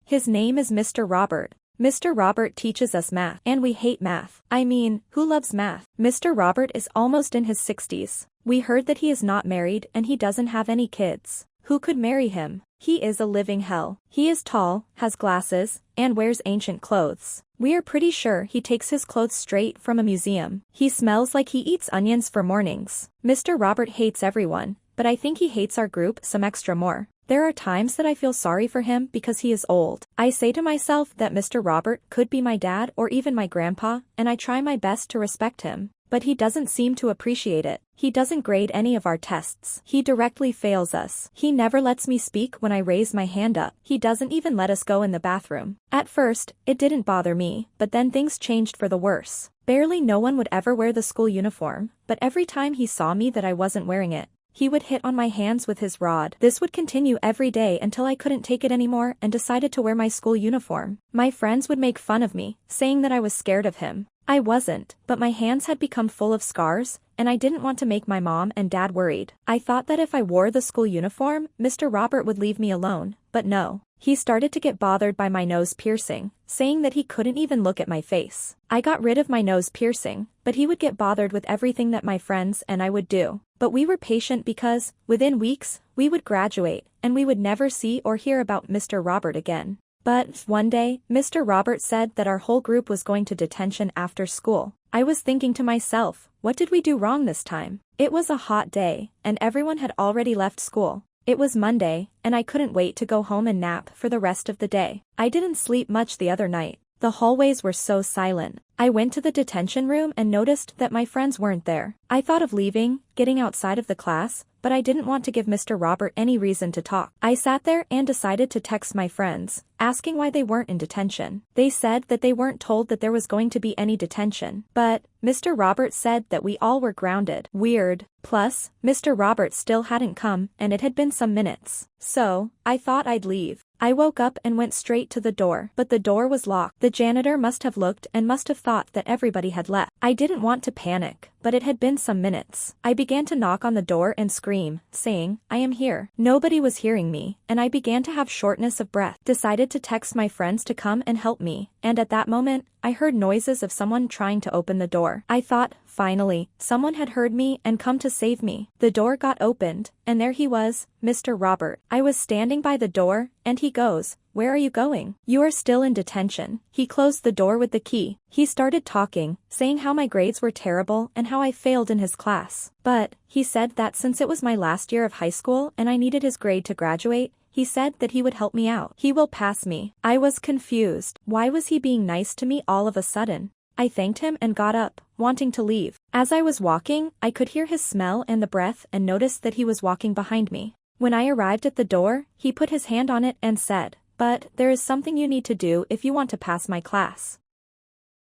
S4: His name is Mr. Robert. Mr. Robert teaches us math, and we hate math. I mean, who loves math? Mr. Robert is almost in his 60s. We heard that he is not married and he doesn't have any kids. Who could marry him? He is a living hell. He is tall, has glasses, and wears ancient clothes. We are pretty sure he takes his clothes straight from a museum. He smells like he eats onions for mornings. Mr. Robert hates everyone, but I think he hates our group some extra more. There are times that I feel sorry for him because he is old. I say to myself that Mr. Robert could be my dad or even my grandpa, and I try my best to respect him. But he doesn't seem to appreciate it. He doesn't grade any of our tests. He directly fails us. He never lets me speak when I raise my hand up. He doesn't even let us go in the bathroom. At first, it didn't bother me, but then things changed for the worse. Barely no one would ever wear the school uniform, but every time he saw me that I wasn't wearing it, he would hit on my hands with his rod. This would continue every day until I couldn't take it anymore and decided to wear my school uniform. My friends would make fun of me, saying that I was scared of him. I wasn't, but my hands had become full of scars, and I didn't want to make my mom and dad worried. I thought that if I wore the school uniform, Mr. Robert would leave me alone, but no. He started to get bothered by my nose piercing, saying that he couldn't even look at my face. I got rid of my nose piercing, but he would get bothered with everything that my friends and I would do. But we were patient because, within weeks, we would graduate, and we would never see or hear about Mr. Robert again. But, one day, Mr. Robert said that our whole group was going to detention after school. I was thinking to myself, what did we do wrong this time? It was a hot day, and everyone had already left school. It was Monday, and I couldn't wait to go home and nap for the rest of the day. I didn't sleep much the other night. The hallways were so silent. I went to the detention room and noticed that my friends weren't there. I thought of leaving, getting outside of the class, but I didn't want to give Mr. Robert any reason to talk. I sat there and decided to text my friends, asking why they weren't in detention. They said that they weren't told that there was going to be any detention, but Mr. Robert said that we all were grounded. Weird. Plus, Mr. Robert still hadn't come, and it had been some minutes. So, I thought I'd leave. I woke up and went straight to the door, but the door was locked. The janitor must have looked and must have thought that everybody had left. I didn't want to panic, but it had been some minutes. I began to knock on the door and scream, saying, I am here. Nobody was hearing me, and I began to have shortness of breath. Decided to text my friends to come and help me, and at that moment, I heard noises of someone trying to open the door. I thought, finally, someone had heard me and come to save me. The door got opened, and there he was, Mr. Robert. I was standing by the door, and he goes, "Where are you going? You are still in detention." He closed the door with the key. He started talking, saying how my grades were terrible and how I failed in his class. But, he said that since it was my last year of high school and I needed his grade to graduate, he said that he would help me out. He will pass me. I was confused. Why was he being nice to me all of a sudden? I thanked him and got up, wanting to leave. As I was walking, I could hear his smell and the breath and noticed that he was walking behind me. When I arrived at the door, he put his hand on it and said, "But, there is something you need to do if you want to pass my class."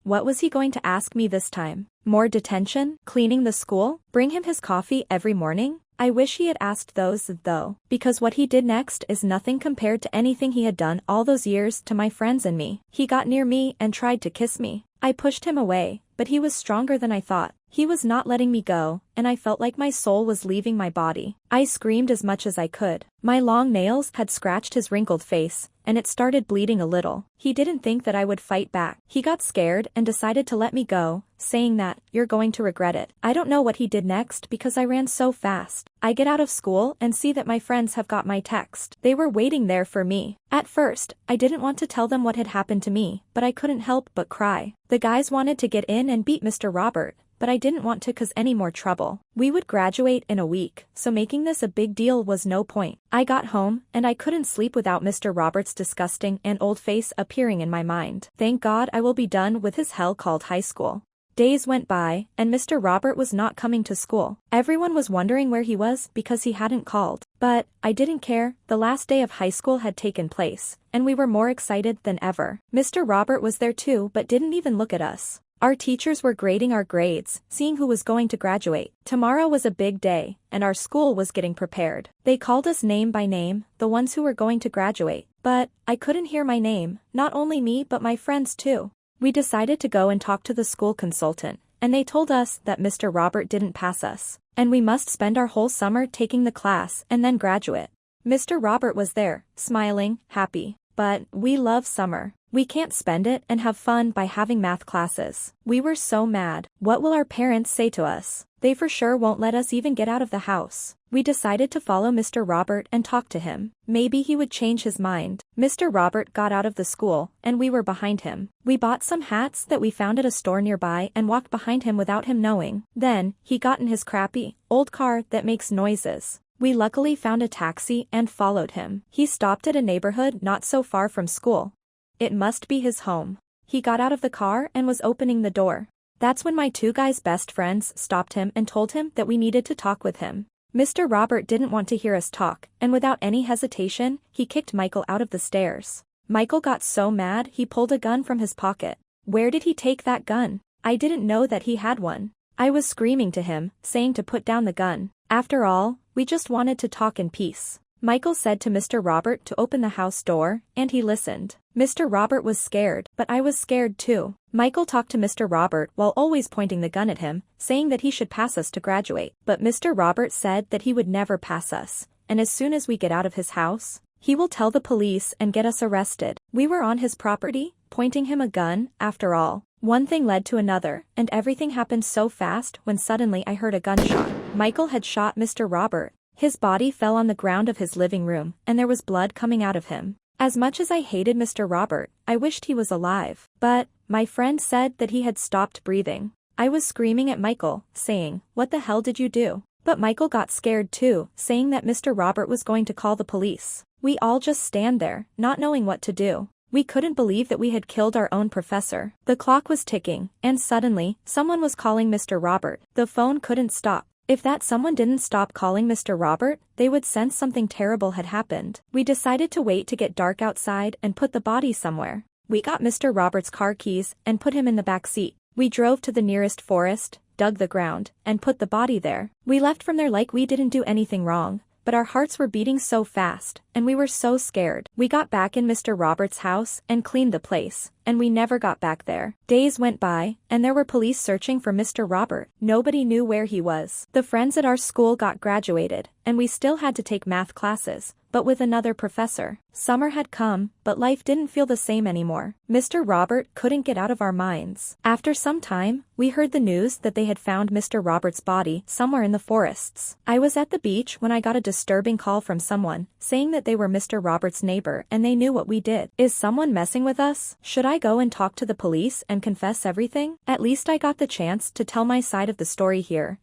S4: What was he going to ask me this time? More detention? Cleaning the school? Bring him his coffee every morning? I wish he had asked those though, because what he did next is nothing compared to anything he had done all those years to my friends and me. He got near me and tried to kiss me. I pushed him away, but he was stronger than I thought. He was not letting me go, and I felt like my soul was leaving my body. I screamed as much as I could. My long nails had scratched his wrinkled face, and it started bleeding a little. He didn't think that I would fight back. He got scared and decided to let me go, saying that, "You're going to regret it." I don't know what he did next because I ran so fast. I get out of school and see that my friends have got my text. They were waiting there for me. At first, I didn't want to tell them what had happened to me, but I couldn't help but cry. The guys wanted to get in and beat Mr. Robert, but I didn't want to cause any more trouble. We would graduate in a week, so making this a big deal was no point. I got home, and I couldn't sleep without Mr. Robert's disgusting and old face appearing in my mind. Thank God I will be done with his hell called high school. Days went by, and Mr. Robert was not coming to school. Everyone was wondering where he was because he hadn't called. But, I didn't care. The last day of high school had taken place, and we were more excited than ever. Mr. Robert was there too but didn't even look at us. Our teachers were grading our grades, seeing who was going to graduate. Tomorrow was a big day, and our school was getting prepared. They called us name by name, the ones who were going to graduate. But, I couldn't hear my name, not only me but my friends too. We decided to go and talk to the school consultant, and they told us that Mr. Robert didn't pass us, and we must spend our whole summer taking the class and then graduate. Mr. Robert was there, smiling, happy. But, we love summer. We can't spend it and have fun by having math classes. We were so mad. What will our parents say to us? They for sure won't let us even get out of the house. We decided to follow Mr. Robert and talk to him. Maybe he would change his mind. Mr. Robert got out of the school, and we were behind him. We bought some hats that we found at a store nearby and walked behind him without him knowing. Then, he got in his crappy, old car that makes noises. We luckily found a taxi and followed him. He stopped at a neighborhood not so far from school. It must be his home. He got out of the car and was opening the door. That's when my two guys' best friends stopped him and told him that we needed to talk with him. Mr. Robert didn't want to hear us talk, and without any hesitation, he kicked Michael out of the stairs. Michael got so mad he pulled a gun from his pocket. Where did he take that gun? I didn't know that he had one. I was screaming to him, saying to put down the gun. After all, we just wanted to talk in peace. Michael said to Mr. Robert to open the house door, and he listened. Mr. Robert was scared, but I was scared too. Michael talked to Mr. Robert while always pointing the gun at him, saying that he should pass us to graduate. But Mr. Robert said that he would never pass us, and as soon as we get out of his house, he will tell the police and get us arrested. We were on his property, pointing him a gun, after all. One thing led to another, and everything happened so fast when suddenly I heard a gunshot. Michael had shot Mr. Robert. His body fell on the ground of his living room, and there was blood coming out of him. As much as I hated Mr. Robert, I wished he was alive. But, my friend said that he had stopped breathing. I was screaming at Michael, saying, "What the hell did you do?" But Michael got scared too, saying that Mr. Robert was going to call the police. We all just stand there, not knowing what to do. We couldn't believe that we had killed our own professor. The clock was ticking, and suddenly, someone was calling Mr. Robert. The phone couldn't stop. If that someone didn't stop calling Mr. Robert, they would sense something terrible had happened. We decided to wait to get dark outside and put the body somewhere. We got Mr. Robert's car keys and put him in the back seat. We drove to the nearest forest, dug the ground, and put the body there. We left from there like we didn't do anything wrong, but our hearts were beating so fast, and we were so scared. We got back in Mr. Robert's house and cleaned the place, and we never got back there. Days went by, and there were police searching for Mr. Robert. Nobody knew where he was. The friends at our school got graduated, and we still had to take math classes, but with another professor. Summer had come, but life didn't feel the same anymore. Mr. Robert couldn't get out of our minds. After some time, we heard the news that they had found Mr. Robert's body somewhere in the forests. I was at the beach when I got a disturbing call from someone, saying that they were Mr. Robert's neighbor and they knew what we did. Is someone messing with us? Should I go and talk to the police and confess everything? At least I got the chance to tell my side of the story here,